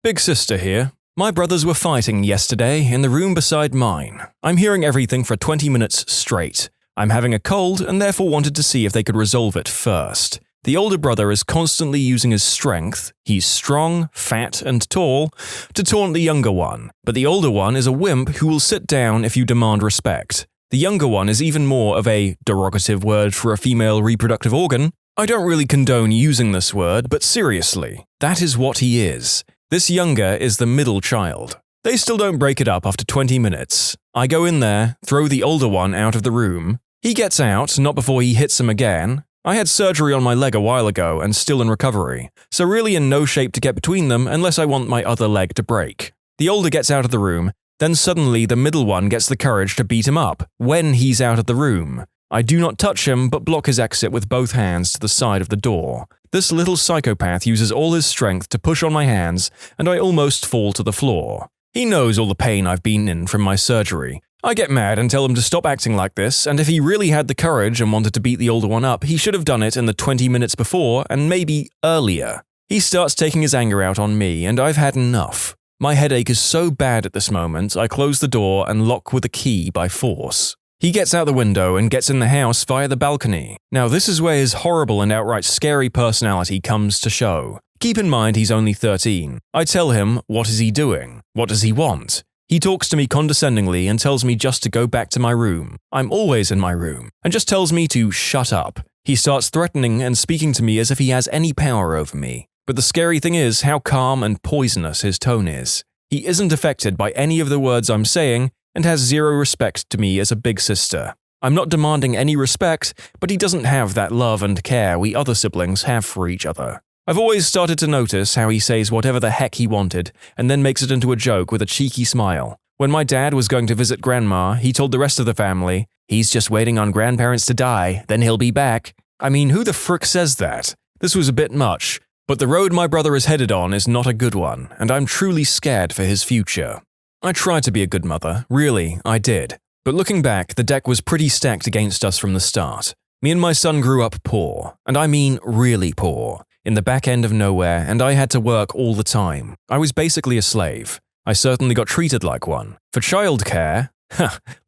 S2: Big sister here. My brothers were fighting yesterday in the room beside mine. I'm hearing everything for 20 minutes straight. I'm having a cold and therefore wanted to see if they could resolve it first.
S1: The older brother is constantly using his strength, he's strong, fat, and tall, to taunt the younger one, but the older one is a wimp who will sit down if you demand respect. The younger one is even more of a derogative word for a female reproductive organ. I don't really condone using this word, but seriously, that is what he is. This younger is the middle child. They still don't break it up after 20 minutes. I go in there, throw the older one out of the room. He gets out, not before he hits him again. I had surgery on my leg a while ago and still in recovery, so really in no shape to get between them unless I want my other leg to break. The older gets out of the room, then suddenly the middle one gets the courage to beat him up when he's out of the room. I do not touch him but block his exit with both hands to the side of the door. This little psychopath uses all his strength to push on my hands and I almost fall to the floor. He knows all the pain I've been in from my surgery. I get mad and tell him to stop acting like this, and if he really had the courage and wanted to beat the older one up, he should have done it in the 20 minutes before and maybe earlier. He starts taking his anger out on me and I've had enough. My headache is so bad at this moment, I close the door and lock with a key by force. He gets out the window and gets in the house via the balcony. Now this is where his horrible and outright scary personality comes to show. Keep in mind he's only 13. I tell him, what is he doing? What does he want? He talks to me condescendingly and tells me just to go back to my room. I'm always in my room, and just tells me to shut up. He starts threatening and speaking to me as if he has any power over me. But the scary thing is how calm and poisonous his tone is. He isn't affected by any of the words I'm saying and has zero respect to me as a big sister. I'm not demanding any respect, but he doesn't have that love and care we other siblings have for each other. I've always started to notice how he says whatever the heck he wanted and then makes it into a joke with a cheeky smile. When my dad was going to visit grandma, he told the rest of the family, "He's just waiting on grandparents to die, then he'll be back." I mean, who the frick says that? This was a bit much, but the road my brother is headed on is not a good one, and I'm truly scared for his future. I tried to be a good mother, really, I did. But looking back, the deck was pretty stacked against us from the start. Me and my son grew up poor, and I mean really poor, in the back end of nowhere, and I had to work all the time. I was basically a slave. I certainly got treated like one. For childcare,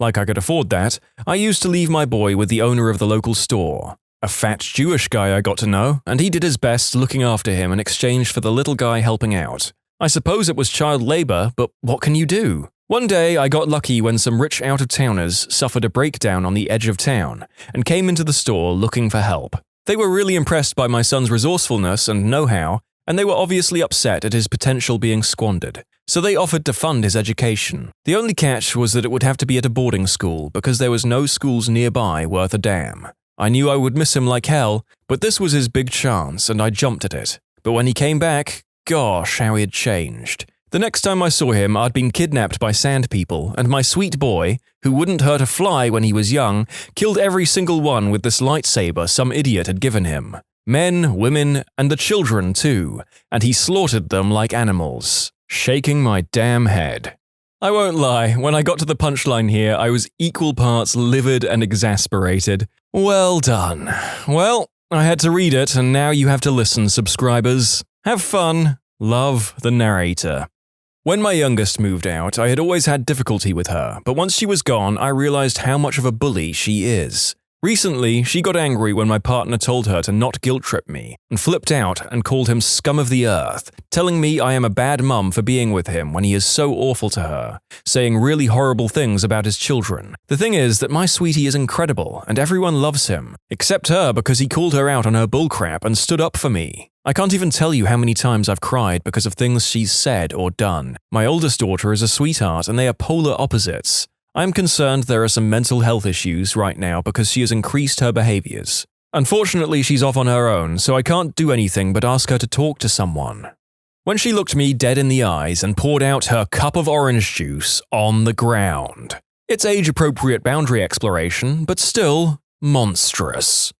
S1: like I could afford that, I used to leave my boy with the owner of the local store. A fat Jewish guy I got to know, and he did his best looking after him in exchange for the little guy helping out. I suppose it was child labor, but what can you do? One day I got lucky when some rich out-of-towners suffered a breakdown on the edge of town and came into the store looking for help. They were really impressed by my son's resourcefulness and know-how, and they were obviously upset at his potential being squandered. So they offered to fund his education. The only catch was that it would have to be at a boarding school because there was no schools nearby worth a damn. I knew I would miss him like hell, but this was his big chance and I jumped at it. But when he came back, gosh, how he had changed. The next time I saw him, I'd been kidnapped by sand people, and my sweet boy, who wouldn't hurt a fly when he was young, killed every single one with this lightsaber some idiot had given him. Men, women, and the children too, and he slaughtered them like animals, shaking my damn head. I won't lie, when I got to the punchline here, I was equal parts livid and exasperated. Well done. Well, I had to read it, and now you have to listen, subscribers. Have fun. Love, the narrator. When my youngest moved out, I had always had difficulty with her, but once she was gone, I realized how much of a bully she is. Recently, she got angry when my partner told her to not guilt-trip me, and flipped out and called him scum of the earth, telling me I am a bad mum for being with him when he is so awful to her, saying really horrible things about his children. The thing is that my sweetie is incredible, and everyone loves him, except her because he called her out on her bullcrap and stood up for me. I can't even tell you how many times I've cried because of things she's said or done. My oldest daughter is a sweetheart, and they are polar opposites. I'm concerned there are some mental health issues right now because she has increased her behaviors. Unfortunately, she's off on her own, so I can't do anything but ask her to talk to someone. When she looked me dead in the eyes and poured out her cup of orange juice on the ground. It's age-appropriate boundary exploration, but still monstrous.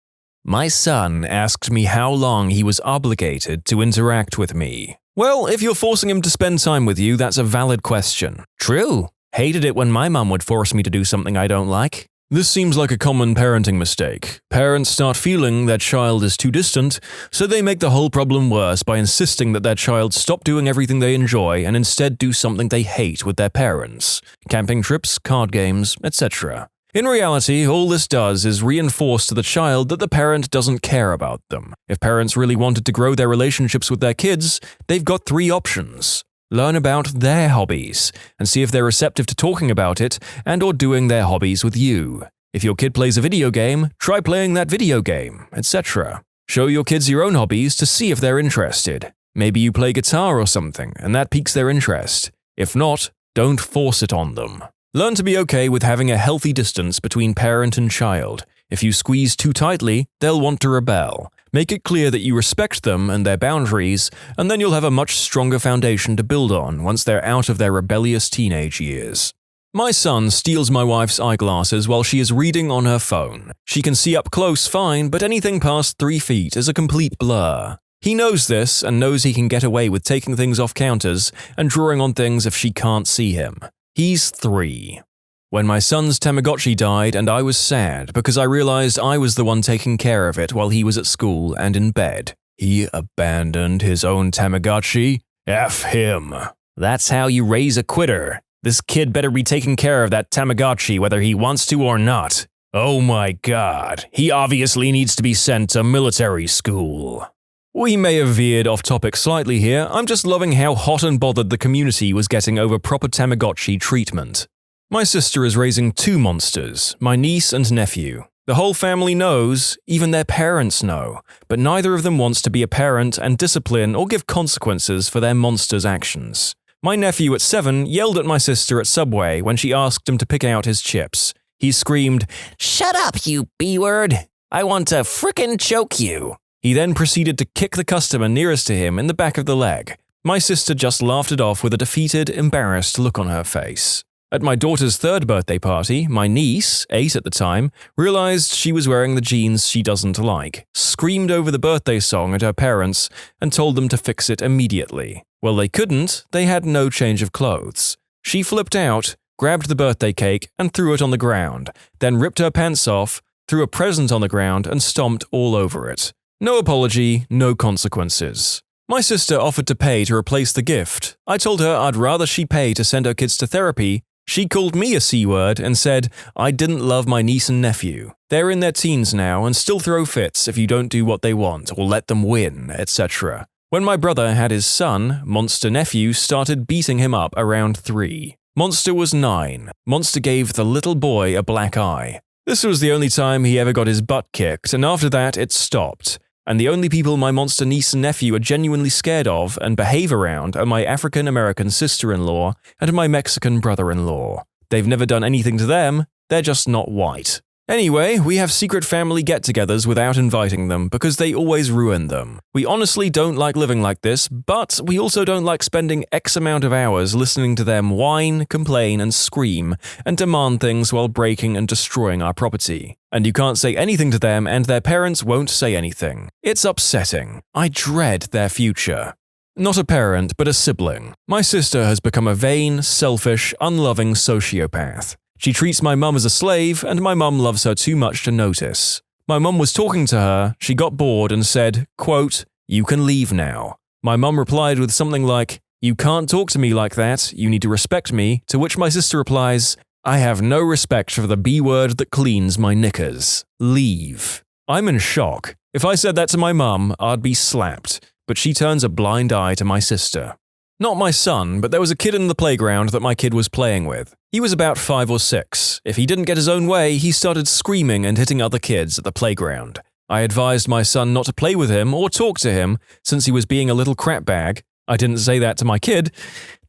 S1: My son asked me how long he was obligated to interact with me. Well, if you're forcing him to spend time with you, that's a valid question. True. Hated it when my mum would force me to do something I don't like. This seems like a common parenting mistake. Parents start feeling their child is too distant, so they make the whole problem worse by insisting that their child stop doing everything they enjoy and instead do something they hate with their parents. Camping trips, card games, etc. In reality, all this does is reinforce to the child that the parent doesn't care about them. If parents really wanted to grow their relationships with their kids, they've got 3 options. Learn about their hobbies, and see if they're receptive to talking about it and/or doing their hobbies with you. If your kid plays a video game, try playing that video game, etc. Show your kids your own hobbies to see if they're interested. Maybe you play guitar or something, and that piques their interest. If not, don't force it on them. Learn to be okay with having a healthy distance between parent and child. If you squeeze too tightly, they'll want to rebel. Make it clear that you respect them and their boundaries, and then you'll have a much stronger foundation to build on once they're out of their rebellious teenage years. My son steals my wife's eyeglasses while she is reading on her phone. She can see up close fine, but anything past 3 feet is a complete blur. He knows this and knows he can get away with taking things off counters and drawing on things if she can't see him. He's 3. When my son's Tamagotchi died, and I was sad because I realized I was the one taking care of it while he was at school and in bed. He abandoned his own Tamagotchi? F him. That's how you raise a quitter. This kid better be taking care of that Tamagotchi whether he wants to or not. Oh my god, he obviously needs to be sent to military school. We may have veered off topic slightly here, I'm just loving how hot and bothered the community was getting over proper Tamagotchi treatment. My sister is raising 2 monsters, my niece and nephew. The whole family knows, even their parents know, but neither of them wants to be a parent and discipline or give consequences for their monsters' actions. My nephew at 7 yelled at my sister at Subway when she asked him to pick out his chips. He screamed, "Shut up, you B-word! I want to frickin' choke you!" He then proceeded to kick the customer nearest to him in the back of the leg. My sister just laughed it off with a defeated, embarrassed look on her face. At my daughter's 3rd birthday party, my niece, 8 at the time, realized she was wearing the jeans she doesn't like, screamed over the birthday song at her parents, and told them to fix it immediately. Well, they couldn't, they had no change of clothes. She flipped out, grabbed the birthday cake, and threw it on the ground, then ripped her pants off, threw a present on the ground, and stomped all over it. No apology, no consequences. My sister offered to pay to replace the gift. I told her I'd rather she pay to send her kids to therapy. She called me a C-word and said I didn't love my niece and nephew. They're in their teens now and still throw fits if you don't do what they want or let them win, etc. When my brother had his son, Monster Nephew started beating him up around 3. Monster was 9. Monster gave the little boy a black eye. This was the only time he ever got his butt kicked, and after that it stopped. And the only people my monster niece and nephew are genuinely scared of and behave around are my African-American sister-in-law and my Mexican brother-in-law. They've never done anything to them, they're just not white. Anyway, we have secret family get-togethers without inviting them because they always ruin them. We honestly don't like living like this, but we also don't like spending X amount of hours listening to them whine, complain, and scream, and demand things while breaking and destroying our property. And you can't say anything to them and their parents won't say anything. It's upsetting. I dread their future. Not a parent, but a sibling. My sister has become a vain, selfish, unloving sociopath. She treats my mum as a slave, and my mum loves her too much to notice. My mum was talking to her, she got bored and said, quote, "You can leave now." My mum replied with something like, "You can't talk to me like that, you need to respect me," to which my sister replies, "I have no respect for the B-word that cleans my knickers. Leave." I'm in shock. If I said that to my mum, I'd be slapped, but she turns a blind eye to my sister. Not my son, but there was a kid in the playground that my kid was playing with. He was about 5 or 6. If he didn't get his own way, he started screaming and hitting other kids at the playground. I advised my son not to play with him or talk to him since he was being a little crapbag. I didn't say that to my kid.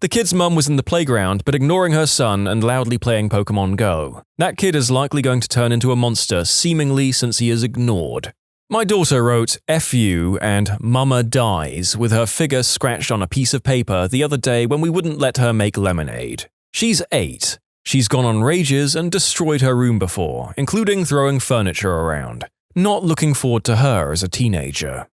S1: The kid's mum was in the playground, but ignoring her son and loudly playing Pokemon Go. That kid is likely going to turn into a monster, seemingly since he is ignored. My daughter wrote "F you" and "Mama dies" with her figure scratched on a piece of paper the other day when we wouldn't let her make lemonade. She's 8. She's gone on rages and destroyed her room before, including throwing furniture around. Not looking forward to her as a teenager.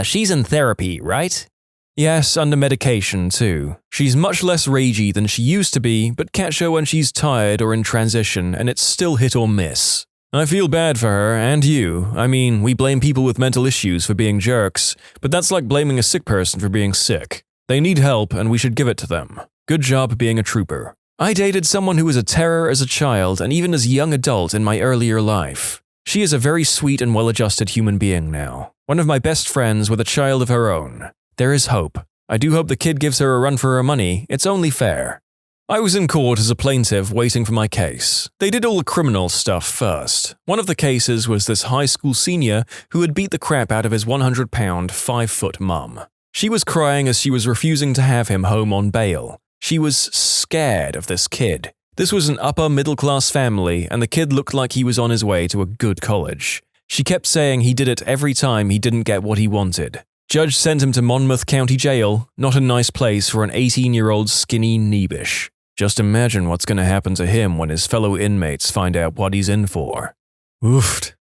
S1: She's in therapy, right? Yes, under medication too. She's much less ragey than she used to be, but catch her when she's tired or in transition and it's still hit or miss. I feel bad for her, and you. I mean, we blame people with mental issues for being jerks, but that's like blaming a sick person for being sick. They need help, and we should give it to them. Good job being a trooper. I dated someone who was a terror as a child and even as a young adult in my earlier life. She is a very sweet and well-adjusted human being now. One of my best friends with a child of her own. There is hope. I do hope the kid gives her a run for her money. It's only fair. I was in court as a plaintiff waiting for my case. They did all the criminal stuff first. One of the cases was this high school senior who had beat the crap out of his 100-pound, 5-foot mum. She was crying as she was refusing to have him home on bail. She was scared of this kid. This was an upper-middle-class family, and the kid looked like he was on his way to a good college. She kept saying he did it every time he didn't get what he wanted. Judge sent him to Monmouth County Jail, not a nice place for an 18-year-old skinny Neebish. Just imagine what's going to happen to him when his fellow inmates find out what he's in for. Oofed.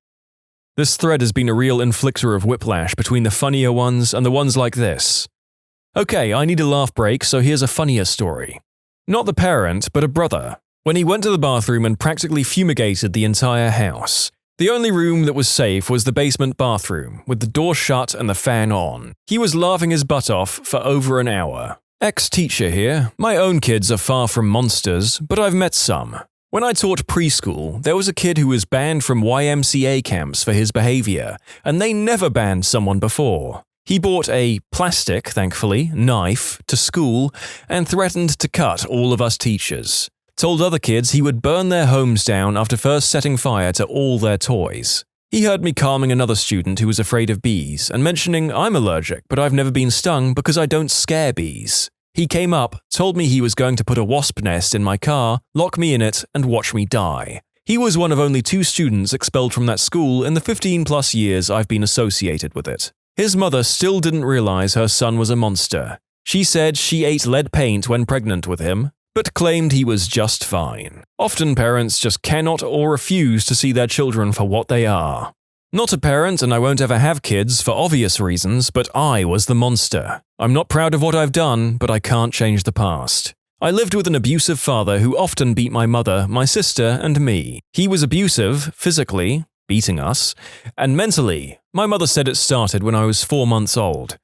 S1: This thread has been a real inflictor of whiplash between the funnier ones and the ones like this. Okay, I need a laugh break, so here's a funnier story. Not the parent, but a brother. When he went to the bathroom and practically fumigated the entire house. The only room that was safe was the basement bathroom, with the door shut and the fan on. He was laughing his butt off for over an hour. Ex-teacher here. My own kids are far from monsters, but I've met some. When I taught preschool, there was a kid who was banned from YMCA camps for his behavior, and they never banned someone before. He brought a plastic, thankfully, knife to school and threatened to cut all of us teachers. Told other kids he would burn their homes down after first setting fire to all their toys. He heard me calming another student who was afraid of bees and mentioning I'm allergic, but I've never been stung because I don't scare bees. He came up, told me he was going to put a wasp nest in my car, lock me in it, and watch me die. He was one of only 2 students expelled from that school in the 15+ years I've been associated with it. His mother still didn't realize her son was a monster. She said she ate lead paint when pregnant with him, but claimed he was just fine. Often parents just cannot or refuse to see their children for what they are. Not a parent, and I won't ever have kids for obvious reasons, but I was the monster. I'm not proud of what I've done, but I can't change the past. I lived with an abusive father who often beat my mother, my sister, and me. He was abusive, physically, beating us, and mentally. My mother said it started when I was 4 months old.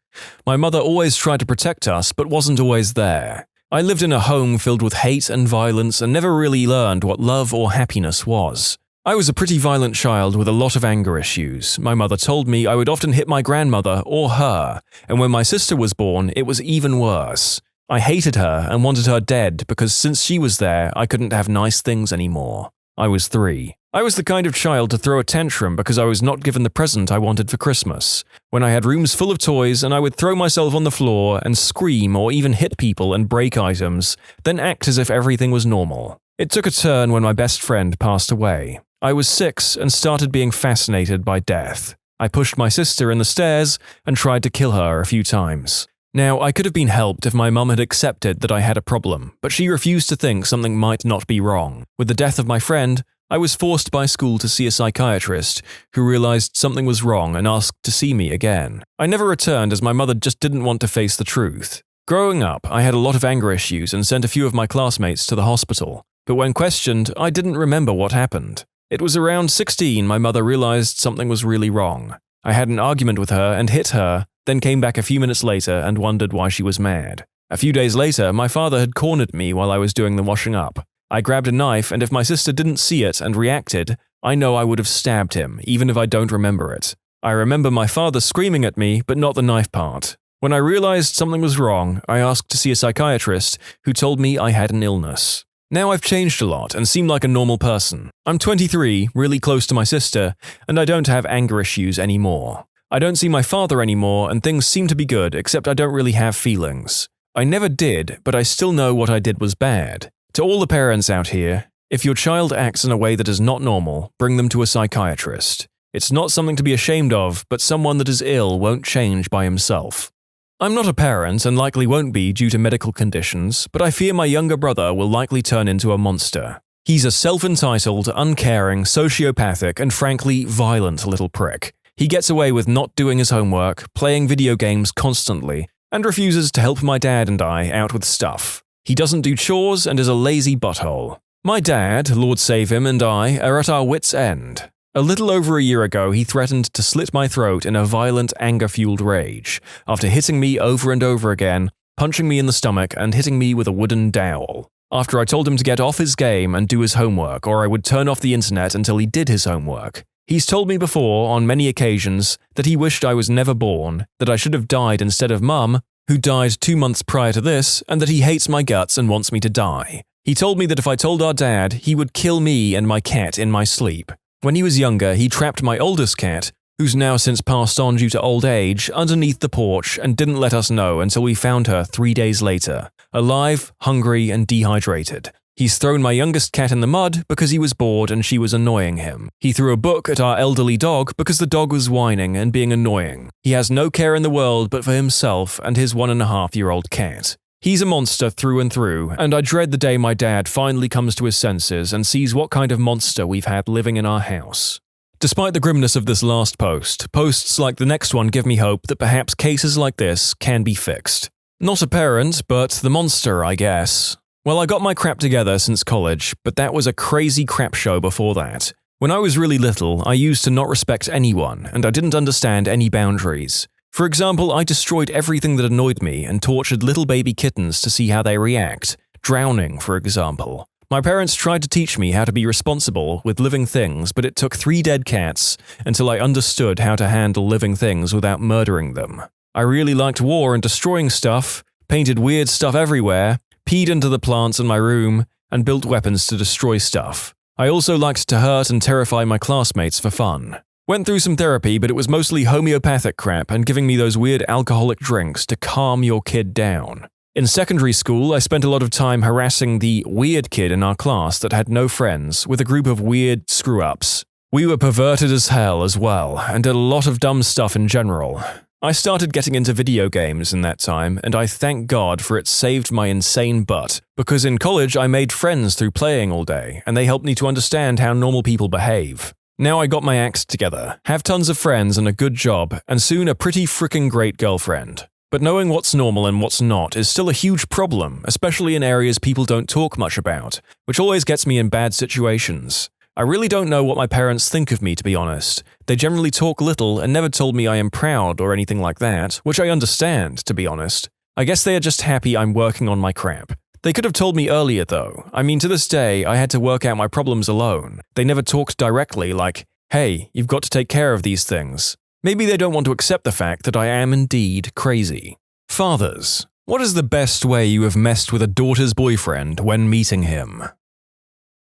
S1: My mother always tried to protect us, but wasn't always there. I lived in a home filled with hate and violence and never really learned what love or happiness was. I was a pretty violent child with a lot of anger issues. My mother told me I would often hit my grandmother or her, and when my sister was born, it was even worse. I hated her and wanted her dead because since she was there, I couldn't have nice things anymore. I was 3. I was the kind of child to throw a tantrum because I was not given the present I wanted for Christmas. When I had rooms full of toys and I would throw myself on the floor and scream or even hit people and break items, then act as if everything was normal. It took a turn when my best friend passed away. I was 6 and started being fascinated by death. I pushed my sister in the stairs and tried to kill her a few times. Now, I could have been helped if my mum had accepted that I had a problem, but she refused to think something might not be wrong. With the death of my friend, I was forced by school to see a psychiatrist who realized something was wrong and asked to see me again. I never returned as my mother just didn't want to face the truth. Growing up, I had a lot of anger issues and sent a few of my classmates to the hospital, but when questioned, I didn't remember what happened. It was around 16 my mother realized something was really wrong. I had an argument with her and hit her, then came back a few minutes later and wondered why she was mad. A few days later, my father had cornered me while I was doing the washing up. I grabbed a knife, and if my sister didn't see it and reacted, I know I would have stabbed him, even if I don't remember it. I remember my father screaming at me, but not the knife part. When I realized something was wrong, I asked to see a psychiatrist who told me I had an illness. Now I've changed a lot and seem like a normal person. I'm 23, really close to my sister, and I don't have anger issues anymore. I don't see my father anymore, and things seem to be good, except I don't really have feelings. I never did, but I still know what I did was bad. To all the parents out here, if your child acts in a way that is not normal, bring them to a psychiatrist. It's not something to be ashamed of, but someone that is ill won't change by himself. I'm not a parent and likely won't be due to medical conditions, but I fear my younger brother will likely turn into a monster. He's a self-entitled, uncaring, sociopathic, and frankly, violent little prick. He gets away with not doing his homework, playing video games constantly, and refuses to help my dad and I out with stuff. He doesn't do chores and is a lazy butthole. My dad, Lord save him, and I are at our wits' end. A little over a year ago, he threatened to slit my throat in a violent, anger-fueled rage, after hitting me over and over again, punching me in the stomach, and hitting me with a wooden dowel.
S2: after I told him to get off his game and do his homework, or I would turn off the internet until he did his homework. He's told me before, on many occasions, that he wished I was never born, that I should have died instead of Mum, who died 2 months prior to this, and that he hates my guts and wants me to die. He told me that if I told our dad, he would kill me and my cat in my sleep. When he was younger, he trapped my oldest cat, who's now since passed on due to old age, underneath the porch and didn't let us know until we found her 3 days later, alive, hungry, and dehydrated. He's thrown my youngest cat in the mud because he was bored and she was annoying him. He threw a book at our elderly dog because the dog was whining and being annoying. He has no care in the world but for himself and his 1.5-year-old cat. He's a monster through and through, and I dread the day my dad finally comes to his senses and sees what kind of monster we've had living in our house. Despite the grimness of this last post, posts like the next one give me hope that perhaps cases like this can be fixed. Not a parent, but the monster, I guess. Well, I got my crap together since college, but that was a crazy crap show before that. When I was really little, I used to not respect anyone, and I didn't understand any boundaries. For example, I destroyed everything that annoyed me and tortured little baby kittens to see how they react. Drowning, for example. My parents tried to teach me how to be responsible with living things, but it took 3 dead cats until I understood how to handle living things without murdering them. I really liked war and destroying stuff, painted weird stuff everywhere, peed into the plants in my room, and built weapons to destroy stuff. I also liked to hurt and terrify my classmates for fun. Went through some therapy, but it was mostly homeopathic crap and giving me those weird alcoholic drinks to calm your kid down. In secondary school, I spent a lot of time harassing the weird kid in our class that had no friends with a group of weird screw-ups. We were perverted as hell as well, and did a lot of dumb stuff in general. I started getting into video games in that time, and I thank God for it saved my insane butt, because in college I made friends through playing all day, and they helped me to understand how normal people behave. Now I got my act together, have tons of friends and a good job, and soon a pretty frickin' great girlfriend. But knowing what's normal and what's not is still a huge problem, especially in areas people don't talk much about, which always gets me in bad situations. I really don't know what my parents think of me, to be honest. They generally talk little and never told me I am proud or anything like that, which I understand, to be honest. I guess they are just happy I'm working on my crap. They could have told me earlier though. I mean, to this day, I had to work out my problems alone. They never talked directly like, hey, you've got to take care of these things. Maybe they don't want to accept the fact that I am indeed crazy. Fathers, what is the best way you have messed with a daughter's boyfriend when meeting him?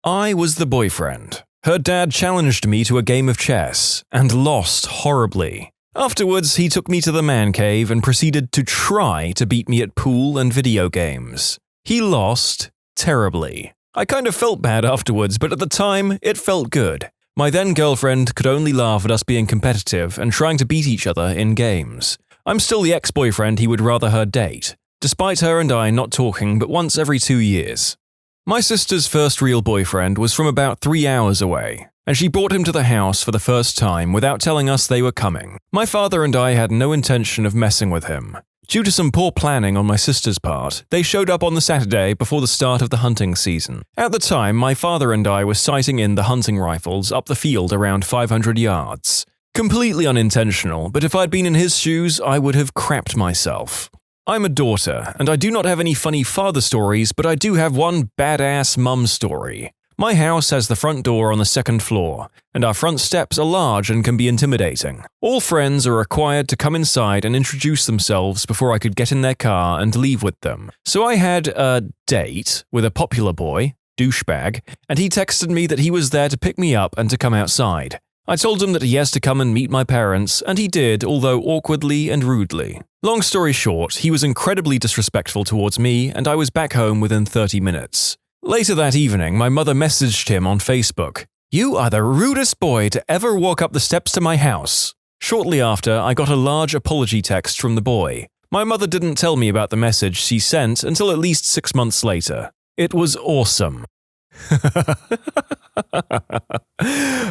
S2: I was the boyfriend. Her dad challenged me to a game of chess, and lost horribly. Afterwards, he took me to the man cave and proceeded to try to beat me at pool and video games. He lost terribly. I kind of felt bad afterwards, but at the time, it felt good. My then-girlfriend could only laugh at us being competitive and trying to beat each other in games. I'm still the ex-boyfriend he would rather her date, despite her and I not talking but once every 2 years. My sister's first real boyfriend was from about 3 hours away, and she brought him to the house for the first time without telling us they were coming. My father and I had no intention of messing with him. Due to some poor planning on my sister's part, they showed up on the Saturday before the start of the hunting season. At the time, my father and I were sighting in the hunting rifles up the field around 500 yards. Completely unintentional, but if I'd been in his shoes, I would have crapped myself. I'm a daughter, and I do not have any funny father stories, but I do have one badass mum story. My house has the front door on the 2nd floor, and our front steps are large and can be intimidating. All friends are required to come inside and introduce themselves before I could get in their car and leave with them. So I had a date with a popular boy, douchebag, and he texted me that he was there to pick me up and to come outside. I told him that he has to come and meet my parents, and he did, although awkwardly and rudely. Long story short, he was incredibly disrespectful towards me, and I was back home within 30 minutes. Later that evening, my mother messaged him on Facebook, "You are the rudest boy to ever walk up the steps to my house." Shortly after, I got a large apology text from the boy. My mother didn't tell me about the message she sent until at least 6 months later. It was awesome.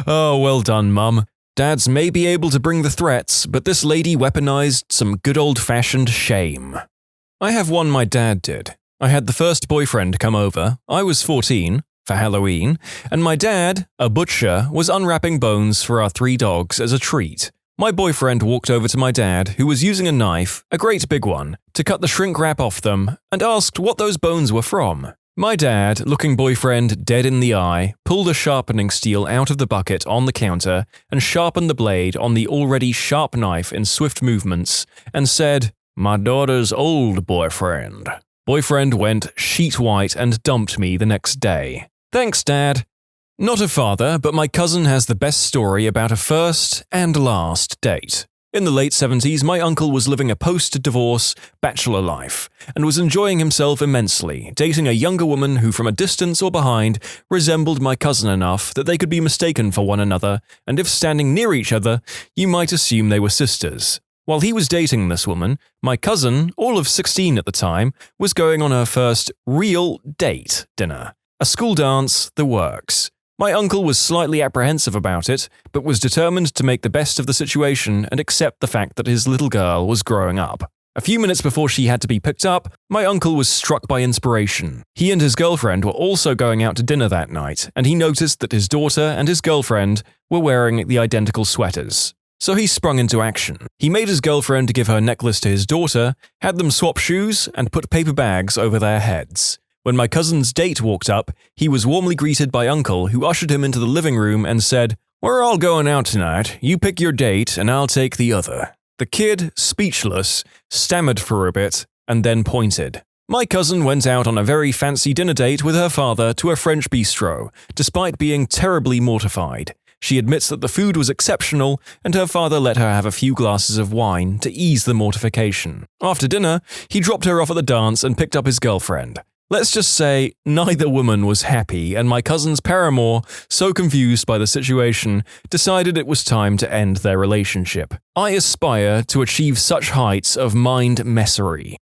S2: Oh, well done, Mum. Dads may be able to bring the threats, but this lady weaponized some good old-fashioned shame. I have one my dad did. I had the first boyfriend come over, I was 14, for Halloween, and my dad, a butcher, was unwrapping bones for our 3 dogs as a treat. My boyfriend walked over to my dad, who was using a knife, a great big one, to cut the shrink wrap off them, and asked what those bones were from.
S1: My dad, looking boyfriend dead in the eye, pulled a sharpening steel out of the bucket on the counter and sharpened the blade on the already sharp knife in swift movements and said, "My daughter's old boyfriend." Boyfriend went sheet white and dumped me the next day. Thanks, Dad. Not a father, but my cousin has the best story about a first and last date. In the late 70s, my uncle was living a post-divorce bachelor life and was enjoying himself immensely, dating a younger woman who from a distance or behind resembled my cousin enough that they could be mistaken for one another, and if standing near each other, you might assume they were sisters. While he was dating this woman, my cousin, all of 16 at the time, was going on her first real date dinner. A school dance, the works. My uncle was slightly apprehensive about it, but was determined to make the best of the situation and accept the fact that his little girl was growing up. A few minutes before she had to be picked up, my uncle was struck by inspiration. He and his girlfriend were also going out to dinner that night, and he noticed that his daughter and his girlfriend were wearing the identical sweaters. So he sprung into action. He made his girlfriend give her necklace to his daughter, had them swap shoes, and put paper bags over their heads. When my cousin's date walked up, he was warmly greeted by Uncle, who ushered him into the living room and said, "We're all going out tonight. You pick your date and I'll take the other." The kid, speechless, stammered for a bit and then pointed. My cousin went out on a very fancy dinner date with her father to a French bistro, despite being terribly mortified. She admits that the food was exceptional, and her father let her have a few glasses of wine to ease the mortification. After dinner, he dropped her off at the dance and picked up his girlfriend. Let's just say neither woman was happy, and my cousin's paramour, so confused by the situation, decided it was time to end their relationship. I aspire to achieve such heights of mind messery.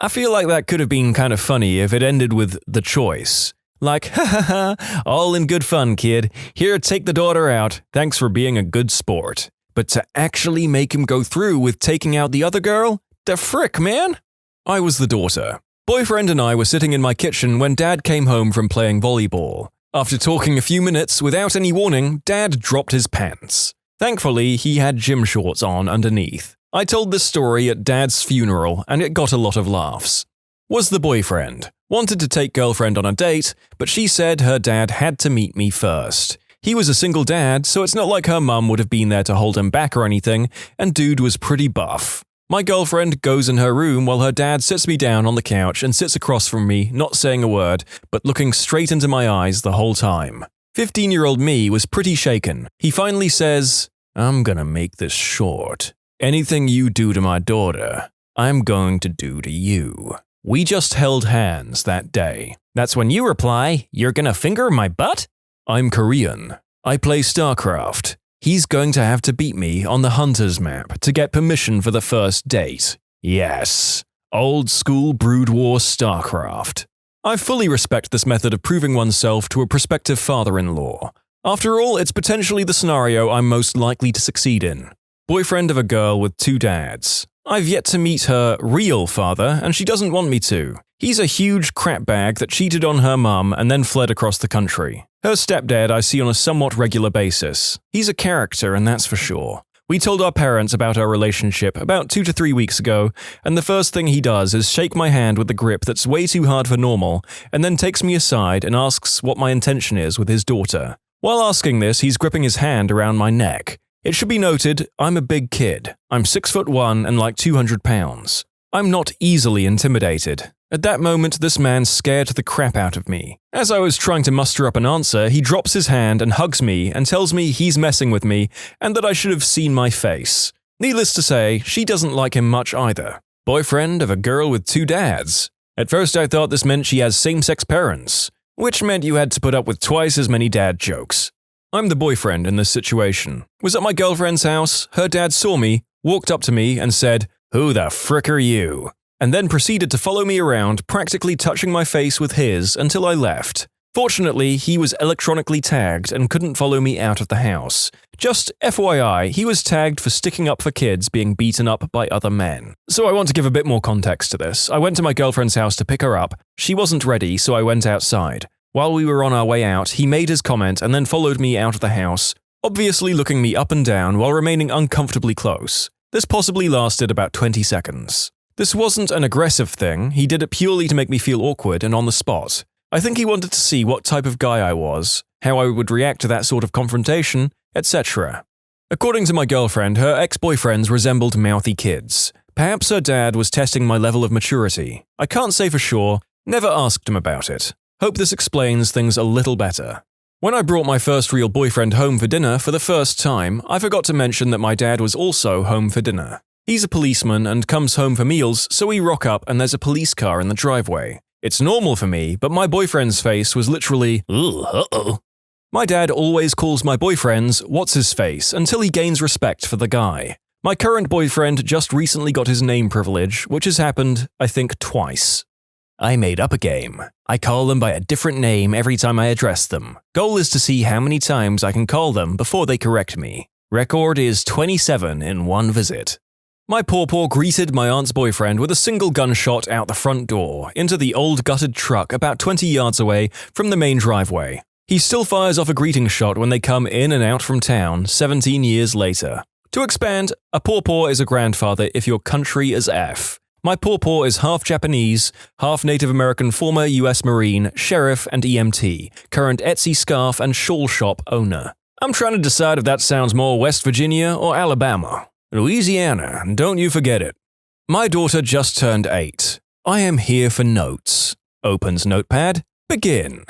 S1: I feel like that could have been kind of funny if it ended with the choice. Like, ha ha ha, all in good fun, kid. Here, take the daughter out. Thanks for being a good sport. But to actually make him go through with taking out the other girl? The frick, man? I was the daughter. Boyfriend and I were sitting in my kitchen when Dad came home from playing volleyball. After talking a few minutes, without any warning, Dad dropped his pants. Thankfully, he had gym shorts on underneath. I told this story at Dad's funeral, and it got a lot of laughs. Was the boyfriend. Wanted to take girlfriend on a date, but she said her dad had to meet me first. He was a single dad, so it's not like her mum would have been there to hold him back or anything, and dude was pretty buff. My girlfriend goes in her room while her dad sits me down on the couch and sits across from me, not saying a word, but looking straight into my eyes the whole time. 15-year-old me was pretty shaken. He finally says, "I'm gonna make this short. Anything you do to my daughter, I'm going to do to you." We just held hands that day. That's when you reply, "You're gonna finger my butt?" I'm Korean. I play StarCraft. He's going to have to beat me on the Hunter's map to get permission for the first date. Yes, old school Brood War StarCraft. I fully respect this method of proving oneself to a prospective father-in-law. After all, it's potentially the scenario I'm most likely to succeed in. Boyfriend of a girl with 2 dads. I've yet to meet her real father, and she doesn't want me to. He's a huge crapbag that cheated on her mum and then fled across the country. Her stepdad I see on a somewhat regular basis. He's a character, and that's for sure. We told our parents about our relationship about 2 to 3 weeks ago, and the first thing he does is shake my hand with a grip that's way too hard for normal, and then takes me aside and asks what my intention is with his daughter. While asking this, he's gripping his hand around my neck. It should be noted, I'm a big kid. I'm 6'1" and like 200 pounds. I'm not easily intimidated. At that moment, this man scared the crap out of me. As I was trying to muster up an answer, he drops his hand and hugs me and tells me he's messing with me and that I should have seen my face. Needless to say, she doesn't like him much either. Boyfriend of a girl with 2 dads. At first I thought this meant she has same-sex parents, which meant you had to put up with twice as many dad jokes. I'm the boyfriend in this situation. Was at my girlfriend's house, her dad saw me, walked up to me and said, "Who the frick are you?" and then proceeded to follow me around, practically touching my face with his until I left. Fortunately, he was electronically tagged and couldn't follow me out of the house. Just FYI, he was tagged for sticking up for kids being beaten up by other men. So I want to give a bit more context to this. I went to my girlfriend's house to pick her up. She wasn't ready, so I went outside. While we were on our way out, he made his comment and then followed me out of the house, obviously looking me up and down while remaining uncomfortably close. This possibly lasted about 20 seconds. This wasn't an aggressive thing, he did it purely to make me feel awkward and on the spot.
S2: I think he wanted to see what type of guy I was, how I would react to that sort of confrontation, etc. According to my girlfriend, her ex-boyfriends resembled mouthy kids. Perhaps her dad was testing my level of maturity. I can't say for sure, never asked him about it. Hope this explains things a little better. When I brought my first real boyfriend home for dinner for the first time, I forgot to mention that my dad was also home for dinner. He's a policeman and comes home for meals, so we rock up and there's a police car in the driveway. It's normal for me, but my boyfriend's face was literally, "Ooh, uh-oh." My dad always calls my boyfriends what's-his-face until he gains respect for the guy. My current boyfriend just recently got his name privilege, which has happened, I think, twice. I made up a game. I call them by a different name every time I address them. Goal is to see how many times I can call them before they correct me. Record is 27 in one visit. My pawpaw greeted my aunt's boyfriend with a single gunshot out the front door, into the old gutted truck about 20 yards away from the main driveway. He still fires off a greeting shot when they come in and out from town 17 years later. To expand, a pawpaw is a grandfather if your country is F. My pawpaw is half Japanese, half Native American former US Marine, sheriff and EMT, current Etsy scarf and shawl shop owner. I'm trying to decide if that sounds more West Virginia or Alabama. Louisiana, don't you forget it. My daughter just turned 8. I am here for notes. Opens notepad. Begin.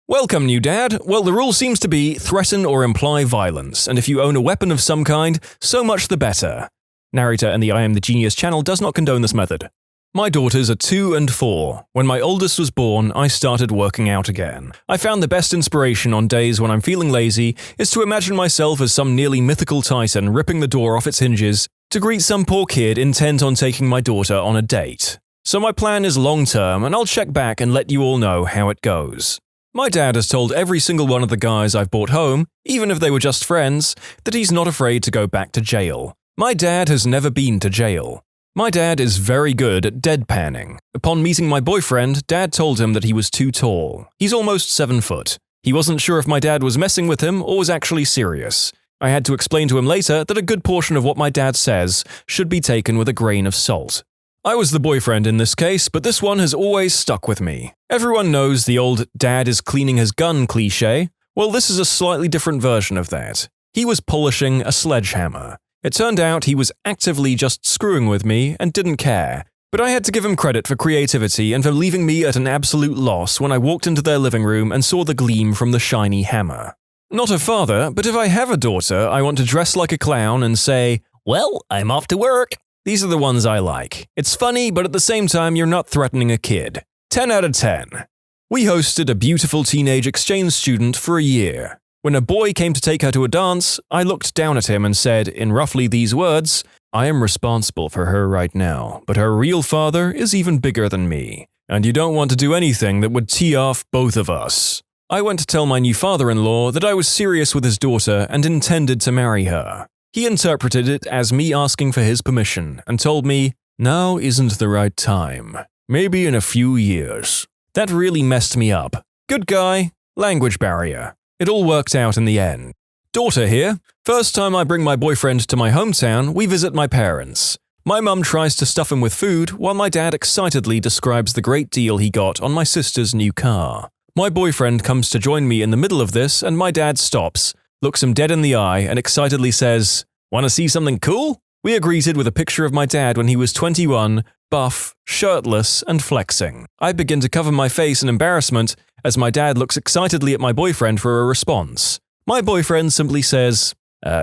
S2: Welcome, new dad. Well, the rule seems to be threaten or imply violence, and if you own a weapon of some kind, so much the better. Narrator and the I Am the Genius channel does not condone this method. My daughters are 2 and 4. When my oldest was born, I started working out again. I found the best inspiration on days when I'm feeling lazy is to imagine myself as some nearly mythical titan ripping the door off its hinges to greet some poor kid intent on taking my daughter on a date. So my plan is long-term, and I'll check back and let you all know how it goes. My dad has told every single one of the guys I've brought home, even if they were just friends, that he's not afraid to go back to jail. My dad has never been to jail. My dad is very good at deadpanning. Upon meeting my boyfriend, Dad told him that he was too tall. He's almost 7 foot. He wasn't sure if my dad was messing with him or was actually serious. I had to explain to him later that a good portion of what my dad says should be taken with a grain of salt. I was the boyfriend in this case, but this one has always stuck with me. Everyone knows the old "dad is cleaning his gun" cliché. Well, this is a slightly different version of that. He was polishing a sledgehammer. It turned out he was actively just screwing with me and didn't care, but I had to give him credit for creativity and for leaving me at an absolute loss when I walked into their living room and saw the gleam from the shiny hammer. Not a father, but if I have a daughter, I want to dress like a clown and say, "Well, I'm off to work." These are the ones I like. It's funny, but at the same time you're not threatening a kid. 10 out of 10. We hosted a beautiful teenage exchange student for a year. When a boy came to take her to a dance, I looked down at him and said, in roughly these words, "I am responsible for her right now, but her real father is even bigger than me, and you don't want to do anything that would tee off both of us." I went to tell my new father-in-law that I was serious with his daughter and intended to marry her. He interpreted it as me asking for his permission and told me, "Now isn't the right time. Maybe in a few years." That really messed me up. Good guy, language barrier. It all worked out in the end. Daughter here. First time I bring my boyfriend to my hometown, we visit my parents. My mum tries to stuff him with food while my dad excitedly describes the great deal he got on my sister's new car. My boyfriend comes to join me in the middle of this and my dad stops, looks him dead in the eye and excitedly says, "Want to see something cool?" We are greeted with a picture of my dad when he was 21, buff, shirtless, and flexing. I begin to cover my face in embarrassment as my dad looks excitedly at my boyfriend for a response. My boyfriend simply says,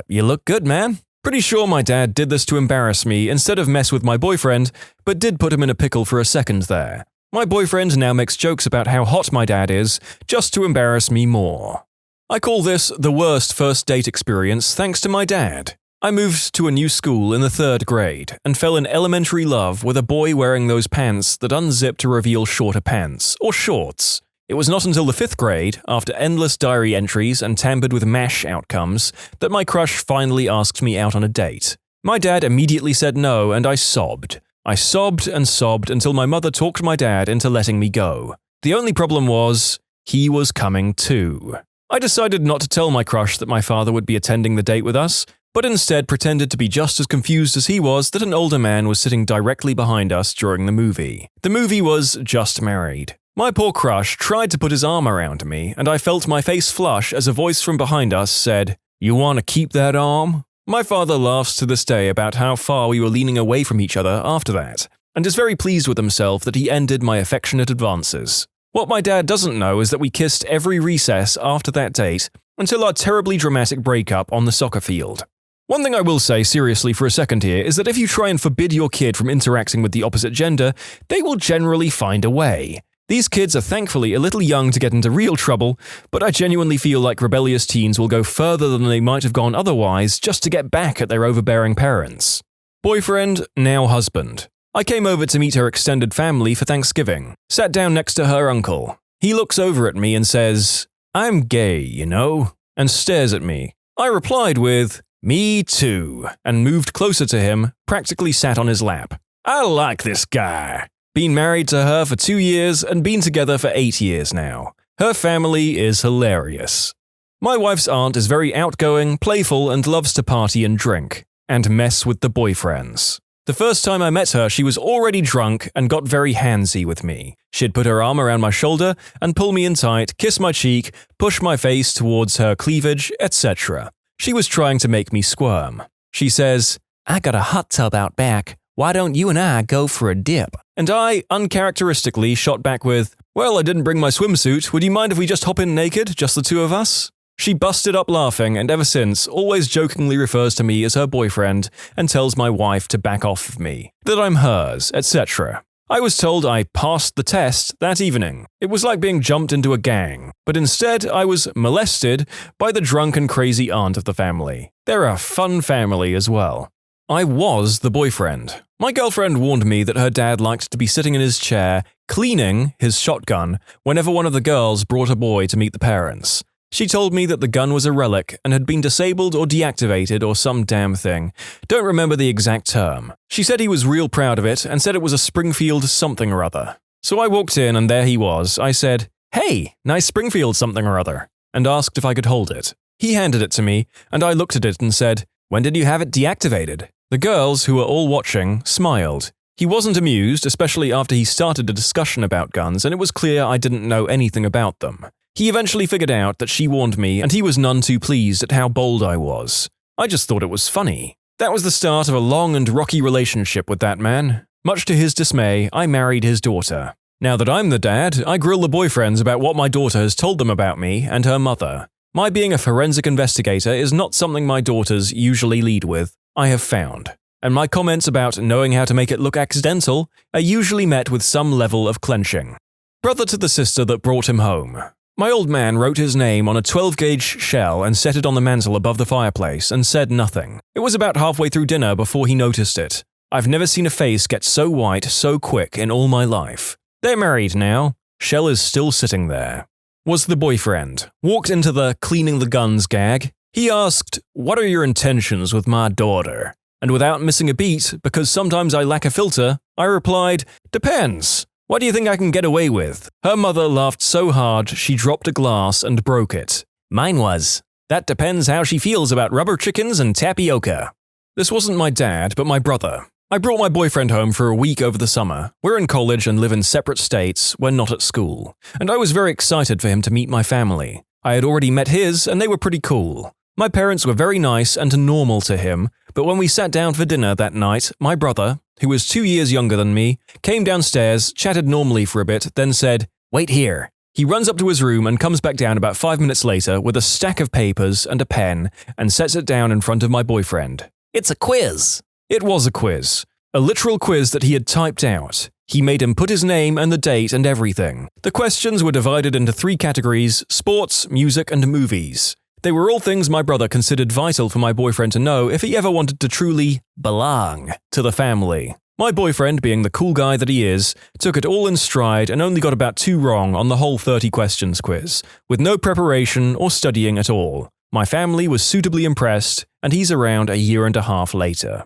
S2: "You look good, man." Pretty sure my dad did this to embarrass me instead of mess with my boyfriend, but did put him in a pickle for a second there. My boyfriend now makes jokes about how hot my dad is, just to embarrass me more. I call this the worst first date experience thanks to my dad. I moved to a new school in the 3rd grade and fell in elementary love with a boy wearing those pants that unzip to reveal shorter pants, or shorts. It was not until the 5th grade, after endless diary entries and tampered with MASH outcomes, that my crush finally asked me out on a date. My dad immediately said no, and I sobbed. I sobbed and sobbed until my mother talked my dad into letting me go. The only problem was, he was coming too. I decided not to tell my crush that my father would be attending the date with us, but instead pretended to be just as confused as he was that an older man was sitting directly behind us during the movie. The movie was Just Married.
S1: My poor crush tried to put his arm around me, and I felt my face flush as a voice from behind us said, "You want to keep that arm?" My father laughs to this day about how far we were leaning away from each other after that, and is very pleased with himself that he ended my affectionate advances. What my dad doesn't know is that we kissed every recess after that date until our terribly dramatic breakup on the soccer field. One thing I will say seriously for a second here is that if you try and forbid your kid from interacting with the opposite gender, they will generally find a way. These kids are thankfully a little young to get into real trouble, but I genuinely feel like rebellious teens will go further than they might have gone otherwise just to get back at their overbearing parents. Boyfriend, now husband. I came over to meet her extended family for Thanksgiving, sat down next to her uncle. He looks over at me and says, "I'm gay, you know," and stares at me. I replied with, "Me too," and moved closer to him, practically sat on his lap. I like this guy. Been married to her for 2 years and been together for 8 years now. Her family is hilarious. My wife's aunt is very outgoing, playful, and loves to party and drink, and mess with the boyfriends. The first time I met her, she was already drunk and got very handsy with me. She'd put her arm around my shoulder and pull me in tight, kiss my cheek, push my face towards her cleavage, etc. She was trying to make me squirm. She says, "I got a hot tub out back. Why don't you and I go for a dip?" And I, uncharacteristically, shot back with, "Well, I didn't bring my swimsuit. Would you mind if we just hop in naked, just the two of us?" She busted up laughing and ever since always jokingly refers to me as her boyfriend and tells my wife to back off of me, that I'm hers, etc. I was told I passed the test that evening. It was like being jumped into a gang, but instead I was molested by the drunk and crazy aunt of the family. They're a fun family as well. I was the boyfriend. My girlfriend warned me that her dad liked to be sitting in his chair, cleaning his shotgun, whenever one of the girls brought a boy to meet the parents. She told me that the gun was a relic and had been disabled or deactivated or some damn thing. Don't remember the exact term. She said he was real proud of it and said it was a Springfield something or other. So I walked in and there he was. I said, "Hey, nice Springfield something or other," and asked if I could hold it. He handed it to me and I looked at it and said, "When did you have it deactivated?" The girls, who were all watching, smiled. He wasn't amused, especially after he started a discussion about guns and it was clear I didn't know anything about them. He eventually figured out that she warned me and he was none too pleased at how bold I was. I just thought it was funny. That was the start of a long and rocky relationship with that man. Much to his dismay, I married his daughter. Now that I'm the dad, I grill the boyfriends about what my daughter has told them about me and her mother. My being a forensic investigator is not something my daughters usually lead with, I have found. And my comments about knowing how to make it look accidental are usually met with some level of clenching. Brother to the sister that brought him home. My old man wrote his name on a 12-gauge shell and set it on the mantel above the fireplace and said nothing. It was about halfway through dinner before he noticed it. I've never seen a face get so white so quick in all my life. They're married now. Shell is still sitting there. Was the boyfriend. Walked into the cleaning the guns gag. He asked, "What are your intentions with my daughter?" And without missing a beat, because sometimes I lack a filter, I replied, "Depends. What do you think I can get away with?" Her mother laughed so hard she dropped a glass and broke it. Mine was, "That depends how she feels about rubber chickens and tapioca." This wasn't my dad, but my brother. I brought my boyfriend home for a week over the summer. We're in college and live in separate states, we're not at school. And I was very excited for him to meet my family. I had already met his and they were pretty cool. My parents were very nice and normal to him, but when we sat down for dinner that night, my brother, who was 2 years younger than me, came downstairs, chatted normally for a bit, then said, "Wait here." He runs up to his room and comes back down about 5 minutes later with a stack of papers and a pen and sets it down in front of my boyfriend. "It's a quiz." It was a quiz. A literal quiz that he had typed out. He made him put his name and the date and everything. The questions were divided into 3 categories: sports, music, and movies. They were all things my brother considered vital for my boyfriend to know if he ever wanted to truly belong to the family. My boyfriend, being the cool guy that he is, took it all in stride and only got about 2 wrong on the whole 30 questions quiz, with no preparation or studying at all. My family was suitably impressed, and he's around a year and a half later.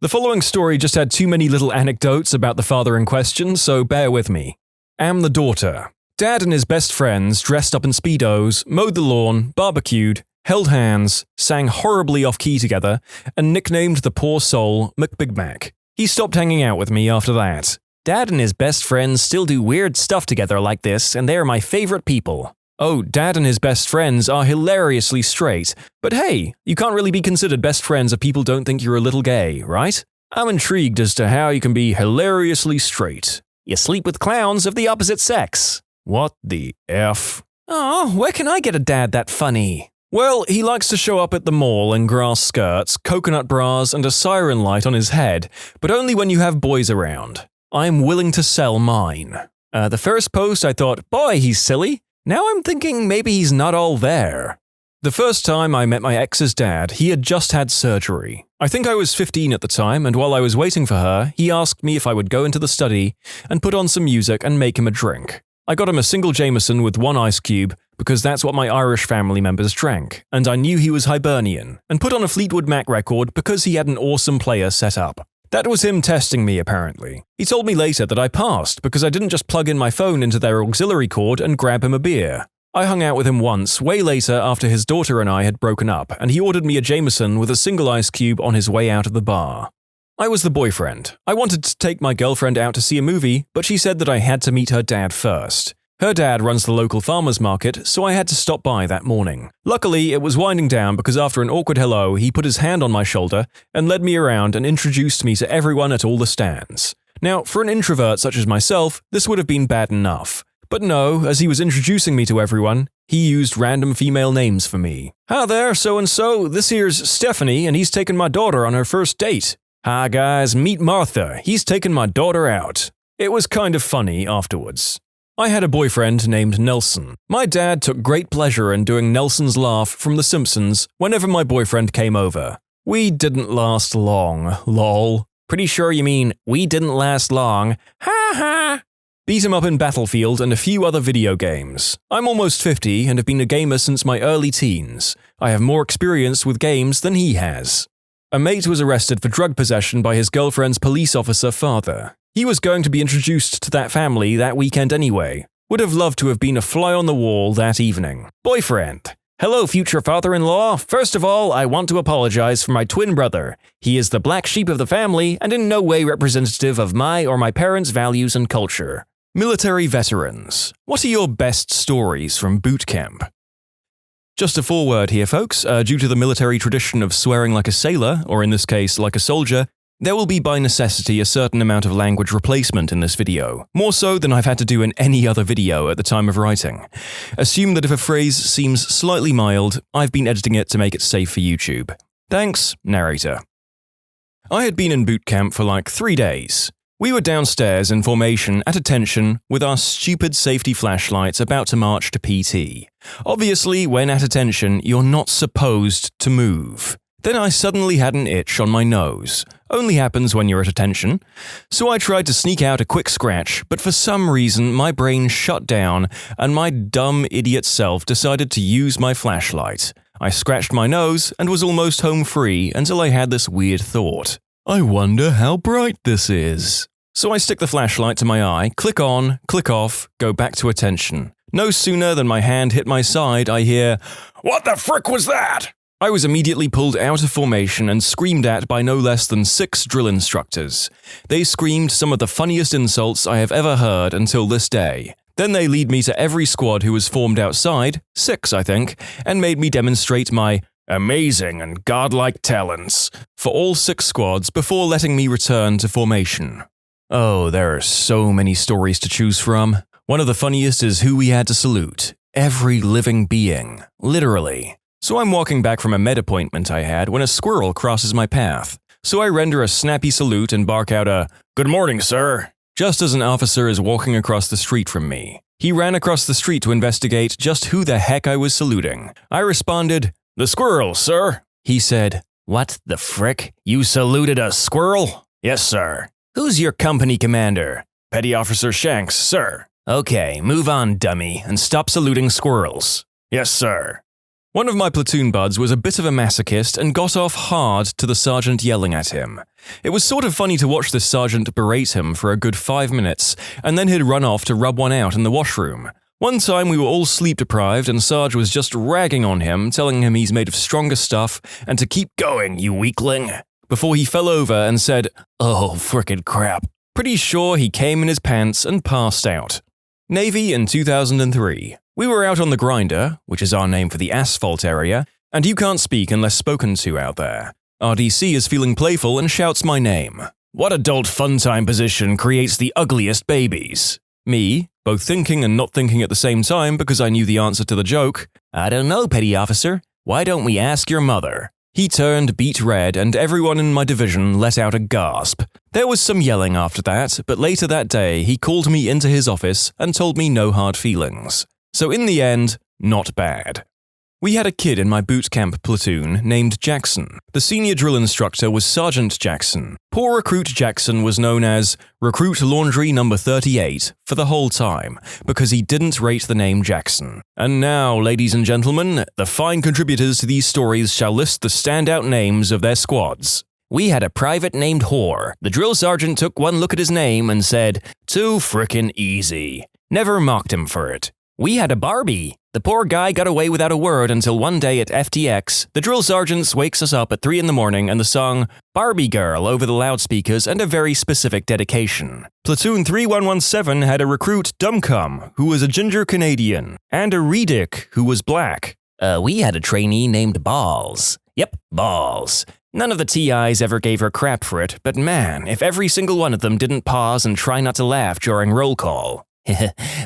S1: The following story just had too many little anecdotes about the father in question, so bear with me. Am the daughter. Dad and his best friends dressed up in Speedos, mowed the lawn, barbecued, held hands, sang horribly off-key together, and nicknamed the poor soul McBigmac. He stopped hanging out with me after that.
S2: Dad and his best friends still do weird stuff together like this, and they are my favorite people.
S1: Oh, Dad and his best friends are hilariously straight. But hey, you can't really be considered best friends if people don't think you're a little gay, right? I'm intrigued as to how you can be hilariously straight.
S2: You sleep with clowns of the opposite sex.
S1: What the F?
S2: Oh, where can I get a dad that funny?
S1: Well, he likes to show up at the mall in grass skirts, coconut bras, and a siren light on his head, but only when you have boys around. I'm willing to sell mine. The first post I thought, boy, he's silly. Now I'm thinking maybe he's not all there. The first time I met my ex's dad, he had just had surgery. I think I was 15 at the time, and while I was waiting for her, he asked me if I would go into the study and put on some music and make him a drink. I got him a single Jameson with 1 ice cube, because that's what my Irish family members drank, and I knew he was Hibernian, and put on a Fleetwood Mac record because he had an awesome player set up. That was him testing me, apparently. He told me later that I passed because I didn't just plug in my phone into their auxiliary cord and grab him a beer. I hung out with him once, way later after his daughter and I had broken up, and he ordered me a Jameson with a single ice cube on his way out of the bar. I was the boyfriend. I wanted to take my girlfriend out to see a movie, but she said that I had to meet her dad first. Her dad runs the local farmer's market, so I had to stop by that morning. Luckily, it was winding down because after an awkward hello, he put his hand on my shoulder and led me around and introduced me to everyone at all the stands. Now, for an introvert such as myself, this would have been bad enough. But no, as he was introducing me to everyone, he used random female names for me. Hi there, so-and-so, this here's Stephanie, and he's taking my daughter on her first date. Hi guys, meet Martha, he's taking my daughter out. It was kind of funny afterwards. I had a boyfriend named Nelson. My dad took great pleasure in doing Nelson's laugh from The Simpsons whenever my boyfriend came over. We didn't last long, lol.
S2: Pretty sure you mean, we didn't last long. Ha ha!
S1: Beat him up in Battlefield and a few other video games. I'm almost 50 and have been a gamer since my early teens. I have more experience with games than he has. A mate was arrested for drug possession by his girlfriend's police officer father. He was going to be introduced to that family that weekend anyway. Would have loved to have been a fly on the wall that evening.
S2: Boyfriend. Hello, future father-in-law. First of all, I want to apologize for my twin brother. He is the black sheep of the family and in no way representative of my or my parents' values and culture.
S1: Military veterans. What are your best stories from boot camp? Just a foreword here, folks. Due to the military tradition of swearing like a sailor, or in this case, like a soldier, there will be by necessity a certain amount of language replacement in this video, more so than I've had to do in any other video at the time of writing. Assume that if a phrase seems slightly mild, I've been editing it to make it safe for YouTube. Thanks, narrator. I had been in boot camp for like 3 days. We were downstairs in formation at attention with our stupid safety flashlights about to march to PT. Obviously, when at attention, you're not supposed to move. Then I suddenly had an itch on my nose. Only happens when you're at attention. So I tried to sneak out a quick scratch, but for some reason my brain shut down and my dumb idiot self decided to use my flashlight. I scratched my nose and was almost home free until I had this weird thought. I wonder how bright this is. So I stick the flashlight to my eye, click on, click off, go back to attention. No sooner than my hand hit my side, I hear, "What the frick was that?" I was immediately pulled out of formation and screamed at by no less than 6 drill instructors. They screamed some of the funniest insults I have ever heard until this day. Then they lead me to every squad who was formed outside, 6 I think, and made me demonstrate my amazing and godlike talents for all 6 squads before letting me return to formation. Oh, there are so many stories to choose from. One of the funniest is who we had to salute. Every living being. Literally. So I'm walking back from a med appointment I had when a squirrel crosses my path. So I render a snappy salute and bark out a, "Good morning, sir," just as an officer is walking across the street from me. He ran across the street to investigate just who the heck I was saluting. I responded, "The squirrel, sir." He said, "What the frick? You saluted a squirrel?" "Yes, sir." "Who's your company commander?" "Petty Officer Shanks, sir." "Okay, move on, dummy, and stop saluting squirrels." "Yes, sir." One of my platoon buds was a bit of a masochist and got off hard to the sergeant yelling at him. It was sort of funny to watch this sergeant berate him for a good 5 minutes, and then he'd run off to rub one out in the washroom. One time we were all sleep-deprived and Sarge was just ragging on him, telling him he's made of stronger stuff and to keep going, you weakling, before he fell over and said, "Oh, frickin' crap." Pretty sure he came in his pants and passed out. Navy in 2003. We were out on the grinder, which is our name for the asphalt area, and you can't speak unless spoken to out there. RDC is feeling playful and shouts my name. What adult fun time position creates the ugliest babies? Me, both thinking and not thinking at the same time because I knew the answer to the joke. I don't know, petty officer. Why don't we ask your mother? He turned beet red and everyone in my division let out a gasp. There was some yelling after that, but later that day he called me into his office and told me no hard feelings. So in the end, not bad. We had a kid in my boot camp platoon named Jackson. The senior drill instructor was Sergeant Jackson. Poor Recruit Jackson was known as Recruit Laundry Number 38 for the whole time, because he didn't rate the name Jackson. And now, ladies and gentlemen, the fine contributors to these stories shall list the standout names of their squads. We had a private named Whore. The drill sergeant took one look at his name and said, "Too frickin' easy." Never mocked him for it. We had a Barbie. The poor guy got away without a word until one day at FTX, the drill sergeant wakes us up at 3 in the morning and the song Barbie Girl over the loudspeakers and a very specific dedication. Platoon 3117 had a recruit Dumcum, who was a ginger Canadian, and a Redick, who was black. We had a trainee named Balls. Yep, Balls. None of the TIs ever gave her crap for it, but man, if every single one of them didn't pause and try not to laugh during roll call.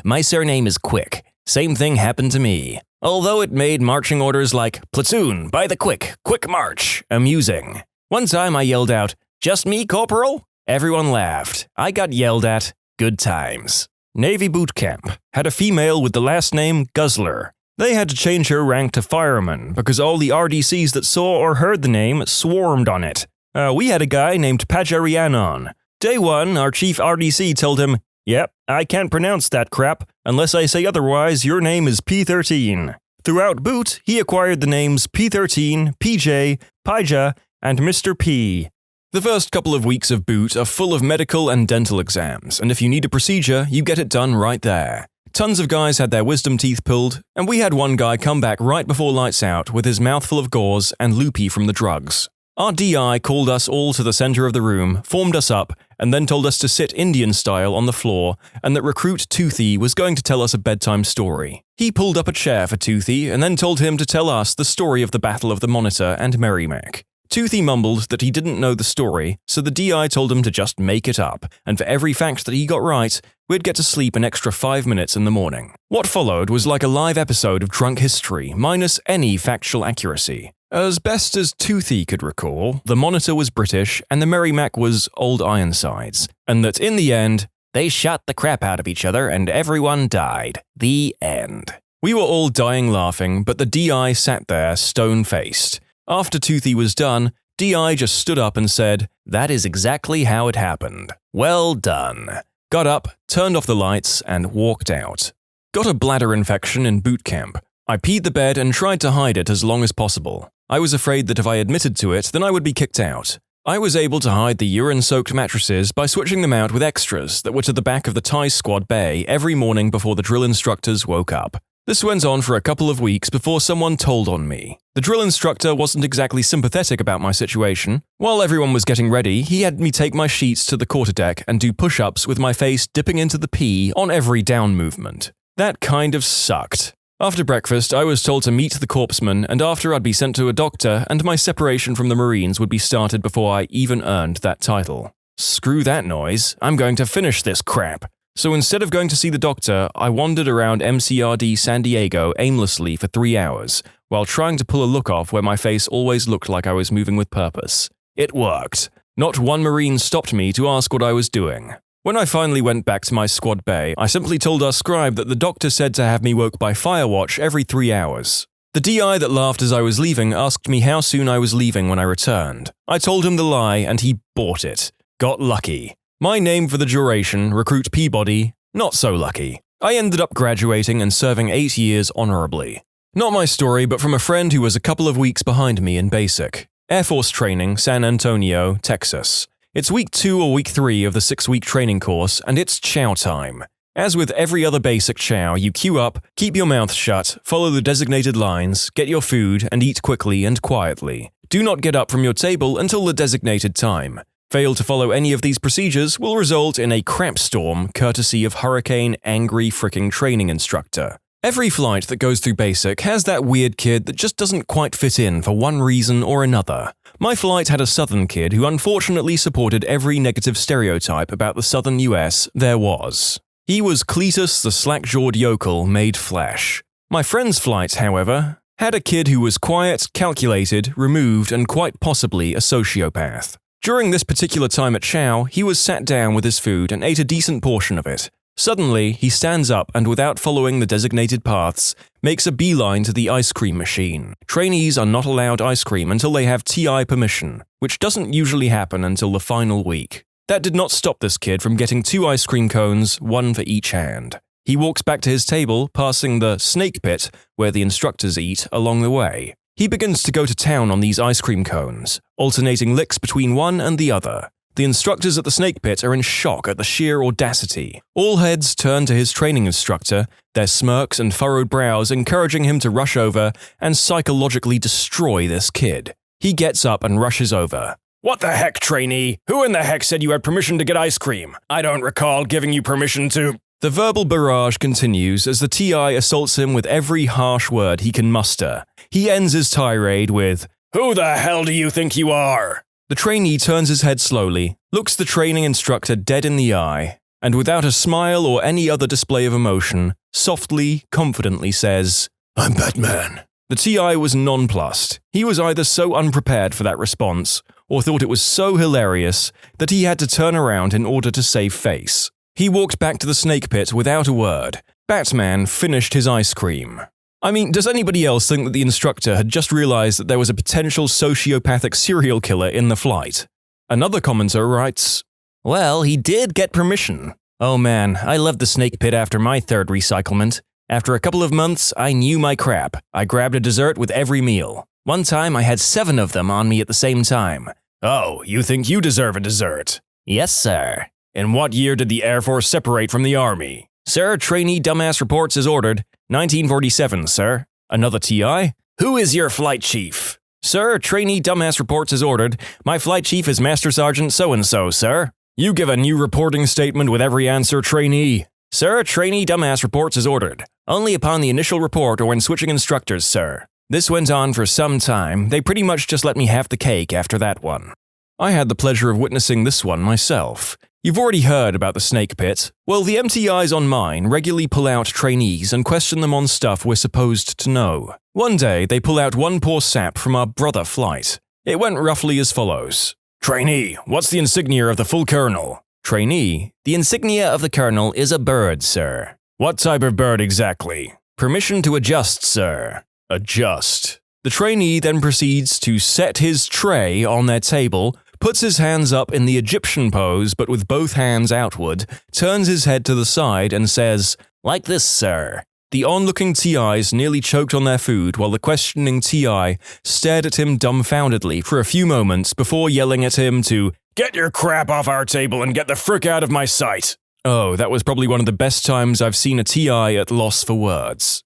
S1: My surname is Quick. Same thing happened to me. Although it made marching orders like, "Platoon, by the quick march," amusing. One time I yelled out, "Just me, Corporal?" Everyone laughed. I got yelled at. Good times. Navy boot camp. Had a female with the last name Guzzler. They had to change her rank to fireman because all the RDCs that saw or heard the name swarmed on it. We had a guy named Pajarianon. Day one, our chief RDC told him, "Yep, I can't pronounce that crap. Unless I say otherwise, your name is P13. Throughout boot, he acquired the names P13, PJ, Pija, and Mr. P. The first couple of weeks of boot are full of medical and dental exams, and if you need a procedure, you get it done right there. Tons of guys had their wisdom teeth pulled, and we had one guy come back right before lights out with his mouth full of gauze and loopy from the drugs. Our DI called us all to the center of the room, formed us up, and then told us to sit Indian style on the floor, and that Recruit Toothy was going to tell us a bedtime story. He pulled up a chair for Toothy and then told him to tell us the story of the Battle of the Monitor and Merrimack. Toothy mumbled that he didn't know the story, so the DI told him to just make it up, and for every fact that he got right, we'd get to sleep an extra 5 minutes in the morning. What followed was like a live episode of Drunk History, minus any factual accuracy. As best as Toothy could recall, the Monitor was British and the Merrimack was Old Ironsides, and that in the end, they shot the crap out of each other and everyone died. The end. We were all dying laughing, but the DI sat there stone-faced. After Toothy was done, DI just stood up and said, "That is exactly how it happened. Well done." Got up, turned off the lights, and walked out. Got a bladder infection in boot camp. I peed the bed and tried to hide it as long as possible. I was afraid that if I admitted to it, then I would be kicked out. I was able to hide the urine-soaked mattresses by switching them out with extras that were to the back of the TIE squad bay every morning before the drill instructors woke up. This went on for a couple of weeks before someone told on me. The drill instructor wasn't exactly sympathetic about my situation. While everyone was getting ready, he had me take my sheets to the quarterdeck and do push-ups with my face dipping into the pee on every down movement. That kind of sucked. After breakfast, I was told to meet the corpsman, and after I'd be sent to a doctor, and my separation from the Marines would be started before I even earned that title. Screw that noise, I'm going to finish this crap. So instead of going to see the doctor, I wandered around MCRD San Diego aimlessly for 3 hours, while trying to pull a look off where my face always looked like I was moving with purpose. It worked. Not one Marine stopped me to ask what I was doing. When I finally went back to my squad bay, I simply told our scribe that the doctor said to have me woke by firewatch every 3 hours. The DI that laughed as I was leaving asked me how soon I was leaving when I returned. I told him the lie and he bought it. Got lucky. My name for the duration, Recruit Peabody, not so lucky. I ended up graduating and serving 8 years honorably. Not my story, but from a friend who was a couple of weeks behind me in basic. Air Force training, San Antonio, Texas. It's week 2 or week 3 of the 6-week training course, and it's chow time. As with every other basic chow, you queue up, keep your mouth shut, follow the designated lines, get your food, and eat quickly and quietly. Do not get up from your table until the designated time. Fail to follow any of these procedures will result in a crap storm courtesy of Hurricane Angry Fricking Training Instructor. Every flight that goes through basic has that weird kid that just doesn't quite fit in for one reason or another. My flight had a southern kid who unfortunately supported every negative stereotype about the southern US there was. He was Cletus the slack-jawed yokel made flesh. My friend's flight, however, had a kid who was quiet, calculated, removed, and quite possibly a sociopath. During this particular time at chow, he was sat down with his food and ate a decent portion of it. Suddenly, he stands up and without following the designated paths, makes a beeline to the ice cream machine. Trainees are not allowed ice cream until they have TI permission, which doesn't usually happen until the final week. That did not stop this kid from getting 2 ice cream cones, 1 for each hand. He walks back to his table, passing the snake pit, where the instructors eat, along the way. He begins to go to town on these ice cream cones, alternating licks between one and the other. The instructors at the snake pit are in shock at the sheer audacity. All heads turn to his training instructor, their smirks and furrowed brows encouraging him to rush over and psychologically destroy this kid. He gets up and rushes over. "What the heck, trainee? Who in the heck said you had permission to get ice cream? I don't recall giving you permission to—" The verbal barrage continues as the TI assaults him with every harsh word he can muster. He ends his tirade with, "Who the hell do you think you are?" The trainee turns his head slowly, looks the training instructor dead in the eye, and without a smile or any other display of emotion, softly, confidently says, "I'm Batman." The TI was nonplussed. He was either so unprepared for that response, or thought it was so hilarious that he had to turn around in order to save face. He walked back to the snake pit without a word. Batman finished his ice cream. I mean, does anybody else think that the instructor had just realized that there was a potential sociopathic serial killer in the flight? Another commenter writes, "Well, he did get permission. Oh man, I left the snake pit after my 3rd recyclement. After a couple of months, I knew my crap. I grabbed a dessert with every meal. One time I had 7 of them on me at the same time." "Oh, you think you deserve a dessert?" "Yes, sir." "In what year did the Air Force separate from the Army?" "Sir, trainee dumbass reports as ordered. 1947, sir." Another TI. "Who is your flight chief?" "Sir, trainee dumbass reports as ordered. My flight chief is Master Sergeant so-and-so, sir." "You give a new reporting statement with every answer, trainee." "Sir, trainee dumbass reports as ordered. Only upon the initial report or when switching instructors, sir." This went on for some time. They pretty much just let me have the cake after that one. I had the pleasure of witnessing this one myself. You've already heard about the snake pit. Well, the MTIs on mine regularly pull out trainees and question them on stuff we're supposed to know. One day, they pull out one poor sap from our brother flight. It went roughly as follows. "Trainee, what's the insignia of the full colonel?" Trainee, "The insignia of the colonel is a bird, sir." "What type of bird exactly?" "Permission to adjust, sir." Adjust. The trainee then proceeds to set his tray on their table, puts his hands up in the Egyptian pose but with both hands outward, turns his head to the side and says, "Like this, sir." The onlooking TIs nearly choked on their food while the questioning TI stared at him dumbfoundedly for a few moments before yelling at him to, "Get your crap off our table and get the frick out of my sight." Oh, that was probably one of the best times I've seen a TI at loss for words.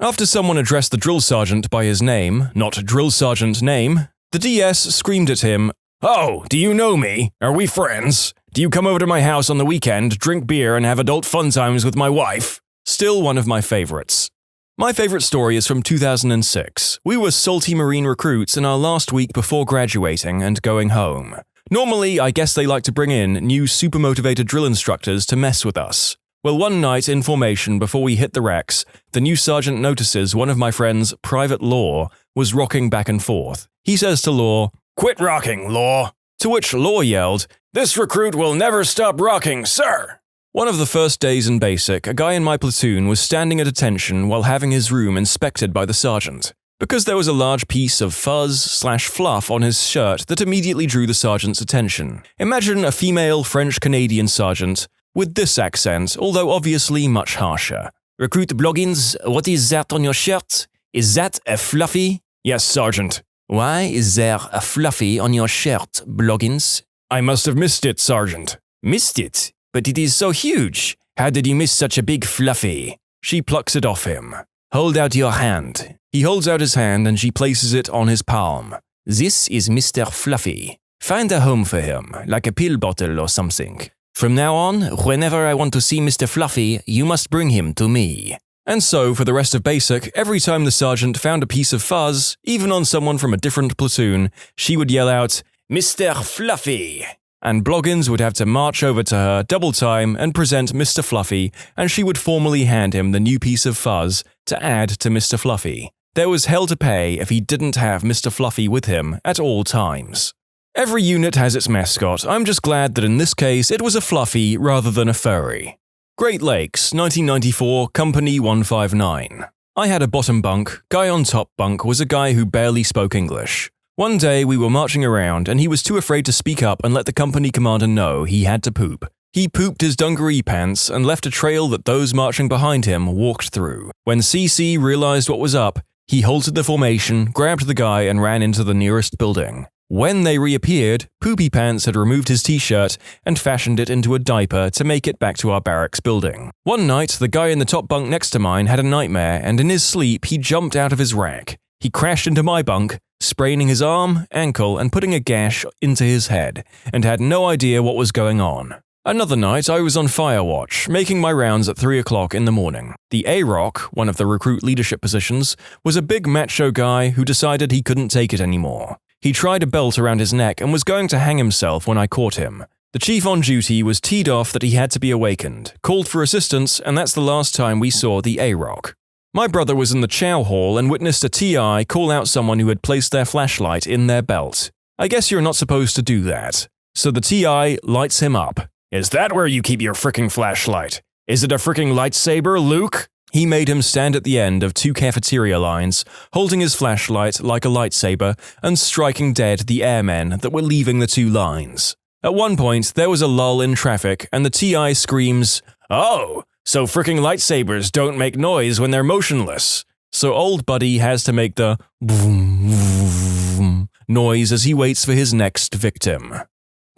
S1: After someone addressed the drill sergeant by his name, not drill sergeant name, the DS screamed at him, "Oh, do you know me? Are we friends? Do you come over to my house on the weekend, drink beer, and have adult fun times with my wife?" Still one of my favorites. My favorite story is from 2006. We were salty Marine recruits in our last week before graduating and going home. Normally, I guess they like to bring in new super motivated drill instructors to mess with us. Well, one night in formation before we hit the racks, the new sergeant notices one of my friends, Private Law, was rocking back and forth. He says to Law, "Quit rocking, Law." To which Law yelled, "This recruit will never stop rocking, sir." One of the first days in basic, a guy in my platoon was standing at attention while having his room inspected by the sergeant. Because there was a large piece of fuzz/fluff on his shirt that immediately drew the sergeant's attention. Imagine a female French-Canadian sergeant with this accent, although obviously much harsher. "Recruit Bloggins, what is that on your shirt? Is that a fluffy?" "Yes, Sergeant." "Why is there a fluffy on your shirt, Bloggins?" "I must have missed it, Sergeant." "Missed it? But it is so huge. How did you miss such a big fluffy?" She plucks it off him. "Hold out your hand." He holds out his hand and she places it on his palm. "This is Mr. Fluffy."
S2: Find a home for him, like a pill bottle or something. From now on, whenever I want to see Mr. Fluffy, you must bring him to me."
S1: And so, for the rest of basic, every time the sergeant found a piece of fuzz, even on someone from a different platoon, she would yell out, "Mr. Fluffy!" And Bloggins would have to march over to her double time and present Mr. Fluffy, and she would formally hand him the new piece of fuzz to add to Mr. Fluffy. There was hell to pay if he didn't have Mr. Fluffy with him at all times. Every unit has its mascot. I'm just glad that in this case it was a Fluffy rather than a furry. Great Lakes, 1994, Company 159. I had a bottom bunk. Guy on top bunk was a guy who barely spoke English. One day we were marching around and he was too afraid to speak up and let the company commander know he had to poop. He pooped his dungaree pants and left a trail that those marching behind him walked through. When CC realized what was up, he halted the formation, grabbed the guy and ran into the nearest building. When they reappeared, Poopy Pants had removed his t-shirt and fashioned it into a diaper to make it back to our barracks building. One night, the guy in the top bunk next to mine had a nightmare and in his sleep he jumped out of his rack. He crashed into my bunk, spraining his arm, ankle and putting a gash into his head, and had no idea what was going on. Another night, I was on fire watch, making my rounds at 3 o'clock in the morning. The A-Rock, one of the recruit leadership positions, was a big macho guy who decided he couldn't take it anymore. He tried a belt around his neck and was going to hang himself when I caught him. The chief on duty was teed off that he had to be awakened, called for assistance, and that's the last time we saw the A-Rock. My brother was in the chow hall and witnessed a TI call out someone who had placed their flashlight in their belt. I guess you're not supposed to do that. So the TI lights him up. "Is that where you keep your fricking flashlight? Is it a fricking lightsaber, Luke?" He made him stand at the end of 2 cafeteria lines, holding his flashlight like a lightsaber and striking dead the airmen that were leaving the 2 lines. At one point, there was a lull in traffic and the TI screams, "Oh, so fricking lightsabers don't make noise when they're motionless." So old buddy has to make the vroom, vroom noise as he waits for his next victim.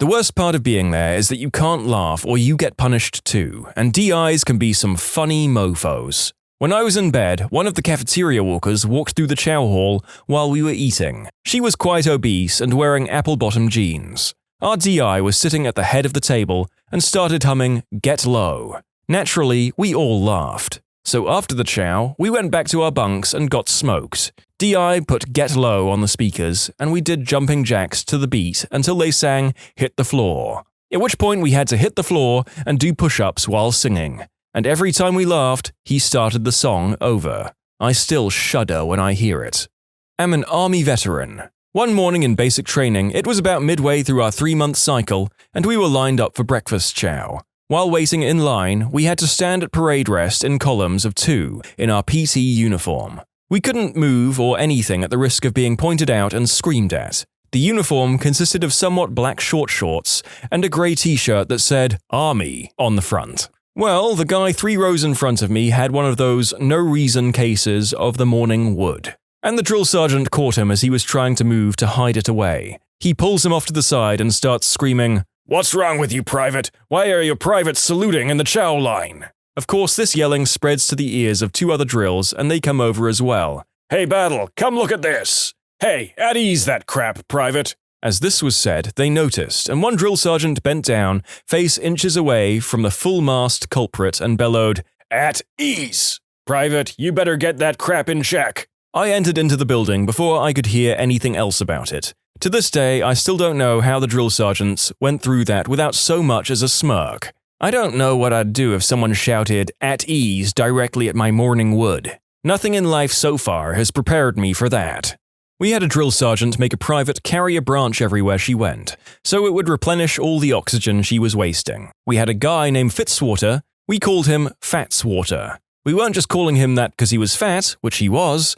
S1: The worst part of being there is that you can't laugh or you get punished too, and DIs can be some funny mofos. When I was in bed, one of the cafeteria walkers walked through the chow hall while we were eating. She was quite obese and wearing apple-bottom jeans. Our DI was sitting at the head of the table and started humming Get Low. Naturally, we all laughed. So after the chow, we went back to our bunks and got smoked. DI put Get Low on the speakers, and we did jumping jacks to the beat until they sang Hit the Floor. At which point we had to hit the floor and do push-ups while singing. And every time we laughed, he started the song over. I still shudder when I hear it. I'm an Army veteran. One morning in basic training, it was about midway through our 3-month cycle, and we were lined up for breakfast chow. While waiting in line, we had to stand at parade rest in columns of 2 in our PT uniform. We couldn't move or anything at the risk of being pointed out and screamed at. The uniform consisted of somewhat black short shorts and a grey t-shirt that said Army on the front. Well, the guy 3 rows in front of me had one of those no-reason cases of the morning wood. And the drill sergeant caught him as he was trying to move to hide it away. He pulls him off to the side and starts screaming, "What's wrong with you, Private? Why are your privates saluting in the chow line?" Of course, this yelling spreads to the ears of 2 other drills, and they come over as well. "Hey, Battle, come look at this! Hey, at ease that crap, Private!" As this was said, they noticed, and one drill sergeant bent down, face inches away from the full-mast culprit, and bellowed, "At ease! Private, you better get that crap in check!" I entered into the building before I could hear anything else about it. To this day, I still don't know how the drill sergeants went through that without so much as a smirk. I don't know what I'd do if someone shouted, "At ease," directly at my morning wood. Nothing in life so far has prepared me for that. We had a drill sergeant make a private carry a branch everywhere she went, so it would replenish all the oxygen she was wasting. We had a guy named Fitzwater. We called him Fatswater. We weren't just calling him that because he was fat, which he was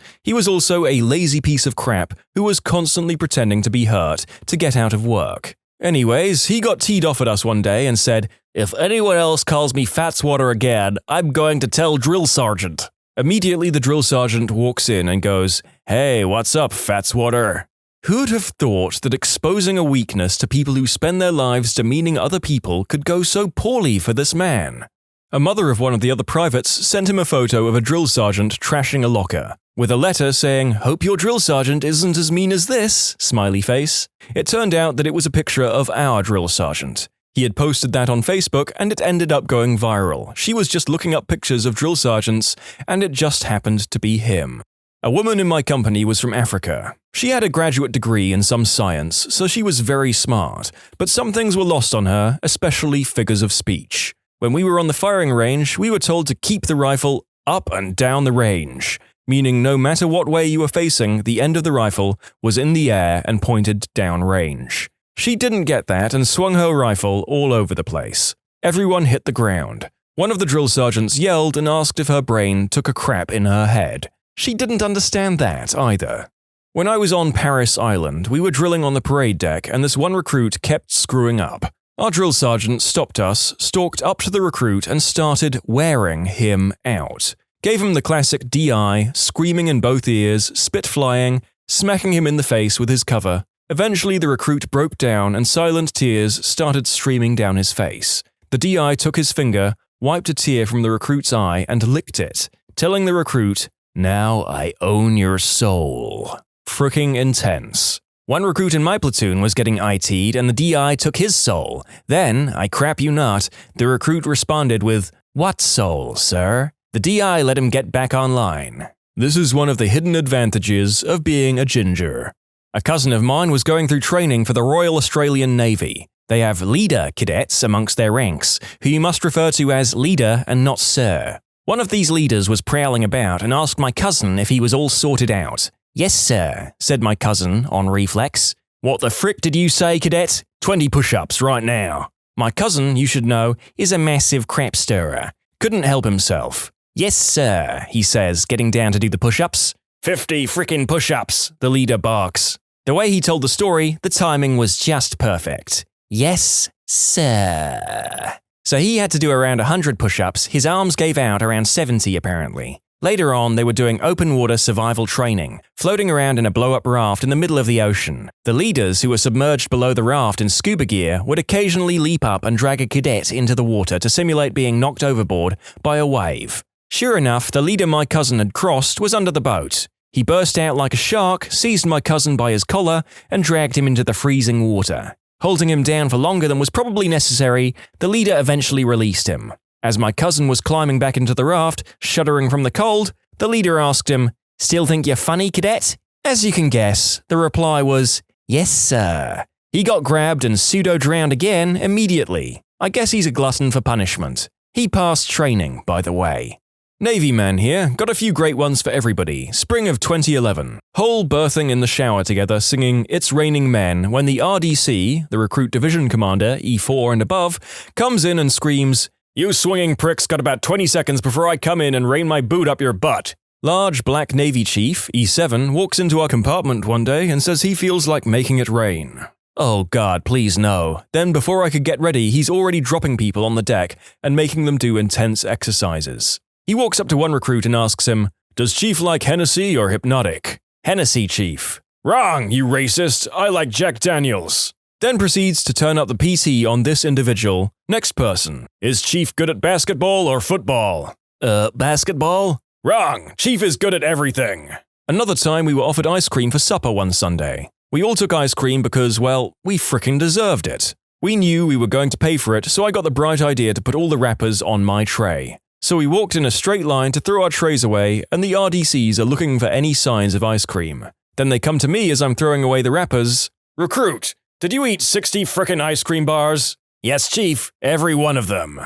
S1: also a lazy piece of crap who was constantly pretending to be hurt to get out of work. Anyways, he got teed off at us one day and said, "If anyone else calls me Fatswater again, I'm going to tell Drill Sergeant." Immediately the drill sergeant walks in and goes, "Hey, what's up, Fatswater?" Who'd have thought that exposing a weakness to people who spend their lives demeaning other people could go so poorly for this man? A mother of one of the other privates sent him a photo of a drill sergeant trashing a locker.
S2: with a letter saying, "Hope your drill sergeant isn't as mean as this," smiley face. It turned out that it was a picture of our drill sergeant. He had posted that on Facebook and it ended up going viral. She was just looking up pictures of drill sergeants and it just happened to be him. A woman in my company was from Africa. She had a graduate degree in some science, so she was very smart, but some things were lost on her, especially figures of speech. When we were on the firing range, we were told to keep the rifle up and down the range, meaning no matter what way you were facing, the end of the rifle was in the air and pointed down range. She didn't get that and swung her rifle all over the place. Everyone hit the ground. One of the drill sergeants yelled and asked if her brain took a crap in her head. She didn't understand that either. When I was on Paris Island, we were drilling on the parade deck and this one recruit kept screwing up. Our drill sergeant stopped us, stalked up to the recruit and started wearing him out. Gave him the classic DI, screaming in both ears, spit flying, smacking him in the face with his cover. Eventually the recruit broke down and silent tears started streaming down his face. The DI took his finger, wiped a tear from the recruit's eye and licked it, telling the recruit, "Now I own your soul." Fricking intense. One recruit in my platoon was getting IT'd and the DI took his soul. Then, I crap you not, the recruit responded with, "What soul, sir?" The DI let him get back online. This is one of the hidden advantages of being a ginger. A cousin of mine was going through training for the Royal Australian Navy. They have leader cadets amongst their ranks, who you must refer to as leader and not sir. One of these leaders was prowling about and asked my cousin if he was all sorted out. "Yes, sir," said my cousin on reflex. "What the frick did you say, cadet? 20 push-ups right now." My cousin, you should know, is a massive crap stirrer. Couldn't help himself. "Yes, sir," he says, getting down to do the push-ups. 50 frickin' push-ups, the leader barks. The way he told the story, the timing was just perfect. "Yes, sir." So he had to do around 100 push-ups, his arms gave out around 70 apparently. Later on, they were doing open water survival training, floating around in a blow-up raft in the middle of the ocean. The leaders, who were submerged below the raft in scuba gear, would occasionally leap up and drag a cadet into the water to simulate being knocked overboard by a wave. Sure enough, the leader my cousin had crossed was under the boat. He burst out like a shark, seized my cousin by his collar, and dragged him into the freezing water. Holding him down for longer than was probably necessary, the leader eventually released him. As my cousin was climbing back into the raft, shuddering from the cold, the leader asked him, "Still think you're funny, cadet?" As you can guess, the reply was, "Yes, sir." He got grabbed and pseudo-drowned again immediately. I guess he's a glutton for punishment. He passed training, by the way. Navy man here, got a few great ones for everybody. Spring of 2011. Whole berthing in the shower together singing It's Raining Men when the RDC, the Recruit Division Commander, E4 and above, comes in and screams, "You swinging pricks got about 20 seconds before I come in and rain my boot up your butt." Large black Navy Chief, E7, walks into our compartment one day and says he feels like making it rain. Oh god, please no. Then before I could get ready, he's already dropping people on the deck and making them do intense exercises. He walks up to one recruit and asks him, "Does Chief like Hennessy or Hypnotic?" "Hennessy, Chief." "Wrong, you racist. I like Jack Daniels." Then proceeds to turn up the PC on this individual. Next person. "Is Chief good at basketball or football?" Basketball?" "Wrong. Chief is good at everything." Another time we were offered ice cream for supper one Sunday. We all took ice cream because, well, we frickin' deserved it. We knew we were going to pay for it, so I got the bright idea to put all the wrappers on my tray. So we walked in a straight line to throw our trays away, and the RDCs are looking for any signs of ice cream. Then they come to me as I'm throwing away the wrappers. "Recruit, did you eat 60 frickin' ice cream bars?" "Yes, Chief, every one of them."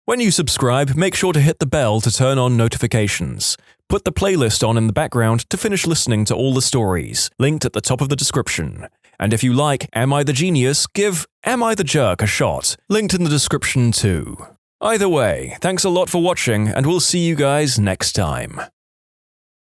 S2: When you subscribe, make sure to hit the bell to turn on notifications. Put the playlist on in the background to finish listening to all the stories, linked at the top of the description. And if you like Am I the Genius, give Am I the Jerk a shot, linked in the description too. Either way, thanks a lot for watching, and we'll see you guys next time.